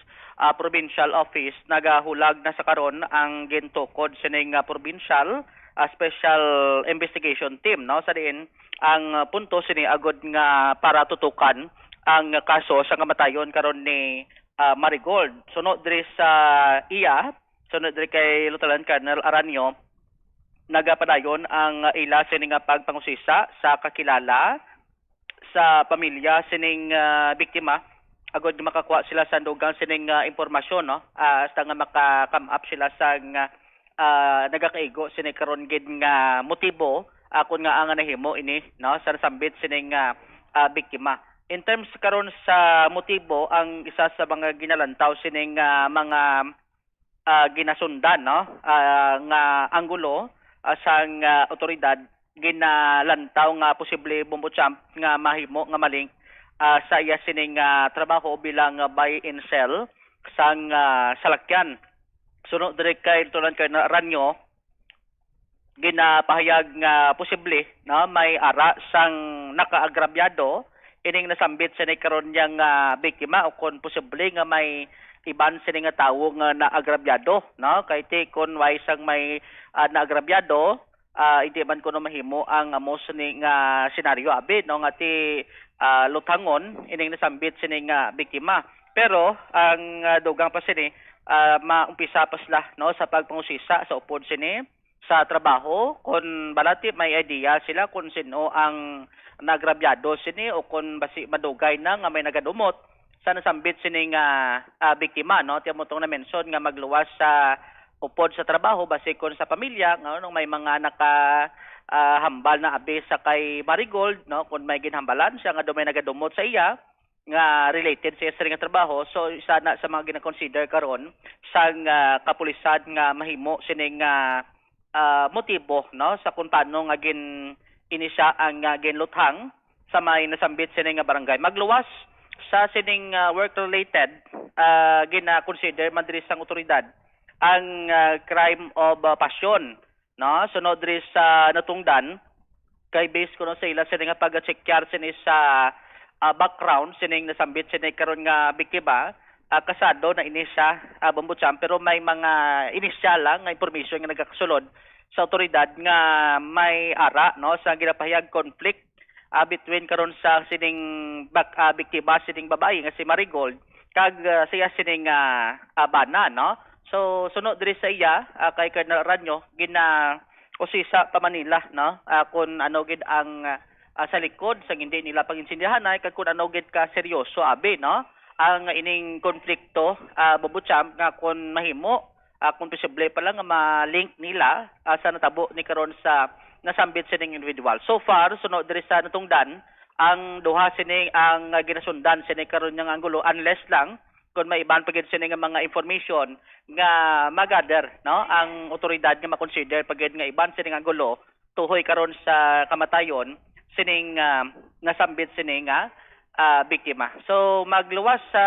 Provincial Office, nagahulag na sa karon ang gintukod sining provincial special investigation team, no, sa diin ang punto sini agod nga para tutukan ang kaso sa kamatayon karon ni Marigold. Sunod diri sa sunod diri kay Lieutenant Colonel Aranyo, nagapadayon ang ila sining pagpangusisa sa kakilala sa pamilya sining biktima agod makakuha sila sa dugang sining impormasyon, no, hasta nga maka-come up sila sa nagakaigo sining karon gid nga motibo kun nga ang nahimo ini, no, sa nasambit sining biktima. In terms karon sa motibo, ang isa sa mga ginalantaw sining mga ginasundan, no, nga anggulo sang otoridad, ginalantaw nga posible Bumbutsam nga mahimo nga maling sa iya sining trabaho bilang buy and sell sang salakyan. Sunod diri kay Lieutenant Colonel Aranyo, ginapahayag nga posible, no, may ara sang nakaagrabyado ining nasambit sa karon niyang biktima o kon posible nga may iban sini nga tawo nga naagrabyado, no, kay kon why sang may naagrabyado hindi man kuno mahimo ang amos ni nga senaryo abi, no, nga ti lutangon ining nasambit sini nga biktima. Pero ang dugang pa sini maumpisa pa sila, no, sa pagpangusisa sa upod sini sa trabaho kon balati may idea sila kung sino ang nagrabyado sini o kung basi madugay na nga may nagadumot sa nasambit sini nga biktima, no. Tiyan mo itong na-mention nga magluwas sa upod sa trabaho basi kon sa pamilya nga nung may mga hambal na abi sa kay Marigold, no, kung may ginhambalan siya nga may nagadumot sa iya nga related sa iya nga trabaho. So isa na sa mga gina-consider karon sang kapulisan nga mahimo sining motibo, no, sa kung paano nga inisya ang ginluthang sa may nasambit sining barangay. Magluwas sa sining work-related, gina-consider man diri sang otoridad ang crime of passion, no. Sunod diri sa natungdan kay base kuno sa ila sining pag-checkar sini sa background sining nasambit sining karon nga biktima, kasado na inisya Bumbutsam, pero may mga inisyal lang nga information nga nagakasulod sa otoridad nga may ara no sa ginapahayag conflict between karon sa sining biktima sining babae nga si Marigold kag siya sining bana no. So sunod diri sa iya kay Colonel Ranyo usisa pa Manila no kung ano gid ang sa likod sa hindi nila panginsindihan ay kag kung ano gid ka seryoso abi no ang ining konflikto Bubutcham nga kung mahimo kung posible pa lang nga ma-link nila sa natabo ni karon sa nasambit sining individual. So far sunod diri sa natungdan ang duha sining ang ginasundan sining karon nga anggulo unless lang kung may iban pagid sining mga information nga magather no ang otoridad nga ma-consider pagid nga iban sining anggulo tuhoy karon sa kamatayon sining nasambit sining biktima. So magluwas sa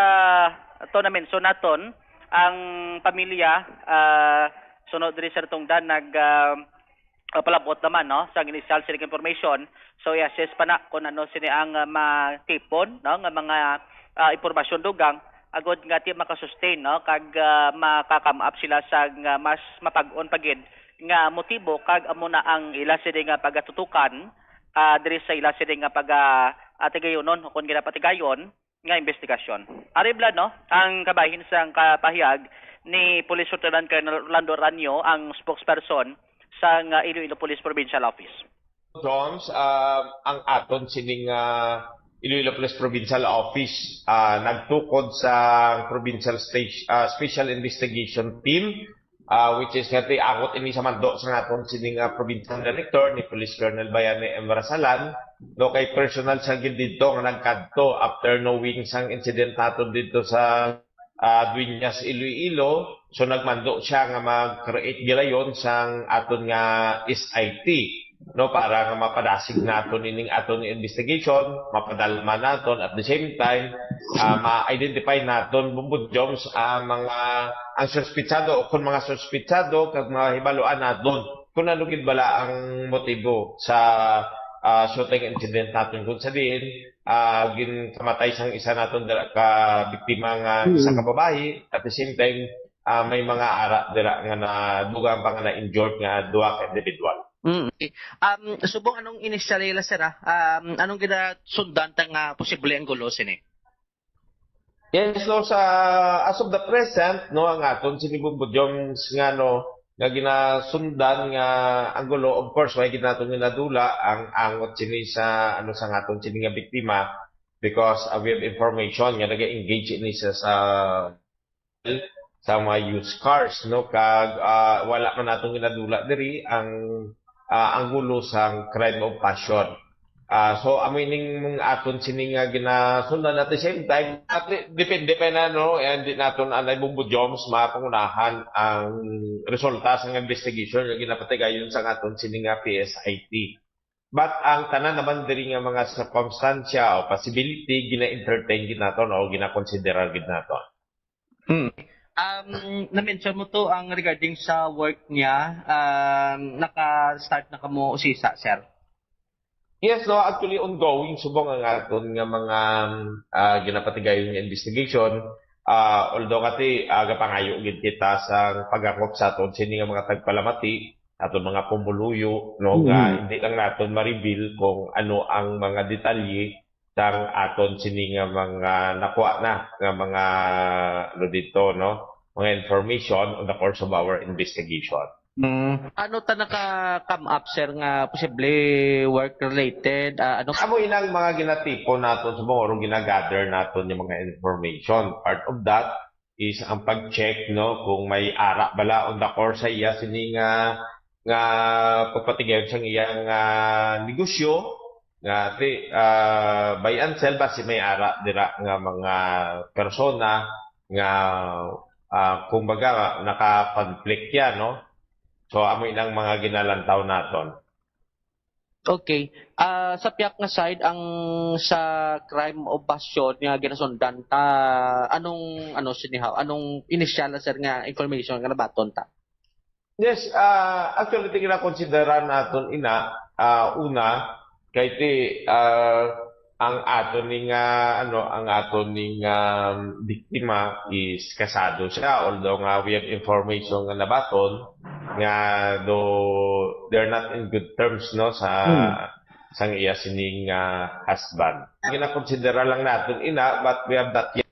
tournament so naton ang pamilya sunod diri sa tungdan palabot naman no sa initial sining information. So yes pa na kung ano sini ang matipon no nga mga impormasyon dugang agod nga ti makasustain no kag makakam up sila sa mas mapag-on pagid nga motibo kag amo na ang ila sini nga pagatutukan diri sa ila sini nga tigayonon kung ginapatigayon nga investigasyon. Aribla no ang kabahin sang kapahayag ni Police Lieutenant Colonel Orlando Ranyo ang spokesperson sa Iloilo Police Provincial Office. Jones, ang aton sining Iloilo Police Provincial Office nagtukod sa Provincial Special Investigation Team which is nga akot ini sa mando sa aton sining Provincial Director ni Police Colonel Bayani Embrasalan no kay personal sa gid dito nga nagkadto after knowing sang incident naton dito sa Dueñas Iloilo so nagmando siya nga mag-create gilayon sang aton nga SIT no para nga mapadasig naton ining aton investigation mapadalma naton at the same time ma-identify naton Bumbud Jones ang suspitsado o kung mga suspitsado kag mga hibaluan naton kung ano gid bala ang motibo sa shooting incident natin kung sabihin ginkamatay sang isa naton ka biktima nga isa ka babae at the same time may mga ara dira nga nadugang pa nga na-injured nga duha ka individual. Subong anong initial nila sir anong ginasundan nga posible ang gulo sini? Yes, no, as of the present, no, ang aton sinibubod yung nga, no, nga ginasundan nga ang gulo, of course, may ginaton ginadula ang angot sini sa, sa aton sini nga biktima because we have information nga nag-engage ini sa mga used cars, no, kag wala man natong ginadula diri ang gulo sa crime of passion. So amining aton sini nga ginasundan at the same time depende pa na no and naton anay Bumbujoms mapangunahan ang resulta sa investigation nga ginapatigayon sa aton sini nga PSIT. But ang tanan naman diri nga mga circumstansya o possibility gina-entertain gid naton o gina-consider gid naton. Na-mention mo to ang regarding sa work niya naka-start na kamo usisa sir. Yes, no, actually ongoing subong ang aton nga mga ginapatigayon nga investigation. Although kati gapangayo gid kita sa pag-akop sa aton sini nga mga tagpalamati, aton mga pumuluyo, no, nga hindi lang naton ma-reveal kung ano ang mga detalye sang aton sini nga mga nakuha na nga mga dito, no, mga information on the course of our investigation. Ano ta naka-come up sir nga posible work related Amo inang mga ginatipo naton sa mga ginagather naton yung mga information. Part of that is ang pag-check no kung may ara bala on the course sa iya sini nga pagpatigayon sa iyang negosyo nga buy and sell basi may ara dira nga mga persona nga kumbaga naka-conflict yan no. So, amo inang mga ginalantaw naton. Okay. Sa piyak nga side, ang sa crime of passion nga ginasundan ta, anong initial sir nga information nga nabaton ta? Yes, actually tingin na konsideran naton una kay ang aton ning biktima is kasado siya, although nga we have information nga nabaton nga though they're not in good terms no sa iya sining husband. Ginakonsidera lang natin but we have not yet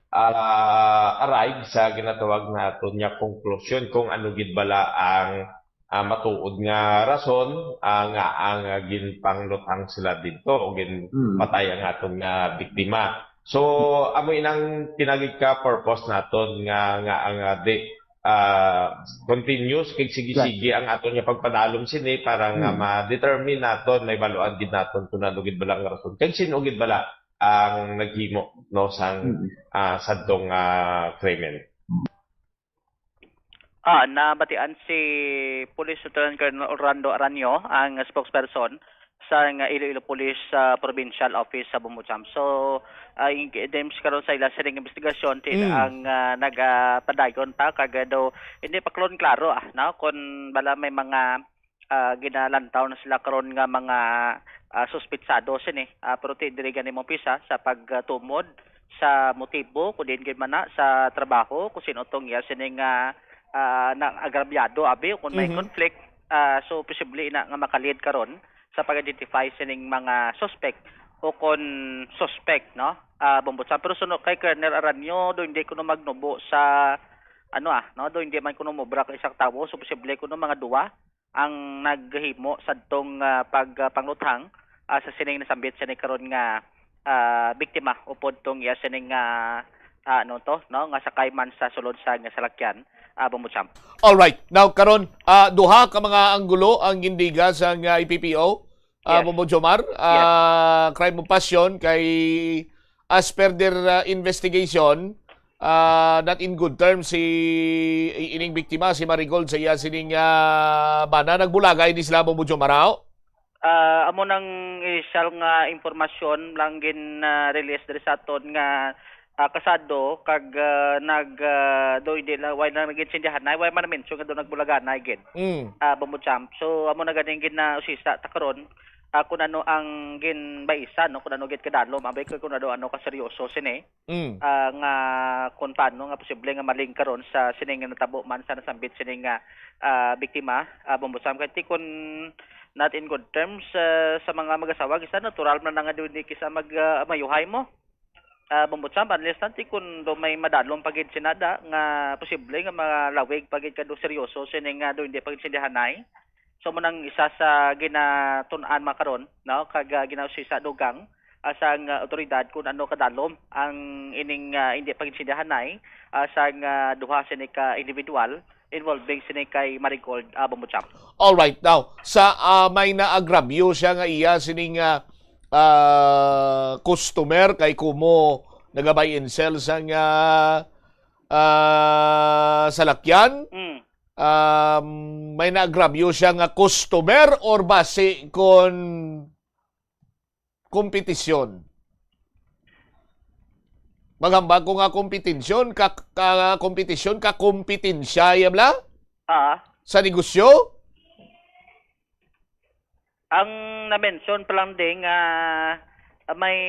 arrived sa ginatawag naton nga conclusion kung ano gid bala ang matuod nga rason nga ang ginpanglutang sila dito o ginpatay ang aton nga biktima. So amo inang pinagig ka purpose naton nga ang continuous kay sige-sige ang aton nga pagpadalom sini para nga ma-determine naton may baluan gid naton kung ano gid bala nga rason. Kay sino gid bala ang naghimo no sang sadtong krimen. Nabatian si Police Lieutenant Colonel Orlando Aranyo, ang spokesperson sa Iloilo Police Provincial Office sa Bumbucham. So, dems karon sa ila sining investigasyon ang nagapadayon ta kagado hindi pa klaro no kung bala may mga ginalantaw na sila karon nga mga suspitsado sini pero diri gani mo pisa sa pagtumod sa motibo kun din gid man sa trabaho kung sino tong sining na agrabyado abi kung may conflict so posible na nga makalid karon sa pag-identify sining mga suspect o kung suspect no Bumbucham. Pero sunod kay Colonel Aranyo do hindi kuno magnubo sa no do hindi man kuno mobra ka isang tawo so posible kuno mga duwa ang naghimo sadtong pagpanglutang sa sining nasambit sining karon nga biktima upod tong sining nga sakay man sa sulod sa nga salakyan. Bumbucham. All right. Now karon duha ka mga anggulo ang gindiga sa IPPO. Bumbuchomar, crime of passion kay as per their investigation not in good terms si ining biktima si Marigold sa iya sining bana nagbulagay ni sila Bumbuchomar. Amo nang initial nga impormasyon lang gin release diri sa aton nga kasado kag do hindi la why na nagitsindihan na why man mention nga do nagbulagan na gid Bumbucham. So amo na ganing gid na usisa ta karon kung ano ang ginbaisa no kung ano gid kadalom abay kung ano ka seryoso sini nga kung paano nga posible nga maling karon sa sining natabo man sa nasambit sining biktima Bumbucham kay kun not in good terms sa mga mag-asawa isa natural man nga do ni kisa mayuhay mo Bumbucham unless nanti kung do may madalong pagid sinada nga posible nga malawig pagid ka do seryoso sining nga do hindi pagid sindihanay. So mo nang isa sa ginatun-an makaron no kag ginausi sa dugang asang otoridad kung ano kadalom ang ining hindi pagid sindihanay sa duha sini ka individual involving sini kay Marigold Bumbucham. All right. Now sa may naagravyo siya nga iya sining customer kay kumo nagabay in sell sang salakyan. May naagrabyo siya nga customer or base kon kompetisyon. Magamba ko nga kompetisyon ka kompetensya yabla? Sa negosyo? Ang na-mention pa lang ding may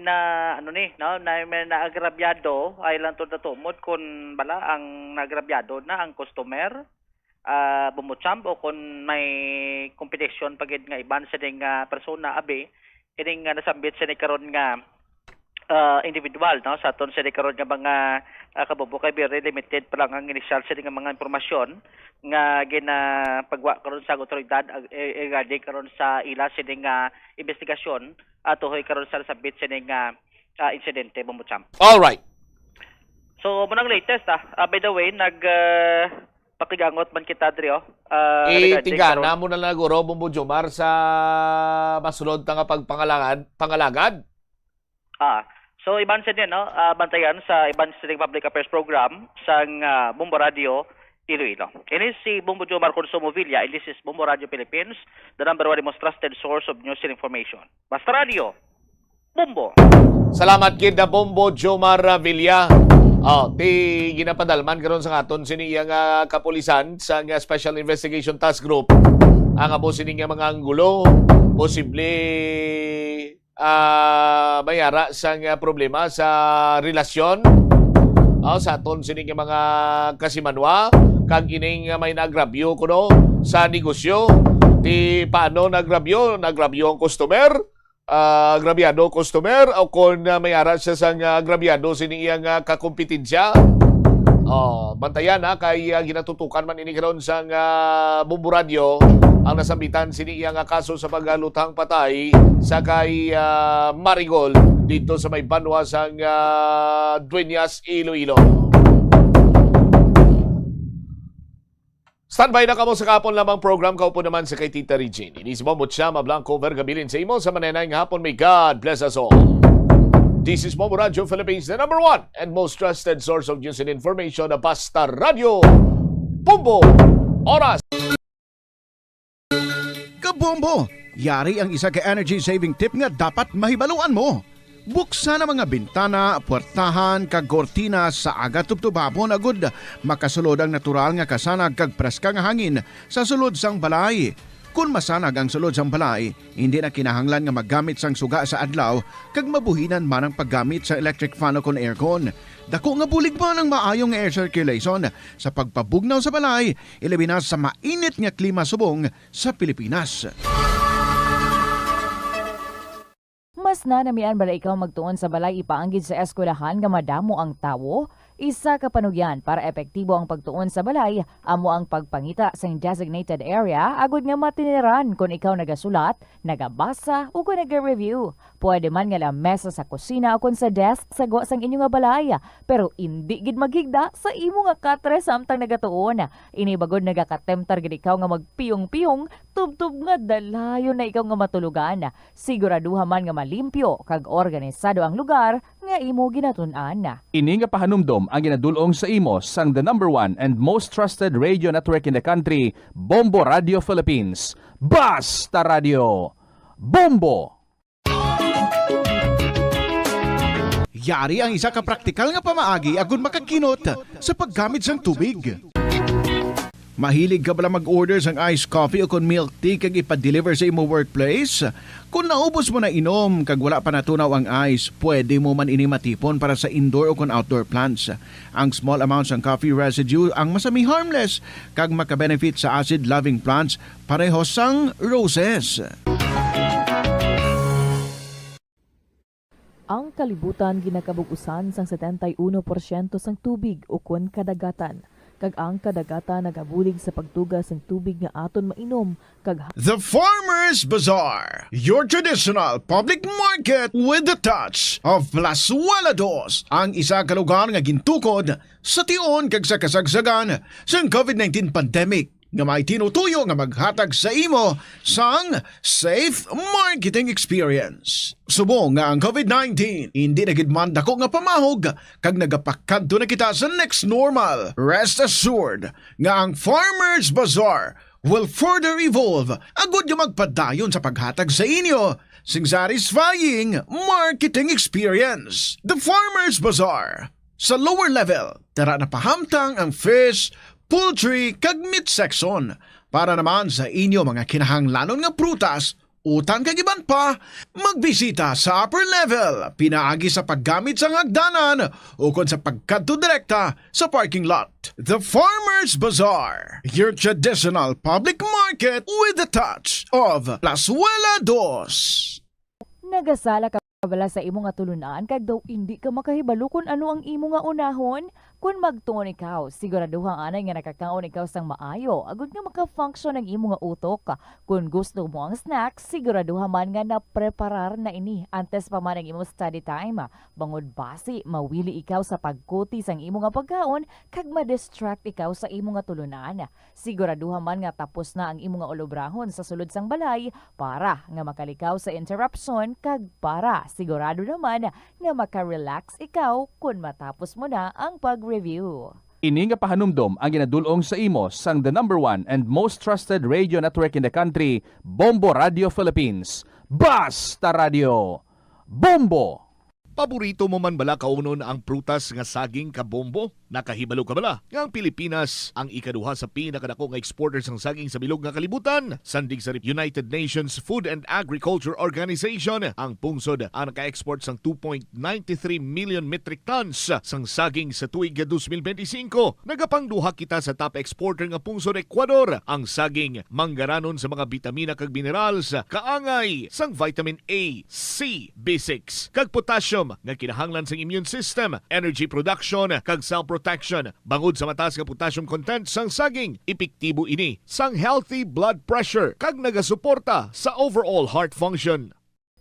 na may naagrabyado ay lang to natumod kung bala ang naagrabyado na ang customer Bumbucham o kung may competition pagid nga iban sa ding persona abi kining nasambit sa ni karon nga individual no sa aton sa ni karon nga mga kabubo kay very limited pa lang ang initial sa nga mga impormasyon nga pagwa karon sa otoridad regarding karon sa ila sining investigasyon at tuhoy karon sa sabit sining insidente Bumbucham. All right. So munang latest by the way pakigangot man kita diri tingana mo na naguro Bumbuchomar sa masulod nga pangalagad. So iban sa din bantayan sa iban sa public affairs program sang Bumbo Radio Iloilo. Ini si Bumbuchomar Consumo Villa and this is Bumbo Radio Philippines, the number one most trusted source of news and information. Basta Radio, Bumbo. Salamat kid na Bumbuchomar Villa. Ginapadalman karon sa aton siniya nga kapulisan sa nga Special Investigation Task Group. Ang abo sining mga anggulo, posible mayara sa problema sa relasyon. Sa aton sining mga kasimanwa kag ining may nagrabyo kuno sa negosyo. Ti paano nagrabyo ang customer? Agrabyado customer o kung mayara siya sa agrabyado sining iyang kakompetensya. Bantayan kay ginatutukan man ini karon sa Bombo Radio ang nasambitan sini iyang kaso sa paglutang patay sa kay Marigold dito sa may banwa sa Dueñas, Iloilo. Standby na kamo sa kapon lamang program. Kaupo naman sa kay Tita Regine. Ini si Momo Chama Blanco Vergabilin sa imo sa manenay nga hapon. May God bless us all. This is Bombo Radio Philippines, the number one and most trusted source of news and information na Basta Radio. Bombo! Oras! Kabombo! Yari ang isa ka energy saving tip nga dapat mahibaluan mo. Buksan ang mga bintana, puwertahan, kag kortina sa aga tubtubapon agud makasulod ang natural nga kasanag kag preska nga hangin sa sulod sang balay. Kung masanag ang sulod sang balay, hindi na kinahanglan nga maggamit sang suga sa adlaw kag mabuhinan man ang paggamit sa electric fan o kon aircon. Dako nga bulig man ang maayong air circulation sa pagpabugnaw sa balay, ilabi na sa mainit nga klima subong sa Pilipinas. Mas na namian bala ikaw magtuon sa balay ipaanggid sa eskwelahan nga madamo ang tawo? Isa ka panugyan para epektibo ang pagtuon sa balay, amo ang pagpangita sa designated area agud nga matiniran kung ikaw nagasulat, nagabasa o kung nag-review. Pwede man nga lamesa sa kusina o kung sa desk sa sang inyo nga balay, pero hindi gid magigda sa imo nga katre samtang nagatuon. Ini bagod nagakatemtar gid ikaw nga magpiyong-piyong, tubtub nga dalayon na ikaw nga matulugan. Siguraduha man nga malimpyo kag organisado ang lugar nga imo ginatun-an. Ini nga pahanumdom ang ginadulong sa imo sang the number one and most trusted radio network in the country, Bombo Radio Philippines. Basta Radio! Bombo! Yari ang isa ka praktikal nga pamaagi agud makakinot sa paggamit sang tubig. Mahilig ka bala mag-order sang iced coffee o kon milk tea kag ipa-deliver sa imo workplace? Kung naubos mo na inom kag wala pa natunaw ang ice, pwede mo man ini matipon para sa indoor o kon outdoor plants. Ang small amounts ng coffee residue ang masami harmless kag makabenefit sa acid-loving plants pareho sang roses. Ang kalibutan ginakabugusan sang 71% sang tubig o kun kadagatan. Kag ang kadagatan nagabulig sa pagtugas ng tubig nga aton mainom kag The Farmer's Bazaar, your traditional public market with the touch of Plazuela Dos, ang isa ka lugar nga gintukod sa tion kag sa kasagsagan sa COVID-19 pandemic nga may tinutuyo nga maghatag sa imo sang safe marketing experience. Subong nga ang COVID-19 hindi na gid man dako nga pamahog kag nagapakadto na kita sa next normal. Rest assured nga ang Farmer's Bazaar will further evolve agud nga magpadayon sa paghatag sa inyo sing satisfying marketing experience. The Farmer's Bazaar. Sa lower level, tara na pahamtang ang fish, poultry kag meat section para naman sa inyo mga kinahanglanon nga prutas, utang kag iban pa, magbisita sa upper level, pinaagi sa paggamit sa hagdanan o kon sa pagkadto direkta sa parking lot. The Farmer's Bazaar, your traditional public market with the touch of Plazuela Dos. nagasala ka bala sa imo nga tulunan kag daw hindi ka makahibalo kung ano ang imo nga unahon. Kung magtuon ikaw, siguraduhang anay nga nakakaon ikaw sang maayo, agud nga maka-function ang imo nga utok. Kung gusto mo ang snacks, siguraduhan man nga na-preparar na ini antes pa man ang imo study time. Bangod basi, mawili ikaw sa pagkuti sang imo nga pagkaon, kag ma-distract ikaw sa imo nga tulunan. Siguraduhan man nga tapos na ang imo nga olobrahon sa sulod sang balay para nga makalikaw sa interruption, kag para sigurado naman nga maka-relax ikaw kung matapos mo na ang pag-review. Ini nga pahanumdom ang ginadulong sa imo sang the number one and most trusted radio network in the country, Bombo Radio Philippines. Basta Radio! Bombo! Paborito mo man bala kaunon ang prutas nga saging kabombo? Nakahibalo ka bala nga ang Pilipinas ang ikaduha sa pinakadako nga exporter sang saging sa bilog nga kalibutan. Sandig sa United Nations Food and Agriculture Organization, ang pungsod ang naka-export sang 2.93 million metric tons sang saging sa tuig 2025. Nagapangduha kita sa top exporter nga pungsod Ecuador. Ang saging manggaranon sa mga bitamina kag minerals, kaangay sang vitamin A, C, B6 kag potassium nga kinahanglan sa immune system, energy production kag cell protection. Bangod sa mataas nga potassium content sang saging, epektibo ini sang healthy blood pressure kag nagasuporta sa overall heart function.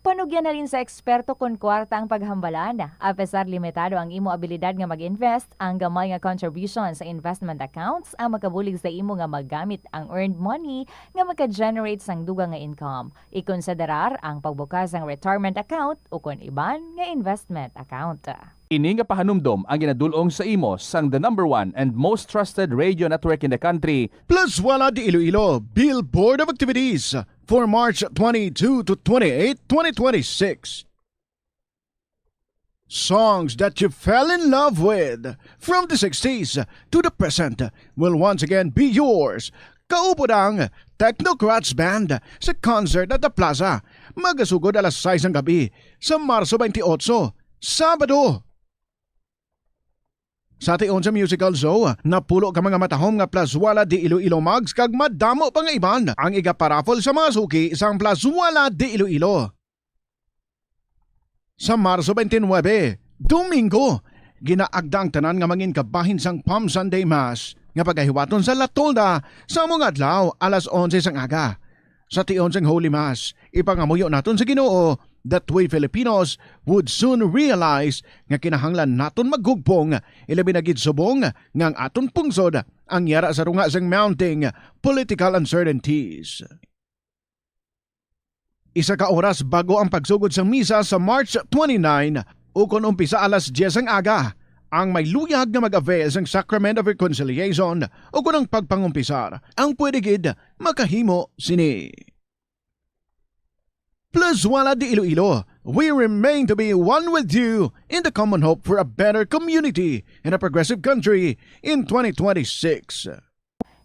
Panugyan na rin sa eksperto kung kwarta ang paghambalan. Apesar limitado ang imo abilidad nga mag-invest, ang gamay nga contribution sa investment accounts ang makabulig sa imo nga maggamit ang earned money nga maka-generate sang dugang nga income. Ikonsiderar ang pagbukas ng retirement account o kung iban nga investment account. Ini nga pahanumdom ang ginadulong sa imo sang the number 1 and most trusted radio network in the country, Plus Wala de Iloilo Billboard of Activities for March 22 to 28, 2026. Songs that you fell in love with from the 60s to the present will once again be yours. Kaupod ang Technocrats Band sa concert at the Plaza. Magasugod alas 6 ng gabi sa Marso 28, Sabado. Sa tion sa musical show, napulo ka mga matahom nga Plus Wala de Iloilo Mags kag madamo pa nga iban ang iga-paraffle sa mga suki sang Plus Wala de Iloilo. Sa Marso 29, Domingo, ginaagdang tanan nga mangin kabahin sang Palm Sunday Mass nga pagahiwaton sa Latolda sa mga adlaw alas 11 sang aga. Sa tion sang Holy Mass, ipangamuyo naton sa Ginoo that we Filipinos would soon realize nga kinahanglan naton maghugpong ilabi na gid subong nga ang aton pungsod ang yara sa runga sang mounting political uncertainties. Isa ka oras bago ang pagsugod sa misa sa March 29 ukon umpisa alas 10 ang aga, ang may luyag na mag-avail sang Sacrament of Reconciliation o kung ang pagpangumpisar ang pwede gid makahimo sini. Plus Wala de Iloilo, we remain to be one with you in the common hope for a better community and a progressive country in 2026.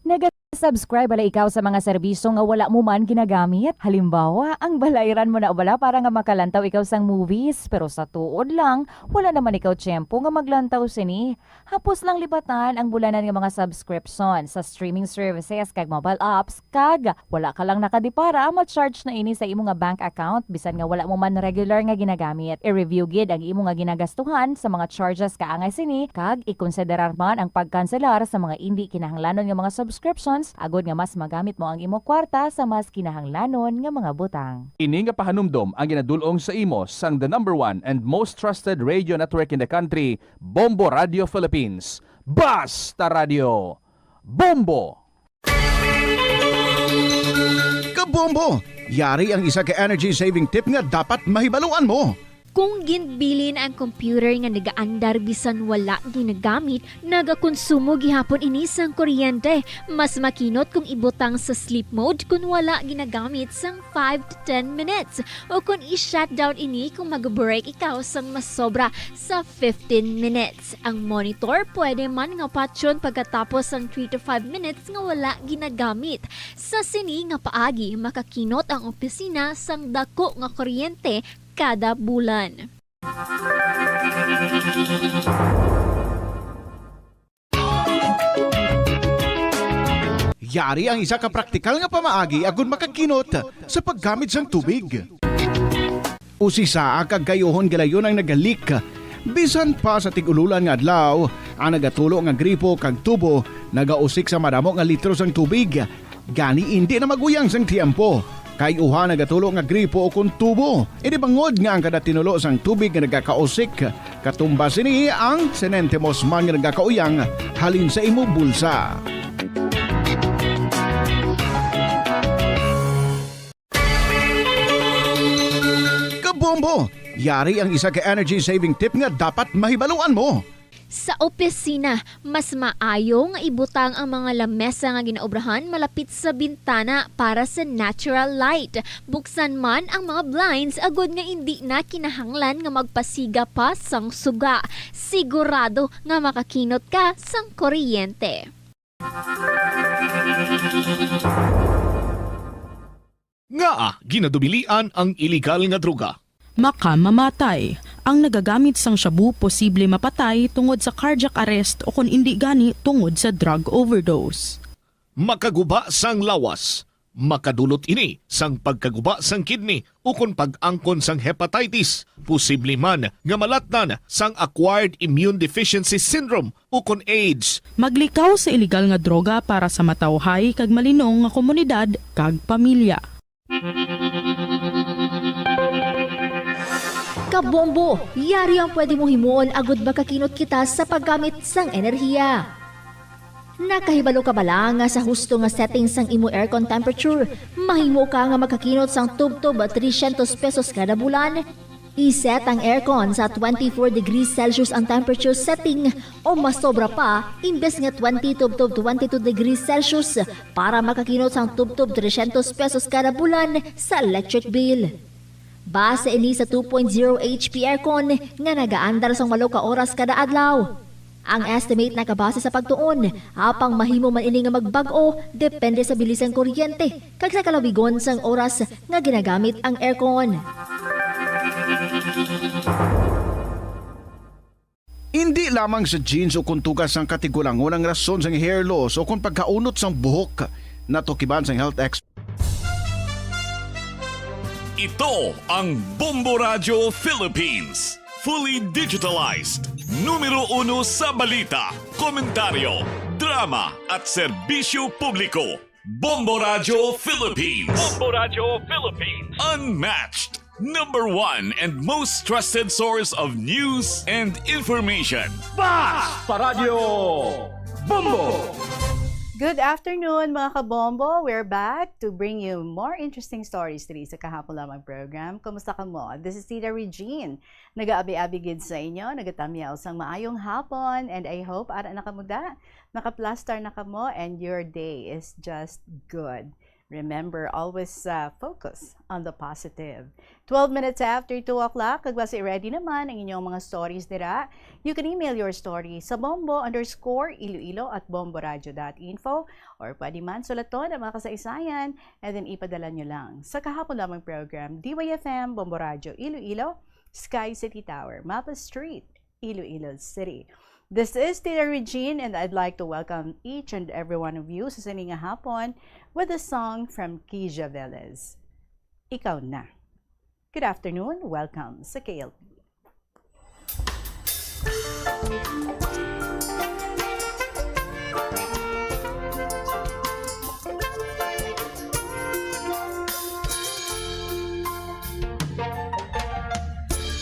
Nag-subscribe bala ikaw sa mga serbisyo nga wala mo man ginagamit? Halimbawa, ang balayran mo na bala para nga makalantaw ikaw sang movies, pero sa tuod lang, wala naman ikaw tiyempo nga maglantaw sini. Hapos lang libatan ang bulanan nga mga subscription sa streaming services kag mobile apps, kag wala ka lang nakadipara ma-charge na ini sa imo nga bank account bisan nga wala mo man regular nga ginagamit. I-review gid ang imo nga ginagastuhan sa mga charges kaangay sini, kag ikonsiderar man ang pagkanselar sa mga hindi kinahanglanon nga mga subscriptions agod nga mas magamit mo ang imo kwarta sa mas kinahanglanon nga mga butang. ini nga pahanumdom ang ginadulong sa imo sang the number 1 and most trusted radio network in the country, Bombo Radio Philippines. Basta Radio Bombo! Kabombo! Yari ang isa ka energy saving tip nga dapat mahibaluan mo. Kung ginbilin ang computer nga nagaandar bisan wala ginagamit, nagakonsumo gihapon ini sang kuryente. Mas makinot kung ibutang sa sleep mode kung wala ginagamit sang 5 to 10 minutes. O kung i-shutdown ini kung mag-break ikaw sang mas sobra sa 15 minutes. Ang monitor pwede man nga patyon pagkatapos sang 3 to 5 minutes nga wala ginagamit. Sa sini nga paagi, makakinot ang opisina sang dako nga kuryente kada bulan. Yari ang isa ka praktikal nga pamaagi agon makakinot sa paggamit sang tubig. Usisa kag gayohon galayon ang nagalik. Bisan pa sa tig-ululan nga adlaw, ang nagatulo nga gripo kag tubo nagausik sa madamo nga litro sang tubig. Gani hindi na maguyang sang tiempo. Kay uha nagatulo nga gripo o kung tubo. Idi bangod nga ang kada tinulo sang tubig nga nagakausik. Katumbas ini ang senentimos man nga nagakauyang halin sa imo bulsa. Kabombo! Yari ang isa ka energy saving tip nga dapat mahibaluan mo. Sa opisina, mas maayo nga ibutang ang mga lamesa nga ginaobrahan malapit sa bintana para sa natural light. Buksan man ang mga blinds agod nga hindi na kinahanglan nga magpasiga pa sang suga. Sigurado nga makakinot ka sang kuryente. Ginadubilian ang iligal nga droga. Makamamatay. Ang nagagamit sang shabu posible mapatay tungod sa cardiac arrest o kung hindi gani tungod sa drug overdose. Makaguba sang lawas. Makadulot ini sang pagkaguba sang kidney o kung pag-angkon sang hepatitis. Posible man nga malatnan sang acquired immune deficiency syndrome o kung AIDS. Maglikaw sa iligal nga droga para sa matawhay kag malinong nga komunidad kag pamilya. Kabombo, yari ang pwede mong himuon agud makakinot kita sa paggamit sang enerhiya. Nakahibalo ka bala nga sa husto nga setting sang imo aircon temperature, mahimo ka nga makakinot sang tubtob 300 pesos kada bulan. I-set ang aircon sa 24 degrees Celsius ang temperature setting o mas sobra pa, imbes nga 20 tubtob 22 degrees Celsius para makakinot sang tubtob 300 pesos kada bulan sa electric bill. Base ini sa 2.0 HP aircon nga nagaandar sang 8 ka oras kada adlaw. Ang estimate na kabase sa pagtuon, apang mahimo man ini nga magbag-o depende sa bilis ng kuryente kag sa kalawigon sang oras nga ginagamit ang aircon. Hindi lamang sa jeans o kuntugas ang katigulangon ang rason sang hair loss o kung pagkaunot sang buhok na tukiban sang health expert. Ito ang Bombo Radio Philippines. Fully digitalized. Numero 1 sa balita, komentaryo, drama at serbisyo publiko. Bombo Radio Philippines. Bombo Radio Philippines. Unmatched. Number 1 and most trusted source of news and information. Basta Radio Bombo! Good afternoon mga kabombo! We're back to bring you more interesting stories today sa Kahapon Lamang program. Kumusta ka mo? This is Tita Regine. Nag-aabi-abigid sa inyo, nagatamyaw sang maayong hapon, and I hope ara na kamuda, nakaplastar na ka mo, and your day is just good. Remember, always focus on the positive. 12 minutes after 2 o'clock, kagbasi ready naman ang inyong mga stories dira. You can email your story sa bombo_iloilo@bomboradio.info or pwede man sulaton ang mga kasaysayan and then ipadala nyo lang sa Kahapon Lamang program, DYFM, Bombo Radio, Iloilo, Sky City Tower, Mapa Street, Iloilo City. This is Tita Regine, and I'd like to welcome each and every one of you sa sining hapon with a song from Kija Velez. Ikaw na. Good afternoon. Welcome sa KLP.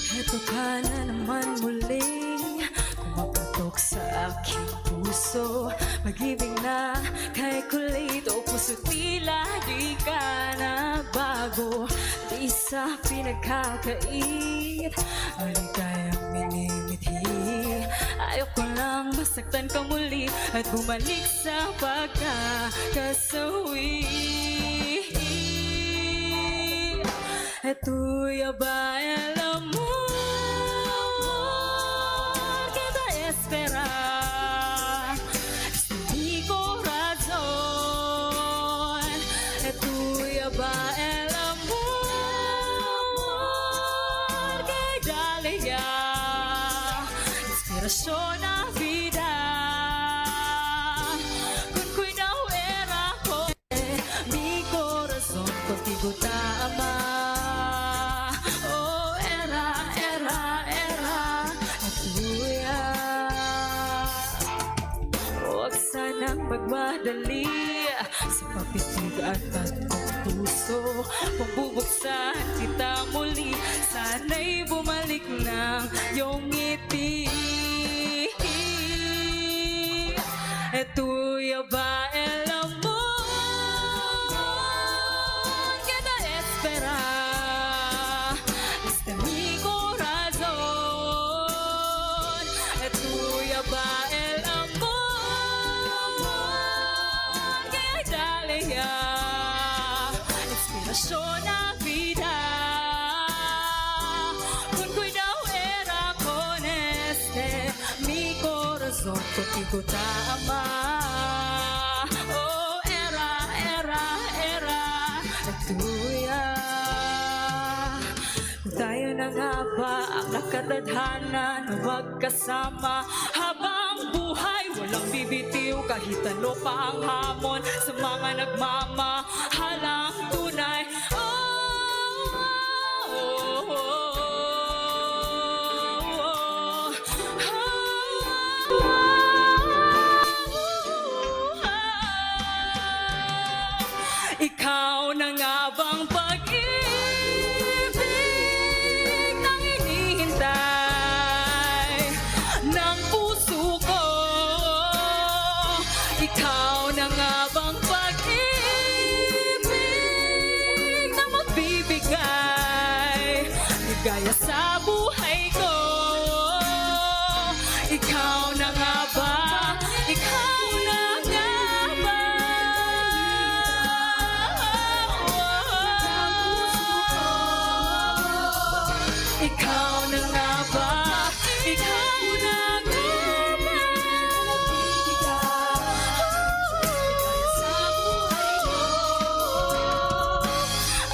Heto ka na naman muling kumapatok sa aking puso. Mag-ibig na kay kulito, puso tila di ka na bago. Di sa pinagkakait, maligayang minimithi. Ayoko lang masaktan ka muli at bumalik sa pagkakasawi. Eto'y abay alam mo, kita espera. Di ko razon. Eto'y abay alam mo, kay Dalia. Inspirasyon na vida. Kung ko'y nawera ko, mi corazon contigo tama. Magmadali sa papitig at pagpuso. Pagbubuksan kita muli, sana'y bumalik ng iyong ngiti. Eto'y aba alam mo, kita espera. Este mi corazón. Eto'y aba Contigo tama. Oh, era Nagtuya. Tayo na nga ba ang nakatadhana na magkasama habang buhay? Walang bibitiw kahit ano pa ang hamon sa mga nagmamahalang tunay. Ikaw na nga bang pag-ibig nang hinihintay ng puso ko? Ikaw na nga bang pag-ibig na magbibigay ligaya sa buhay ko? Ikaw na nga ba? Ikaw na nga ba? Ikaw na nga ba? Ikaw na nga ba? Sa buhay ko,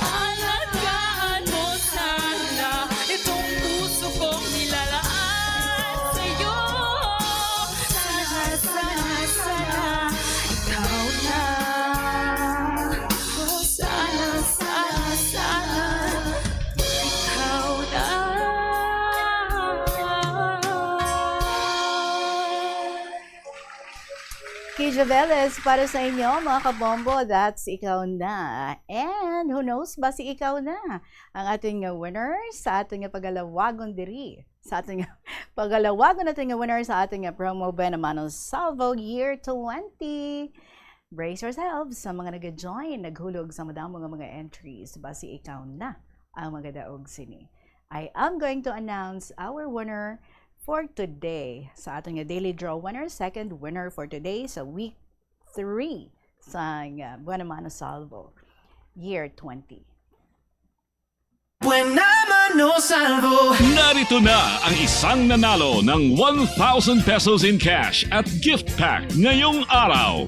alagaan mo sana itong puso kong nilalaan sa'yo. Sana, ikaw na. Sana, ikaw na. Kija Velez para sa inyo mga kabombo, that's Ikaw Na. And who knows ba si Ikaw Na? Ang ating winner sa ating pagalawagon diri. Sa ating pagalawagon natin winner sa ating promo Benamano Salvo Year 20. Brace yourselves sa mga nag-join, naghulog sa madamong mga entries. Ba si Ikaw Na ang magadaog sini. I am going to announce our winner for today sa ating daily draw winner, second winner for today sa week 3 sa Buenamano Salvo Year 20. Buenamano Salvo! Narito na ang isang nanalo ng 1,000 pesos in cash at gift pack ngayong araw.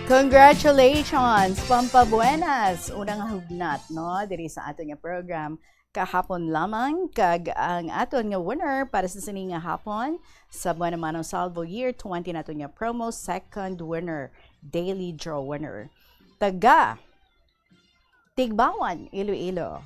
Congratulations, Pampabuenas! Unang hugnat, no? Diri sa ating program. Kahapon lamang, kag ang aton nga winner para sa sining nga hapon sa Buenamano Salvo Year 20 nato nga promo, second winner, daily draw winner. Taga Tigbawan, Iloilo.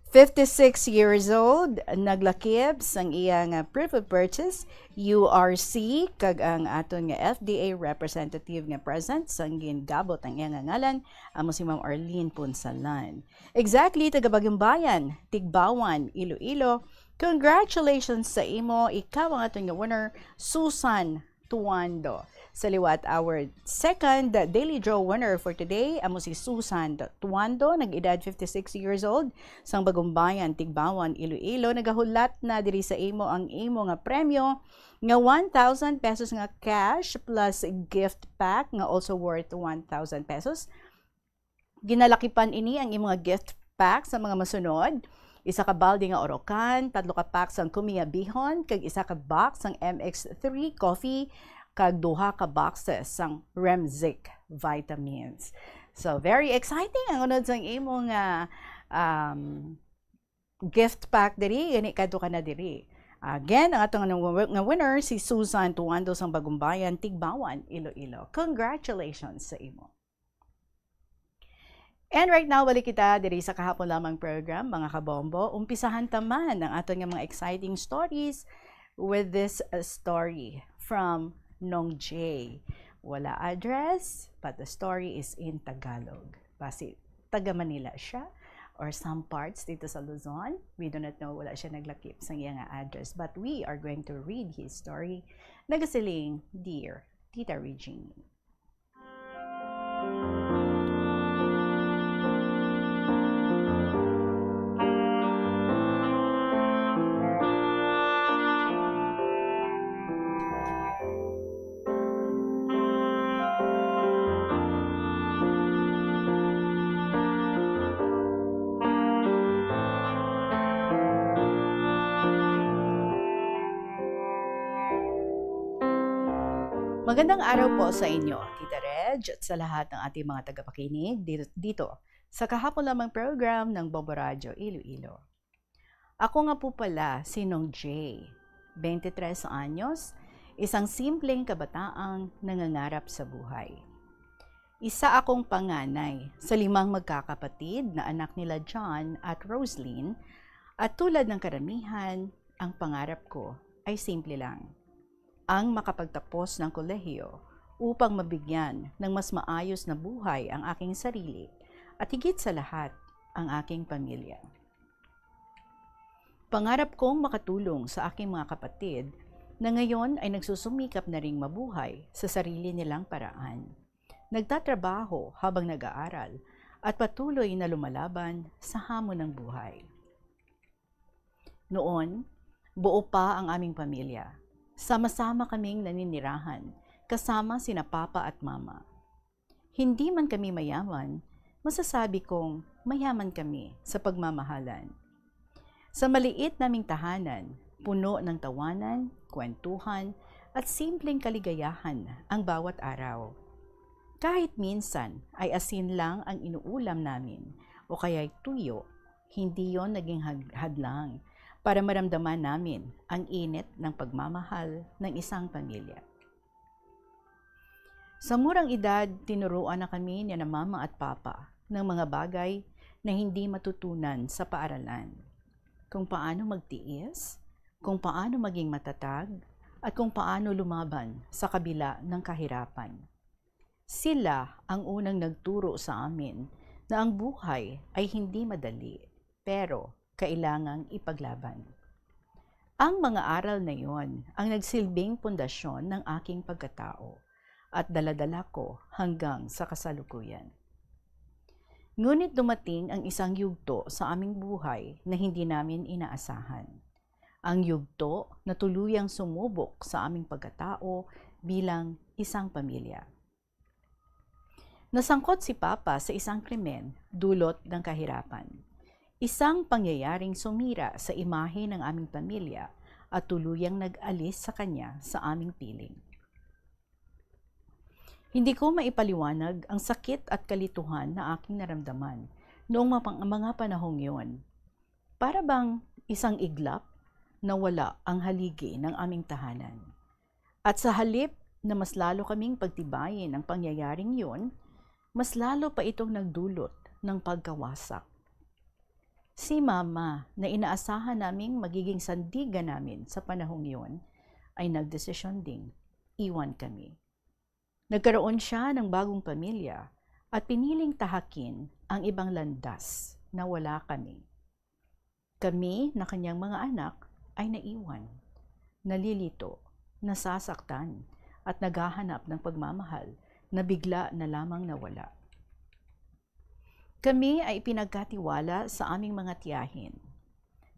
56 years old, naglakip sang iyang proof of purchase, URC, kag ang aton nga FDA representative nga present sang gingabot ang iyang ngalan, amo si Ma'am Arlene Punsalan. Exactly, taga Bagumbayan, Tigbawan, Iloilo. Congratulations sa imo, ikaw ang aton nga winner, Susan Tuando. Sa liwat, our second daily draw winner for today, amo si Susan Tuando, nag-edad 56 years old, sang Bagumbayan, Tigbawan, Iloilo. Nagahulat na diri sa imo ang imo nga premyo nga 1,000 pesos nga cash plus gift pack nga also worth 1,000 pesos. Ginalakipan ini ang imo nga gift pack sa mga masunod. Isa ka balde nga orokan, 3 ka pack sang Kumiya Bihon, kag isa ka box sang MX3 coffee, kag 2 ka boxes sang Remzic vitamins. So very exciting ang unod sang imo nga gift pack diri, gani kadto ka na diri. Again, ang atong nga winner si Susan Tuando sang Bagumbayan, Tigbawan, Iloilo. Congratulations sa imo. And right now, balik kita diri sa kahapon lamang program, mga kabombo. Umpisahan taman ang atong nga mga exciting stories with this story from Nong J. Wala address, but the story is in Tagalog. Basi, taga Manila siya or some parts dito sa Luzon. We do not know, wala siya naglakip sa iyang address. But we are going to read his story. Nagasiling, Dear Tita Regine. Magandang araw po sa inyo, Tita Reg, at sa lahat ng ating mga tagapakinig dito sa kahapon lamang program ng Bombo Radio Iloilo. Ako nga po pala si Nong J, 23 anyos, isang simpleng kabataang nangangarap sa buhay. Isa akong panganay sa 5 magkakapatid na anak nila John at Roslyn, at tulad ng karamihan, ang pangarap ko ay simple lang. Ang makapagtapos ng kolehiyo upang mabigyan ng mas maayos na buhay ang aking sarili at higit sa lahat ang aking pamilya. Pangarap kong makatulong sa aking mga kapatid na ngayon ay nagsusumikap na ring mabuhay sa sarili nilang paraan. Nagtatrabaho habang nag-aaral at patuloy na lumalaban sa hamon ng buhay. Noon, buo pa ang aming pamilya. Sama-sama kaming naninirahan, kasama sina Papa at Mama. Hindi man kami mayaman, masasabi kong mayaman kami sa pagmamahalan. Sa maliit naming tahanan, puno ng tawanan, kwentuhan, at simpleng kaligayahan ang bawat araw. Kahit minsan ay asin lang ang inuulam namin o kaya'y tuyo, hindi yon naging hadlang para maramdaman namin ang init ng pagmamahal ng isang pamilya. Sa murang edad, tinuruan na kami ni na Mama at Papa ng mga bagay na hindi matutunan sa paaralan. Kung paano magtiis, kung paano maging matatag, at kung paano lumaban sa kabila ng kahirapan. Sila ang unang nagturo sa amin na ang buhay ay hindi madali, pero kailangang ipaglaban. Ang mga aral na iyon ang nagsilbing pundasyon ng aking pagkatao at daladala ko hanggang sa kasalukuyan. Ngunit dumating ang isang yugto sa aming buhay na hindi namin inaasahan. Ang yugto na tuluyang sumubok sa aming pagkatao bilang isang pamilya. Nasangkot si Papa sa isang krimen dulot ng kahirapan. Isang pangyayaring sumira sa imahe ng aming pamilya at tuluyang nag-alis sa kanya sa aming piling. Hindi ko maipaliwanag ang sakit at kalituhan na aking naramdaman noong mga panahong yun. Para bang isang iglap na wala ang haligi ng aming tahanan. At sa halip na mas lalo kaming pagtibayin ang pangyayaring yun, mas lalo pa itong nagdulot ng pagkawasak. Si Mama na inaasahan naming magiging sandigan namin sa panahong yun ay nagdesisyon ding iwan kami. Nagkaroon siya ng bagong pamilya at piniling tahakin ang ibang landas na wala kami. Kami na kanyang mga anak ay naiwan, nalilito, nasasaktan at naghahanap ng pagmamahal na bigla na lamang nawala. Kami ay pinagkatiwala sa aming mga tiyahin.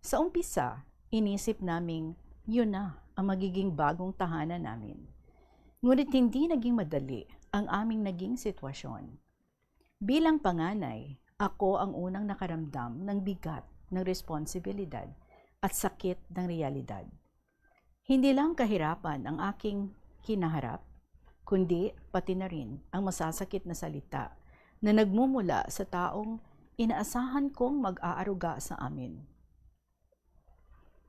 Sa umpisa, inisip naming yun na ang magiging bagong tahanan namin. Ngunit hindi naging madali ang aming naging sitwasyon. Bilang panganay, ako ang unang nakaramdam ng bigat ng responsibilidad at sakit ng realidad. Hindi lang kahirapan ang aking hinaharap, kundi pati na rin ang masasakit na salita na nagmumula sa taong inaasahan kong mag-aaruga sa amin.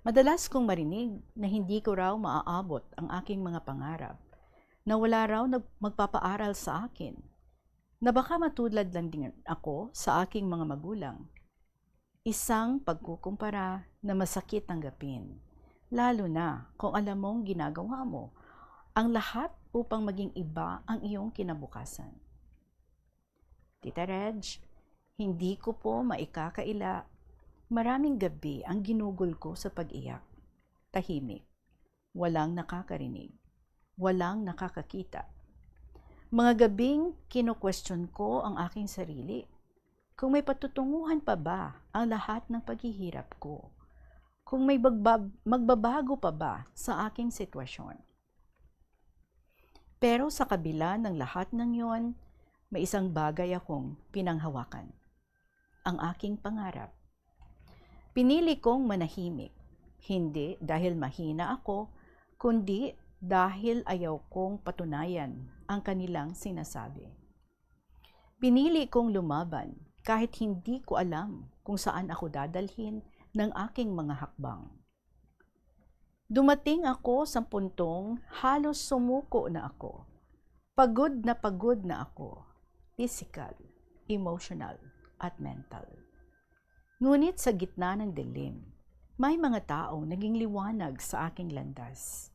Madalas kong marinig na hindi ko raw maaabot ang aking mga pangarap, na wala raw magpapaaral sa akin, na baka matulad lang din ako sa aking mga magulang. Isang pagkukumpara na masakit tanggapin, lalo na kung alam mong ginagawa mo ang lahat upang maging iba ang iyong kinabukasan. Tita Reg, hindi ko po maikakaila. Maraming gabi ang ginugol ko sa pag-iyak. Tahimik. Walang nakakarinig. Walang nakakakita. Mga gabing kino-question ko ang aking sarili. Kung may patutunguhan pa ba ang lahat ng paghihirap ko? Kung may magbabago pa ba sa aking sitwasyon? Pero sa kabila ng lahat ng yon, may isang bagay akong pinanghawakan. Ang aking pangarap. Pinili kong manahimik, hindi dahil mahina ako, kundi dahil ayaw kong patunayan ang kanilang sinasabi. Pinili kong lumaban kahit hindi ko alam kung saan ako dadalhin ng aking mga hakbang. Dumating ako sa puntong halos sumuko na ako. Pagod na ako, physical, emotional, at mental. Ngunit sa gitna ng dilim, may mga taong naging liwanag sa aking landas.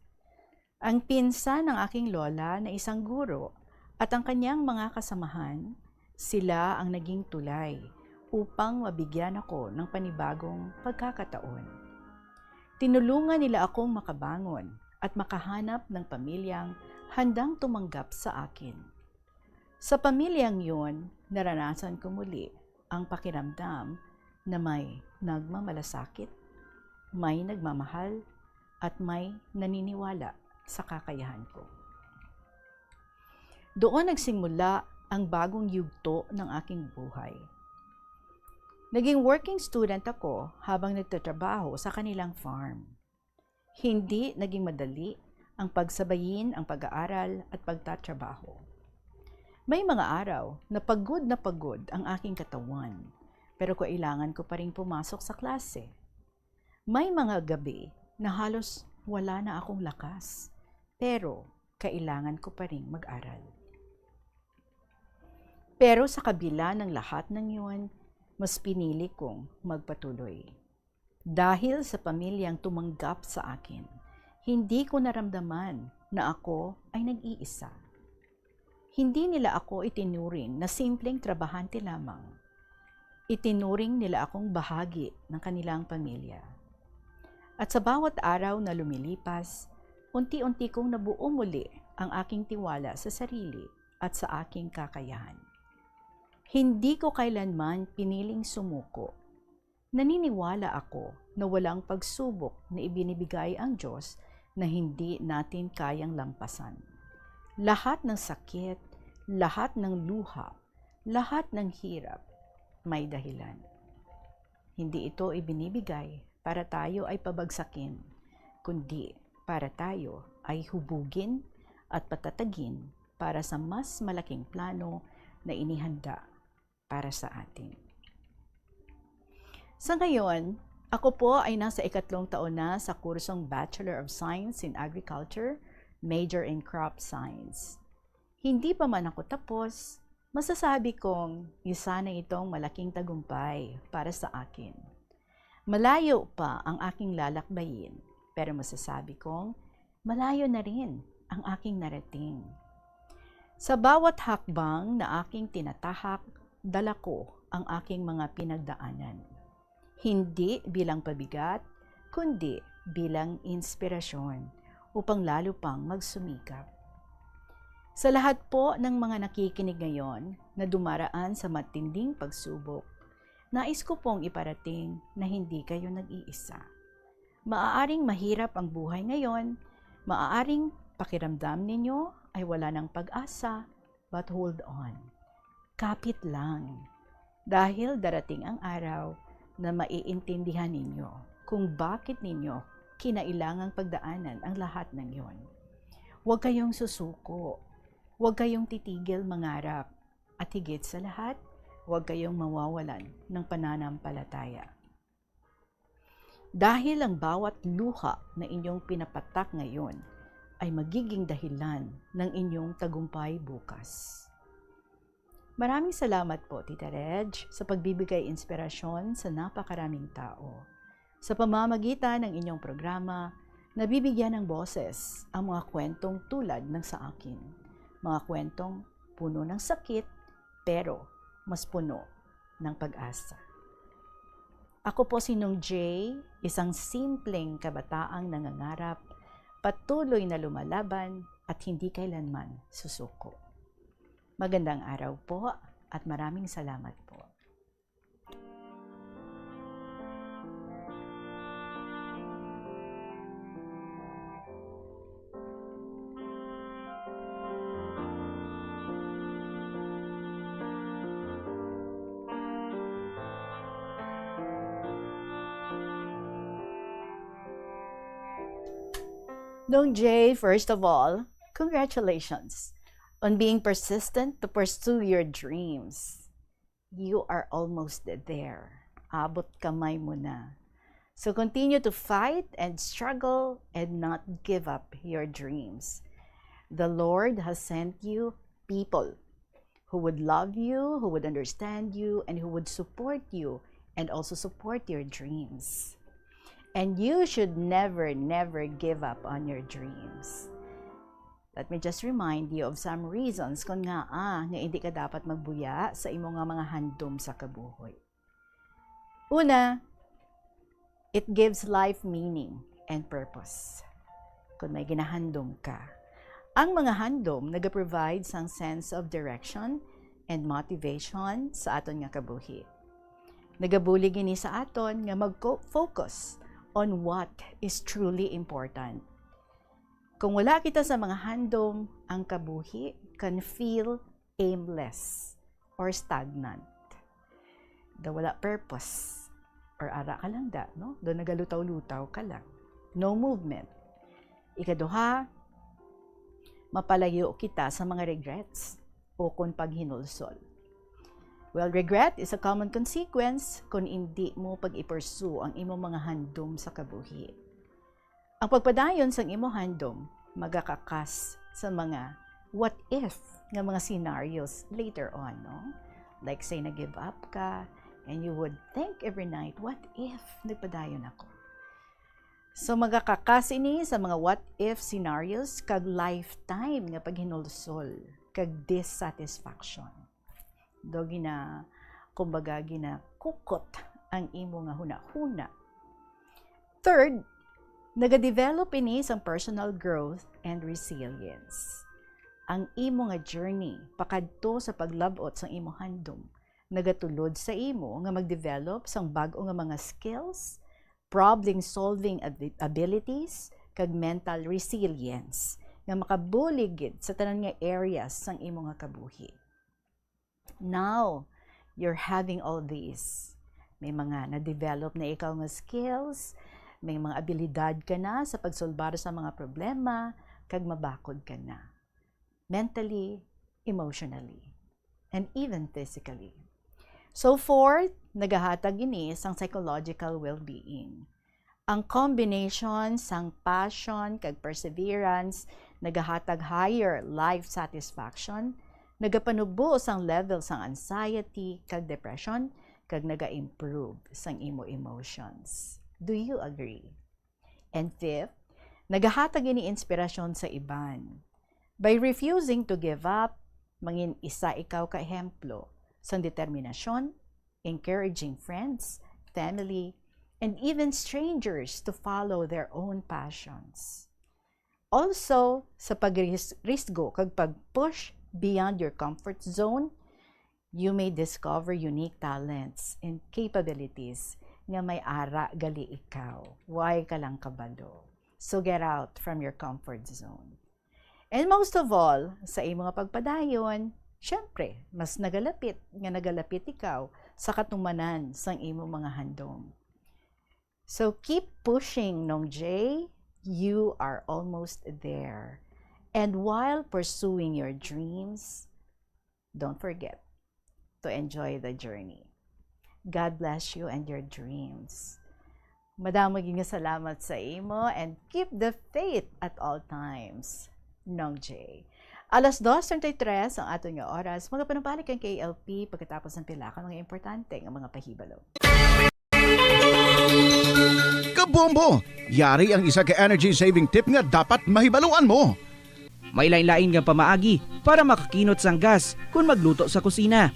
Ang pinsan ng aking lola na isang guro at ang kanyang mga kasamahan, sila ang naging tulay upang mabigyan ako ng panibagong pagkakataon. Tinulungan nila akong makabangon at makahanap ng pamilyang handang tumanggap sa akin. Sa pamilyang yun, naranasan ko muli ang pakiramdam na may nagmamalasakit, may nagmamahal, at may naniniwala sa kakayahan ko. Doon nagsimula ang bagong yugto ng aking buhay. Naging working student ako habang nagtatrabaho sa kanilang farm. Hindi naging madali ang pagsabayin ang pag-aaral at pagtatrabaho. May mga araw na pagod ang aking katawan, pero kailangan ko pa rin pumasok sa klase. May mga gabi na halos wala na akong lakas, pero kailangan ko pa rin mag-aral. Pero sa kabila ng lahat ng yun, mas pinili kong magpatuloy. Dahil sa pamilyang tumanggap sa akin, hindi ko naramdaman na ako ay nag-iisa. Hindi nila ako itinuring na simpleng trabahante lamang. Itinuring nila akong bahagi ng kanilang pamilya. At sa bawat araw na lumilipas, unti-unti kong nabuo muli ang aking tiwala sa sarili at sa aking kakayahan. Hindi ko kailanman piniling sumuko. Naniniwala ako na walang pagsubok na ibinibigay ang Diyos na hindi natin kayang lampasan. Lahat ng sakit, lahat ng luha, lahat ng hirap, may dahilan. Hindi ito ibinibigay para tayo ay pabagsakin, kundi para tayo ay hubugin at patatagin para sa mas malaking plano na inihanda para sa atin. Sa ngayon, ako po ay nasa 3 taon na sa kursong Bachelor of Science in Agriculture, Major in Crop Science. Hindi pa man ako tapos, masasabi kong isa na itong malaking tagumpay para sa akin. Malayo pa ang aking lalakbayin, pero masasabi kong malayo na rin ang aking narating. Sa bawat hakbang na aking tinatahak, dala ko ang aking mga pinagdaanan. Hindi bilang pabigat, kundi bilang inspirasyon upang lalo pang magsumikap. Sa lahat po ng mga nakikinig ngayon na dumaraan sa matinding pagsubok, nais ko pong iparating na hindi kayo nag-iisa. Maaaring mahirap ang buhay ngayon, maaaring pakiramdam ninyo ay wala ng pag-asa, but hold on. Kapit lang. Dahil darating ang araw na maiintindihan ninyo kung bakit ninyo kinailangang pagdaanan ang lahat ng yon. Huwag kayong susuko. Huwag kayong titigil mangarap. At higit sa lahat, huwag kayong mawawalan ng pananampalataya. Dahil ang bawat luha na inyong pinapatak ngayon ay magiging dahilan ng inyong tagumpay bukas. Maraming salamat po, Tita Reg, sa pagbibigay inspirasyon sa napakaraming tao. Sa pamamagitan ng inyong programa, nabibigyan ng boses ang mga kwentong tulad ng sa akin. Mga kwentong puno ng sakit, pero mas puno ng pag-asa. Ako po si Nung J, isang simpleng kabataang nangangarap, patuloy na lumalaban at hindi kailanman susuko. Magandang araw po at maraming salamat po. Dong Jay, first of all, congratulations on being persistent to pursue your dreams. You are almost there. Abot kamay mo na. So continue to fight and struggle and not give up your dreams. The Lord has sent you people who would love you, who would understand you, and who would support you and also support your dreams. And you should never, never give up on your dreams. Let me just remind you of some reasons kung nga hindi ka dapat magbuya sa imo nga mga handom sa kabuhoy. Una, it gives life meaning and purpose. Kung may ginahandom ka. Ang mga handom nag-provide sang sense of direction and motivation sa aton nga kabuhi. Nagabulig ini sa aton nga mag-focus on what is truly important. Kung wala kita sa mga handom, ang kabuhi can feel aimless or stagnant. Wala purpose. Or ara ka lang no? Doon nagalutaw-lutaw ka lang. No movement. Ikaduha, mapalayo kita sa mga regrets o kung paghinulsol. Well, regret is a common consequence kung hindi mo pag-ipursue ang imong mga handom sa kabuhi. Ang pagpadayon sa imong handom, magakakas sa mga what if nga mga scenarios later on, no? Like say na-give up ka, and you would think every night, what if nagpadayon ako? So magakakas ini sa mga what if scenarios kag lifetime nga paghinulsol, kag dissatisfaction. Do kumbaga kukot ang imo nga hunahuna. Third, nagadevelop ini sang personal growth and resilience. Ang imo nga journey pakadto sa paglabot sang imo handom nagatulod sa imo nga mag-develop sang bag-o nga mga skills, problem-solving abilities, kag mental resilience nga makabulig gid sa tanan nga areas sang imo nga kabuhi. Now, you're having all these. May mga na-develop na ikaw nga skills, may mga abilidad ka na sa pagsolbar sa mga problema, kag mabakod ka na. Mentally, emotionally, and even physically. So fourth, nagahatag ini sang psychological well-being. Ang combination sang passion kag perseverance nagahatag higher life satisfaction, nagapanubo sang level sang anxiety kag depression, kag naga-improve sang imo emotions. Do you agree? And fifth, nagahatag ini inspirasyon sa iban. By refusing to give up, mangin isa ikaw ka ehemplo sang determinasyon, encouraging friends, family, and even strangers to follow their own passions. Also, sa pagrisgo kag pag-push beyond your comfort zone, you may discover unique talents and capabilities nga may ara gali ikaw. Why ka lang kabalo? So get out from your comfort zone. And most of all, sa imong nga pagpadayon, syempre, mas nagalapit ikaw sa katumanan sang imong mga handom. So keep pushing, Nong Jay. You are almost there. And while pursuing your dreams, don't forget to enjoy the journey. God bless you and your dreams. Madamo nga salamat sa imo and keep the faith at all times. Nong Jay. Alas 2:33 ang ato nga oras. Magapanabalik ang KLP pagkatapos ng pila ka mga importante ng mga pahibalo. Kabombo! Yari ang isa ka energy saving tip nga dapat mahibaluan mo. May lain-lain nga pamaagi para makakinot sang gas kung magluto sa kusina.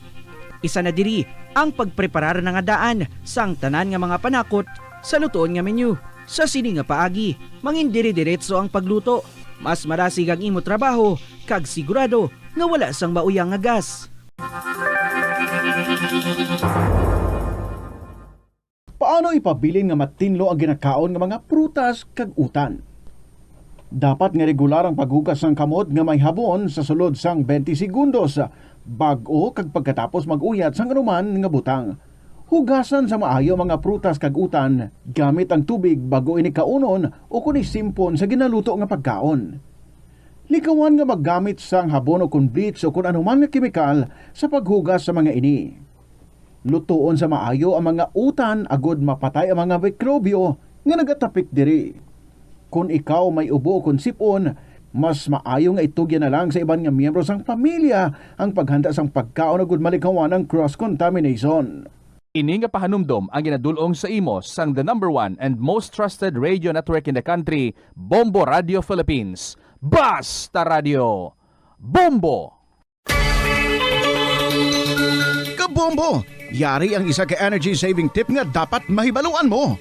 Isa na diri ang pagpreparar ng daan sang tanan nga mga panakot sa lutoon nga menu. Sa sini nga paagi, mangin diri-diretso ang pagluto. Mas marasig ang imo trabaho kag sigurado nga wala sang mauyang nga gas. Paano ipabilin nga matinlo ang ginakaon nga mga prutas kag utan? Dapat nga regular ang paghugas ng kamot nga may habon sa sulod sang 20 segundos bag-o kag pagkatapos mag-uyat sang anuman nga butang. Hugasan sa maayo mga prutas kag utan gamit ang tubig bago ini kaunon o kuni simpon sa ginaluto nga pagkaon. Likawan nga maggamit sang habon o kun bleach o kun anuman nga kemikal sa paghugas sa mga ini. Lutuon sa maayo ang mga utan agod mapatay ang mga mikrobyo nga nagatapik diri. Kung ikaw may ubo o kun sipon, mas maayo nga itugyan na lang sa iban nga miyembro sang pamilya ang paghanda sang pagkaon agud malikawan ang cross-contamination. Ini nga pahanumdom ang ginadulong sa imo sang the number 1 and most trusted radio network in the country, Bombo Radio Philippines. Basta Radio Bombo! Kabombo! Yari ang isa ka energy saving tip nga dapat mahibaluan mo.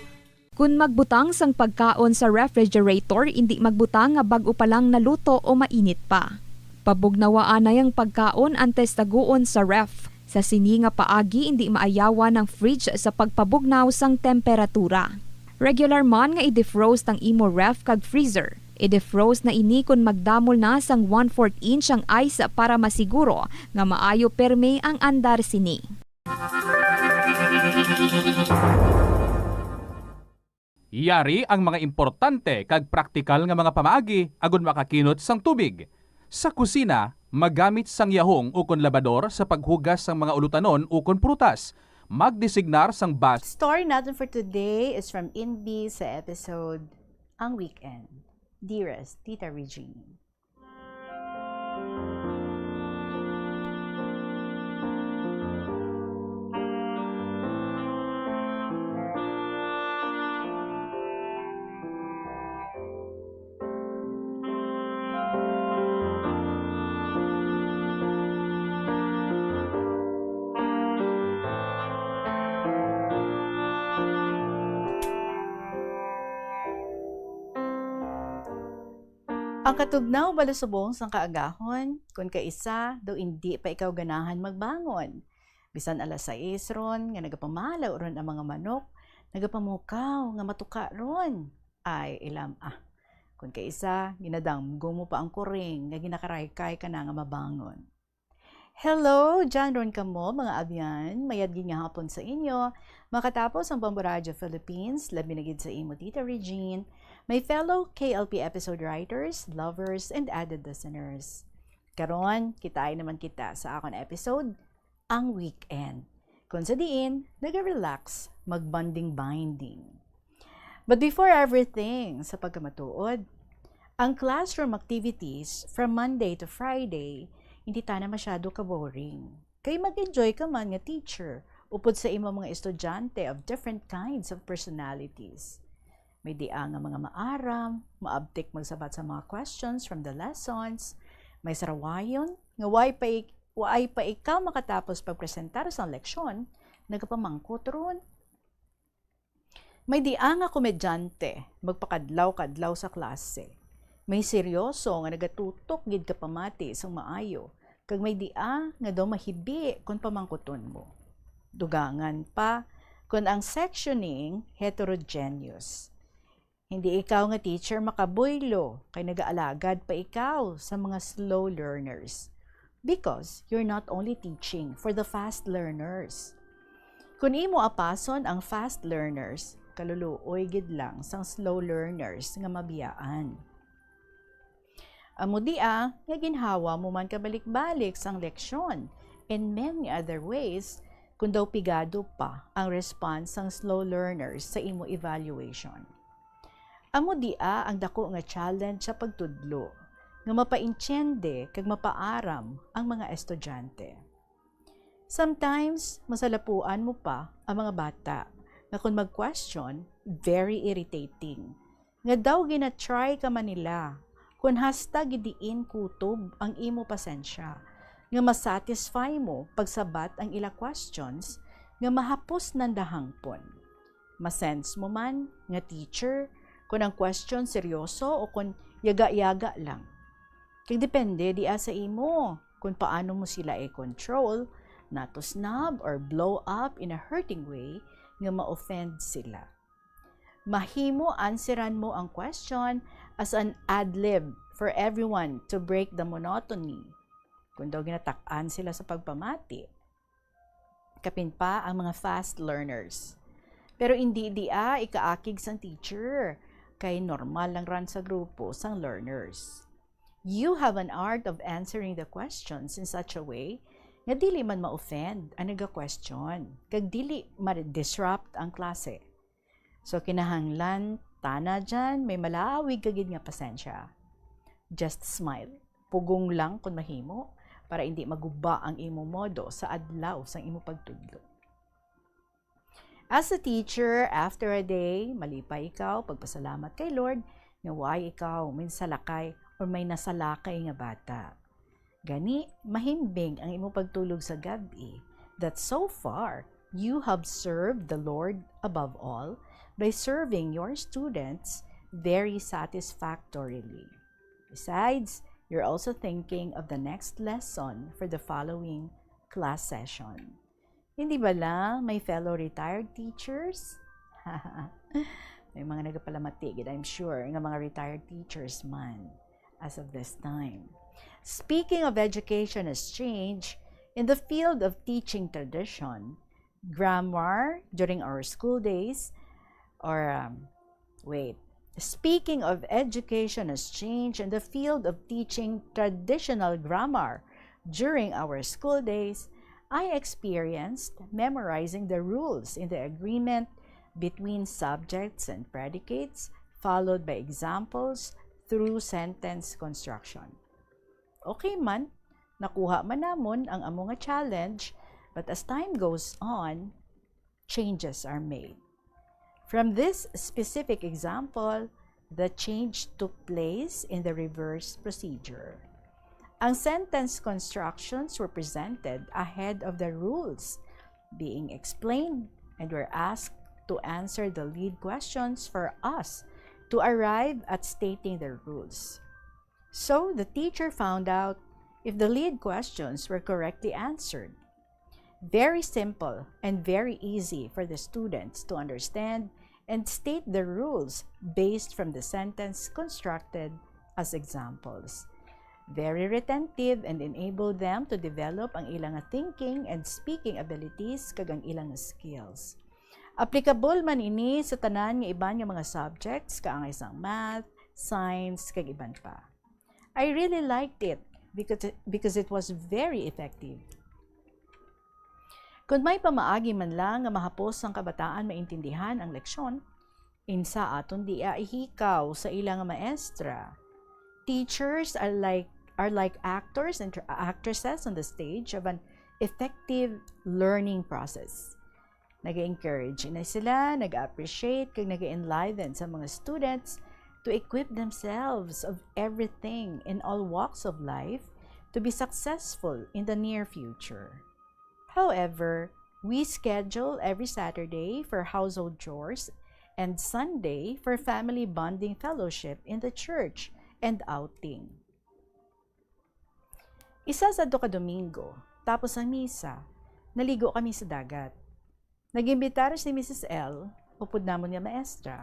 Kung magbutang sang pagkaon sa refrigerator, hindi magbutang nga bago pa lang naluto o mainit pa. Pabugnawaan na yung pagkaon antes taguon sa ref. Sa sini nga paagi hindi maayawan ng fridge sa pagpabugnaw sang temperatura. Regular man nga i-defrost ang imo ref kag freezer. I-defrost na ini kung magdamol na sang 1/4 inch ang ice para masiguro nga maayo perme ang andar sini. Yari ang mga importante kag praktikal nga mga pamaagi agud makakinot sang tubig. Sa kusina, magamit sang yahong o kon labador sa paghugas sang mga ulutanon o kon prutas. Magdesignar sang bas. Story natin for today is from Inbi sa episode Ang Weekend. Dearest Tita Regine. Ang katugnaw balusubong sang kaagahon, kung kaisa, daw hindi pa ikaw ganahan magbangon. Bisan alas 6 ron, nga nagapamalaw ron ang mga manok, nagapamukaw, nga matuka ron. Ay, ilam Kung kaisa, ginadamgo mo pa ang kuring, nga ginakaraykay ka na nga mabangon. Hello, dyan ron kamo, mga abyan, mayad nga hapon sa inyo. Makatapos ang Bombo Radio Philippines, labi na gid sa imo Tita Regine, my fellow KLP episode writers, lovers, and added listeners. Karon, kitain naman kita sa akong episode, Ang Weekend. Kung sa diin, nag-relax, mag-bonding-binding. But before everything, sa pagkamatuod, ang classroom activities from Monday to Friday, hindi na masyado ka-boring. Kay mag-enjoy ka man nga teacher, upod sa imo mga estudyante of different kinds of personalities. May dia nga mga maaram, maabtik magsabat sa mga questions from the lessons, may sarawayon, nga way pa ikaw makatapos pagpresentar sa leksyon, nagapamangkot ron. May dia nga komedyante, magpakadlaw-kadlaw sa klase. May seryoso nga nagatutok gid ka pamati sang maayo, kag may dia nga daw mahibi kung pamangkuton mo. Dugangan pa kung ang sectioning heterogeneous. Hindi ikaw nga teacher makabuylo kay nagaalagad pa ikaw sa mga slow learners. Because you're not only teaching for the fast learners. Kung imo apason ang fast learners, kaluluoy gid lang sang slow learners nga mabiyaan. Amo dia nga ginhawa mo man kabalik-balik sang leksyon in many other ways kung daw pigado pa ang response sang slow learners sa imo evaluation. Amo dia ang dako nga challenge sa pagtudlo nga mapaintyende kag mapaaram ang mga estudyante. Sometimes masalapuan mo pa ang mga bata nga kung mag-question, very irritating. Nga daw gina-try ka man nila kung hasta gidiin kutob ang imo pasensya, nga masatisfy mo pagsabat ang ila questions, nga mahapos nandahangpon. Masense mo man, nga teacher, kung ang question seryoso o kung yaga-yaga lang. Kaya depende di sa imo, kung paano mo sila i-control, not to snub or blow up in a hurting way, nga ma-offend sila. Mahimo answeran mo ang question as an ad-lib for everyone to break the monotony. Kung daw ginatak-an sila sa pagpamati. Kapin pa ang mga fast learners. Pero hindi ikaakig sang teacher, kay normal lang ran sa grupo sang learners. You have an art of answering the questions in such a way nga dili man ma-offend ang naga-question, kag dili ma-disrupt ang klase. So kinahanglan, tana dyan, may malawig kagid nga pasensya. Just smile, pugong lang kung mahimo, para hindi maguba ang imo modo sa adlaw sang imo pagtudlo. As a teacher, after a day, malipay ikaw, pagpasalamat kay Lord, nga why ikaw minsalakay or may nasalakay nga bata. Gani, mahimbing ang imo pagtulog sa gabi that so far, you have served the Lord above all by serving your students very satisfactorily. Besides, you're also thinking of the next lesson for the following class session. Hindi ba lang may fellow retired teachers? May mga nagapalamatigid, I'm sure, ng mga retired teachers man as of this time. Speaking of education has changed, in the field of teaching tradition, grammar during our school days, Speaking of education has changed in the field of teaching traditional grammar during our school days, I experienced memorizing the rules in the agreement between subjects and predicates, followed by examples through sentence construction. Okay man, nakuha man namon ang among nga challenge, but as time goes on, changes are made. From this specific example, the change took place in the reverse procedure. Ang sentence constructions were presented ahead of the rules being explained and were asked to answer the lead questions for us to arrive at stating the rules. So the teacher found out if the lead questions were correctly answered. Very simple and very easy for the students to understand and state the rules based from the sentence constructed as examples. Very retentive and enable them to develop ang ilang thinking and speaking abilities kag ang ilang skills. Applicable man ini sa tanan nga iban nga mga subjects kaangay sang math, science kag iban pa. I really liked it because it was very effective. Kung may pamaagi man lang nga mahapos ang kabataan maintindihan ang leksyon, insa aton di ihikaw sa ilang maestra. Teachers are like actors and actresses on the stage of an effective learning process. Nag-encourage na sila, nag-appreciate, kag nag-enliven sa mga students to equip themselves of everything in all walks of life to be successful in the near future. However, we schedule every Saturday for household chores and Sunday for family bonding fellowship in the church and outing. Isa sa Domingo, tapos ang misa, naligo kami sa dagat. Nag-imbitar si Mrs. L, upod namon nga maestra,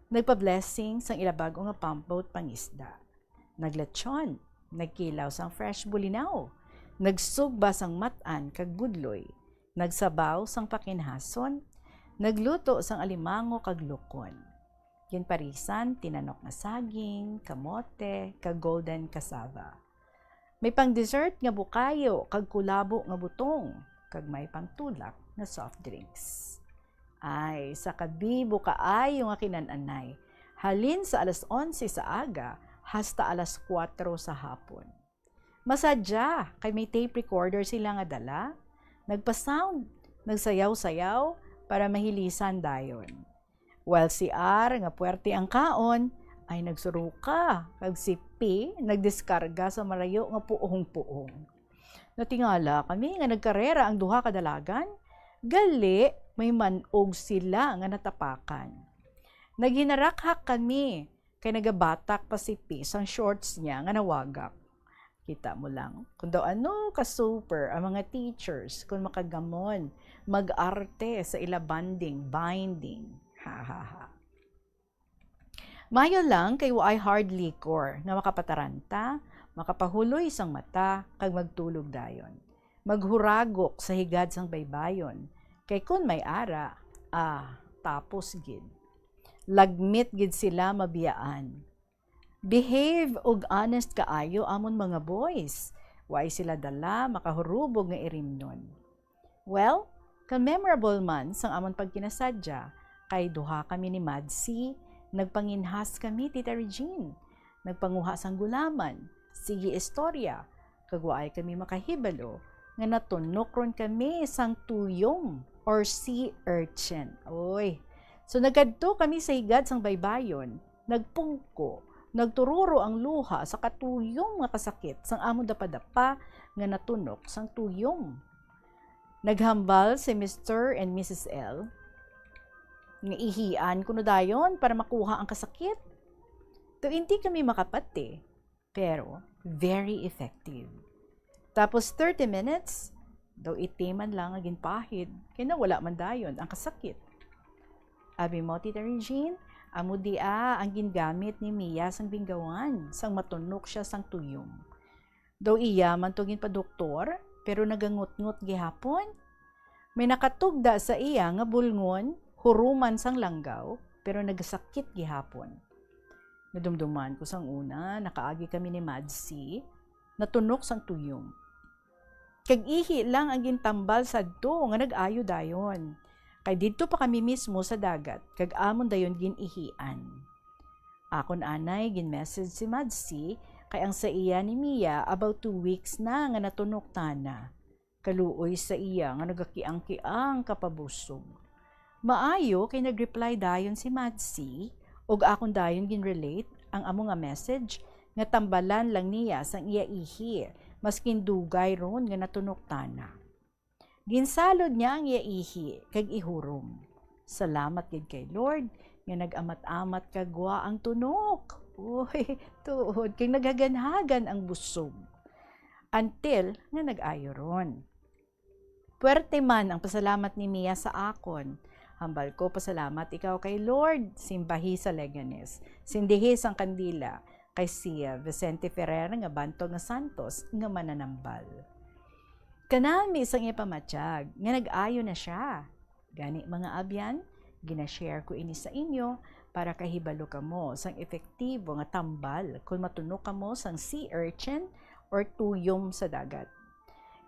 nagpa-blessing sang ilabago nga pamboat pangisda. Naglechon, nagkilaw sang fresh bulinaw, nagsugba sang matan kag budloy, nagsabaw sang pakinhason, nagluto sang alimango kag lukon. Yen parisan, tinanok na saging, kamote, kag golden cassava. May pang-dessert nga bukayo kag kulabo nga butong, kag may pang-tulak nga soft drinks. Ay, sa kabibo kaayo nga kinananay, halin sa alas 11 sa aga, hasta alas 4 sa hapon. Masadya, kay may tape recorder sila nga dala, nagpa-sound, nagsayaw-sayaw para mahilisan dayon. While si R nga puwerte ang kaon, ay nagsuruka, kag si P nagdiskarga sa marayo nga puong-puong. Natingala kami nga nagkarera ang duha ka dalagan, gali may manog sila nga natapakan. Naginarakhak kami, kay nagabatak pa si P sang shorts niya nga nawagak. Kita mo lang, kung daw ano ka-super ang mga teachers kung makagamon, mag-arte sa ilabanding, binding. Ha ha ha. Mayo lang kay waay hard liquor na makapataranta, makapahuloy sang mata, kag magtulog dayon. maghuragok sa higad sang baybayon. Kay kun may ara, tapos gid. Lagmit gid sila mabiyaan. Behave og honest kaayo amon mga boys. Way sila dala makahurubog nga irimnon. Well, memorable man sang amon pagkinasadya, kay duha kami ni Madsi, nagpanginhas kami Tita Regine, nagpanguha sang gulaman, sige istorya, kagwaay kami makahibalo, nga natunok ron kami sang tuyom or sea urchin. Oy. So nagkadto kami sa higad sang baybayon, nagpungko, nagtururo ang luha sa katuyom nga kasakit sang amon dapadapa nga natunok sang tuyom. Naghambal si Mr. and Mrs. L. Nga ihian kuno dayon para makuha ang kasakit. To hindi kami makapati, pero very effective. Tapos 30 minutes, daw itiman lang agin pahid, kaya wala man dayon ang kasakit. Abi mo, Tita Regine, amo ang gingamit ni Mia sang binggawan, sang matunok siya sang tuyom. Daw iya man to pa doktor, pero nagangut-ngut gihapon. May nakatugda sa iya nga bulngon, huruman sang langgaw, pero nagasakit gihapon. Nadumduman ko sang una, nakaagi kami ni Madsi, natunok sang tuyom. Kag-ihi lang ang gintambal sa do nga nag-ayo dayon. Kay dito pa kami mismo sa dagat, kag amon dayon ginihian. Akon anay gin-message si Madsi, kay ang sa iya ni Mia about 2 weeks na nga natunok tana. Kaluoy sa iya nga nagakiang-kiang kapabusog. Maayo kay nag-reply dayon si Madsi, ug akon dayon gin-relate ang amo nga message nga tambalan lang niya sang iya ihi, maskin dugay ron nga natunok tana. Ginsalod niya ang iya ihi, kag ihurom. Salamat gid kay Lord, nga nag-amat-amat kagwa ang tunok. Uy, tuod, kay nagaganhagan ang busog. Until nga nag-ayo ron. Puwerte man ang pasalamat ni Mia sa akon. Hambal ko pasalamat ikaw kay Lord, simbahi sa Leganes, sindihi sang kandila, kay siya Vicente Ferrer nga bantog nga santos nga mananambal. Kanami isang ipamatyag, nga nag-ayo na siya. Gani mga abyan, ginashare ko ini sa inyo para kahibalo ka mo sang epektibo nga tambal kung matunok ka mo sang sea urchin or tuyom sa dagat.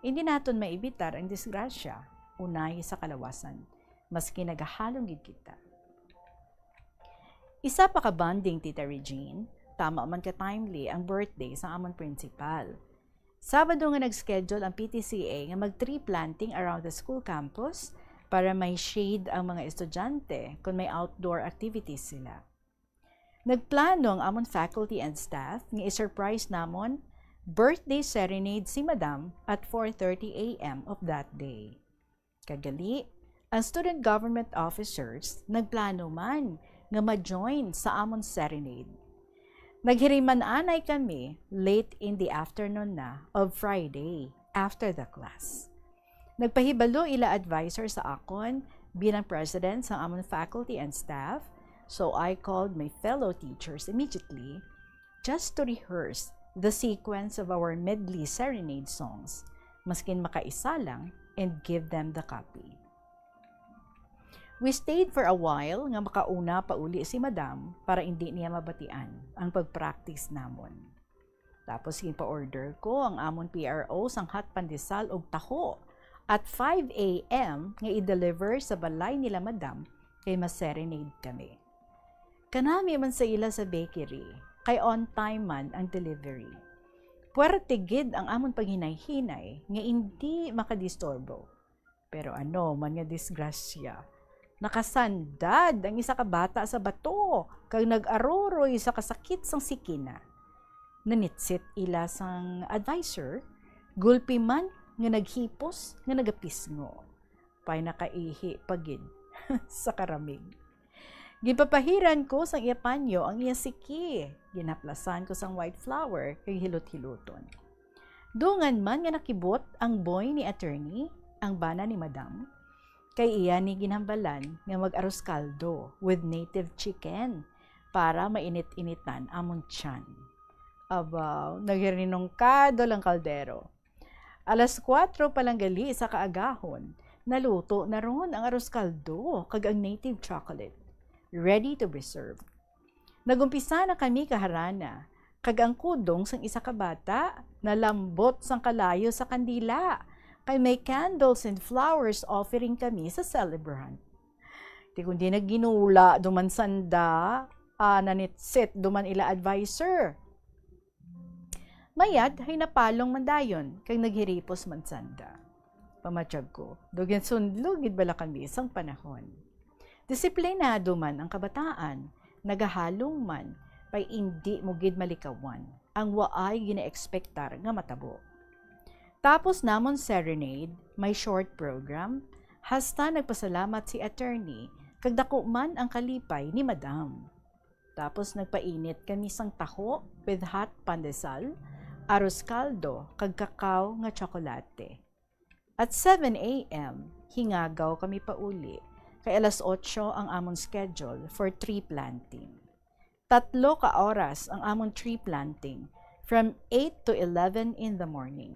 Hindi naton maibitar ang disgrasya, unahi sa kalawasan, maski nagahalong gid kita. Isa pa ka bonding, Tita Regine, tama man ka timely ang birthday sa amon principal. Sabado nga nag-schedule ang PTCA nga mag-tree planting around the school campus para may shade ang mga estudyante kung may outdoor activities sila. Nagplano ang amon faculty and staff nga i-surprise namon birthday serenade si Madam at 4:30 a.m. of that day. Kagali, ang student government officers nagplano man nga ma-join sa amon serenade. Naghiriman anay kami late in the afternoon na of Friday after the class. Nagpahibalo ila advisor sa akon bilang president sa amon faculty and staff, so I called my fellow teachers immediately just to rehearse the sequence of our medley serenade songs, maskin makaisa lang, and give them the copy. We stayed for a while nga makauna pa uli si Madam para hindi niya mabatian ang pag-practice namon. Tapos ginpa-order ko ang amon PRO sang hot pandesal og taho at 5 a.m. nga i-deliver sa balay nila Madam kay ma-serenade kami. Kanami man sa ila sa bakery, kay on time man ang delivery. Puwerte gid ang amon paghinay-hinay nga hindi makadisturbo. Pero ano man nga disgrasya, nakasandad ang isa ka bata sa bato kag nag-aruroy sa kasakit sang sikina. Nanitsit ila sang advisor, gulpi man nga naghipos nga nagapisngo. Pay nakaihi pagid sa karamig. Gipapahiran ko sang iya panyo ang iya siki. Ginaplasan ko sang white flower kay hilot-hiluton. Dungan man nga nakibot ang boy ni attorney, ang bana ni Madam, kay iya ni ginhambalan nga mag-aros kaldo with native chicken para mainit-initan amon tiyan. Abaw, naghirinong kado lang kaldero. Alas 4 palang gali sa kaagahon, naluto na ron ang arroz caldo kag ang native chocolate, ready to be served. Nagumpisa na kami kaharana, kag ang kudong sang isa ka bata, nalambot sang kalayo sa kandila, kay may candles and flowers offering kami sa celebrant. Di kundi nagginula, duman sanda, nanitsit, duman ila advisor. Mayad, hay napalong mandayon, kag naghiripos man sanda. Pamatsyag ko, dugyan sundlugid bala kami isang panahon. Disiplinado man ang kabataan, nagahalong man, pay hindi mo gid malikawan, ang waay gina-expectar nga matabo. Tapos namon serenade, may short program, hasta nagpasalamat si attorney, kag dako man ang kalipay ni madam. Tapos nagpainit kami sang taho with hot pandesal, arroz caldo, kag kakao nga tsokolate. At 7 a.m., hingagaw kami pauli, kay alas 8 ang amon schedule for tree planting. 3 ka oras ang amon tree planting, from 8 to 11 in the morning.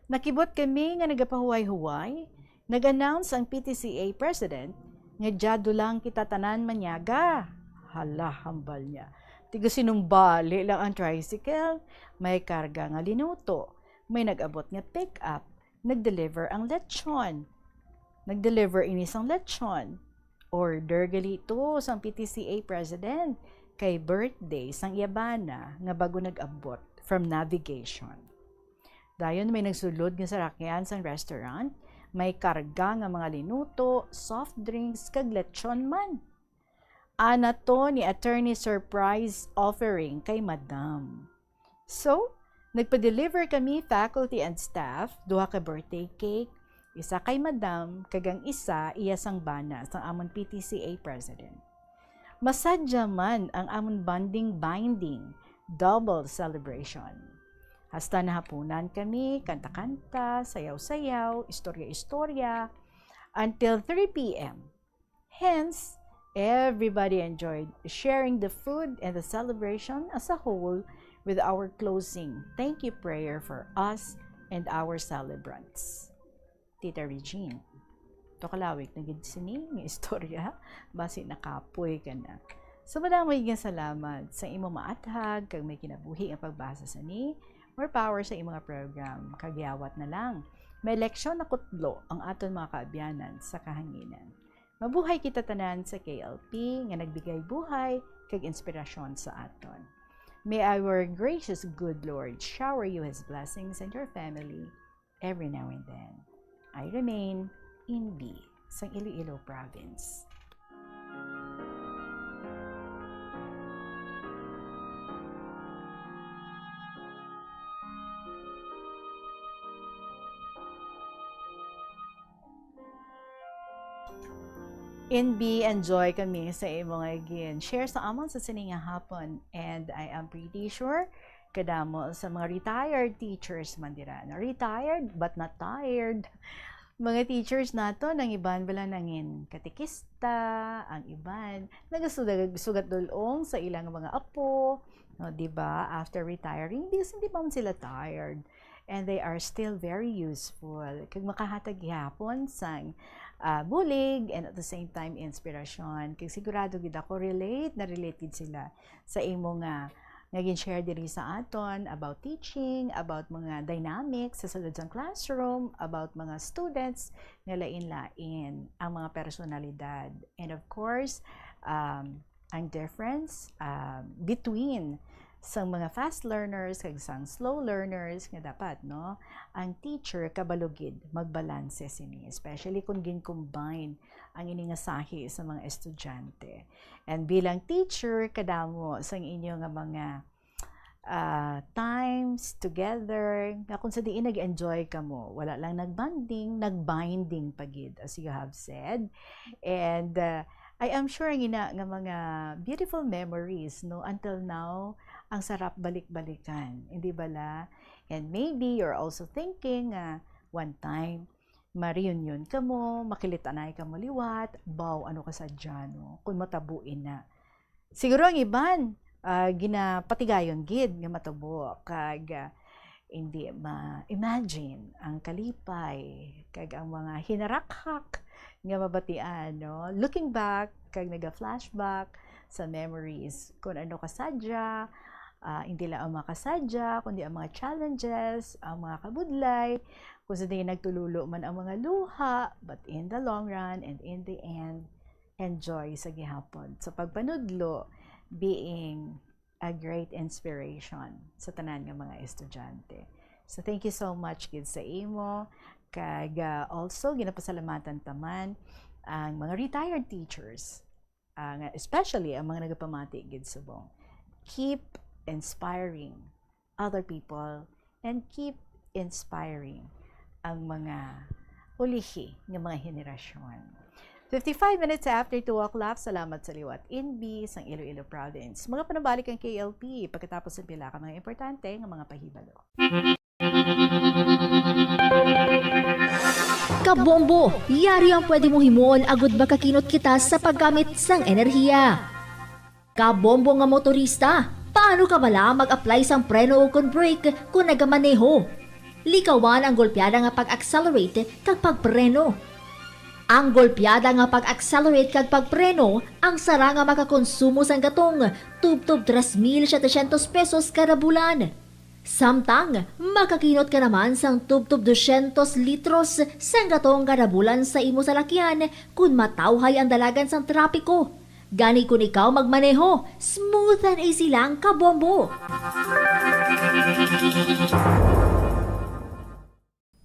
Nakibot kami nga nagapahuway-huway, nag-announce ang PTCA president nga diyado lang kita tanan manyaga. Hala, hambal niya. Tiga sinumbali lang ang tricycle, may karga nga linuto, may nag-abot nga pick-up, nag-deliver ang lechon. Nag-deliver inisang lechon. Order galito sang PTCA president kay birthday sang Yabana nga bago nag-abot from navigation. Dayon may nagsulod nga sarakyan sang restaurant, may karga nga mga linuto, soft drinks, kag lechon man. Ana to ni attorney surprise offering kay madam. So, nagpa-deliver kami faculty and staff, duha ka birthday cake, isa kay madam, kagang isa iya sang bana sang amon PTCA president. Masadya man ang amon binding, double celebration. Hasta nahapunan kami, kanta-kanta, sayaw-sayaw, istorya-istorya, until 3 p.m. Hence, everybody enjoyed sharing the food and the celebration as a whole with our closing thank you prayer for us and our celebrants. Tita Regine, to kalawik na gid sini nga istorya, basi nakapoy ka na. So madamay nga salamat sa imo maathag kag may kinabuhi ang pagbasa sa ni. More power sa imong program, kagyawat na lang. May leksyon na kutlo ang aton mga kaabyanan sa kahanginan. Mabuhay kita tanan sa KLP nga nagbigay buhay kag inspirasyon sa aton. May our gracious good Lord shower you His blessings and your family every now and then. I remain in B, sa Iloilo Province. In B, enjoy kami sa imong again. Share sa amon sa sininga hapon. And I am pretty sure kadamo sa mga retired teachers man dira. Retired but not tired. Mga teachers nato nang iban bala nangin katikista, ang iban nagasugat dulong sa ilang mga apo, no, di ba? After retiring, hindi pa man sila tired. And they are still very useful. Kag makahatag gyapon sang bulig and at the same time inspirasyon. Kag sigurado gid ako related sila sa imo nga naging share diri sa aton about teaching, about mga dynamics sa sulod sang classroom, about mga students nga lain-lain ang mga personalidad. And of course, ang difference between sang mga fast learners kag sang slow learners nga dapat no ang teacher kabalugid magbalanse sini, especially kung gin-combine ang ini nga sahi sa mga estudyante. And bilang teacher kadamo sang inyo nga mga times together nga kung sa diin nag-enjoy ka mo, wala lang nagbinding pagid as you have said. And I am sure nga mga beautiful memories no until now. Ang sarap balik-balikan, hindi bala? And maybe you're also thinking one time, ma-reunion ka mo, makilitanay ka mo liwat, ano ka sa dyan, kung matabuin na. Siguro ang iban, ginapatigayon gid nga matabo, kag hindi ma-imagine ang kalipay kag ang mga hinarakhak nga mabatian, no? Looking back kag naga-flashback sa memories kung ano kasadya, hindi lang ang mga kasadya, kundi ang mga challenges, ang mga kabudlay, kung saan nagtululo man ang mga luha, but in the long run and in the end, enjoy sa gihapon. Sa pagpanudlo, being a great inspiration sa tanan ng mga estudyante. So thank you so much gid sa imo, kag also ginapasalamatan taman ang mga retired teachers, especially ang mga nagapamati gid subong. Keep inspiring other people and keep inspiring ang mga ulihi ng mga henerasyon. 55 minutes after 2 o'clock, salamat sa liwat INB sang Iloilo Province. Mga panabalik ang KLP pagkatapos ng pila ka mga importante ng mga pahibalo. Kabombo, yari ang pwede mong himuon agud makakinot kita sa paggamit sang enerhiya. Kabombo nga motorista, paano ka bala mag-apply sang preno o kon brake kung nagamaneho? Likawan ang golpeada nga pag-accelerate kag pagpreno. Ang golpeada nga pag-accelerate kag pagpreno, ang sara nga makakonsumo sang gatong tubtob 3,700 pesos kada bulan. Samtang, makakinot ka naman sang tubtob 200 litros sang gatong kada bulan sa imo salakyan kung matawhay ang dalagan sang trapiko. Gani kung ikaw magmaneho, smooth and easy lang kabombo.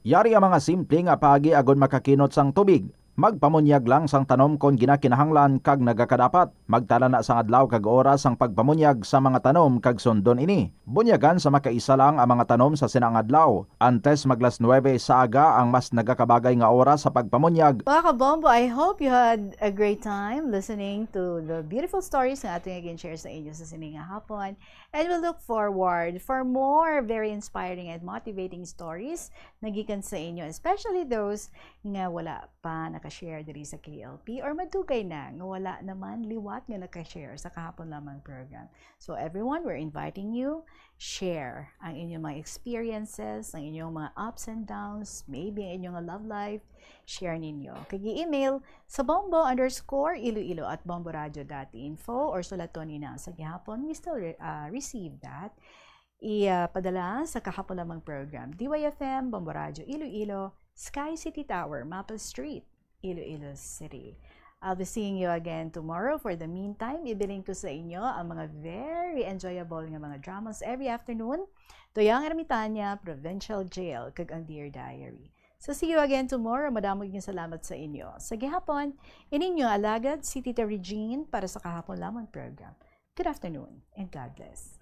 Yari ang mga simple nga paagi agon makakinot sang tubig. Magpamunyag lang sang tanom kon ginakinahanglan kag nagakadapat. Magtala na sang adlaw kag oras sang pagpamunyag sa mga tanom kag sundon ini. Bunyagan sa makaisa lang ang mga tanom sa sinang adlaw. Antes maglas 9 sa aga ang mas nagakabagay nga oras sa pagpamunyag. Mga kabombo, I hope you had a great time listening to the beautiful stories na ating again share sa inyo sa sininga hapon. And we'll look forward for more very inspiring and motivating stories na gikan sa inyo, especially those nga wala pa nakashare diri sa KLP or madugay na nga wala naman liwat nga nakashare sa kahapon lamang program. So everyone, we're inviting you, share ang inyong mga experiences, ang inyong mga ups and downs, maybe ang inyong love life, share ninyo. Kagi-email sa bombo_iloilo@bomboradio.info or sulaton nina sa gihapon. We still receive that. Ipadala sa kahapon lamang program. DYFM, Bombo Radio Iloilo, Sky City Tower, Maple Street, Iloilo City. I'll be seeing you again tomorrow. For the meantime, ibiling ko sa inyo ang mga very enjoyable nga mga dramas every afternoon. Toyang Ermitanya, Provincial Jail, kag ang Dear Diary. So see you again tomorrow. Madamog yung salamat sa inyo. Sa gihapon, ininyo alagad si Tita Regine para sa kahapon lamang program. Good afternoon and God bless.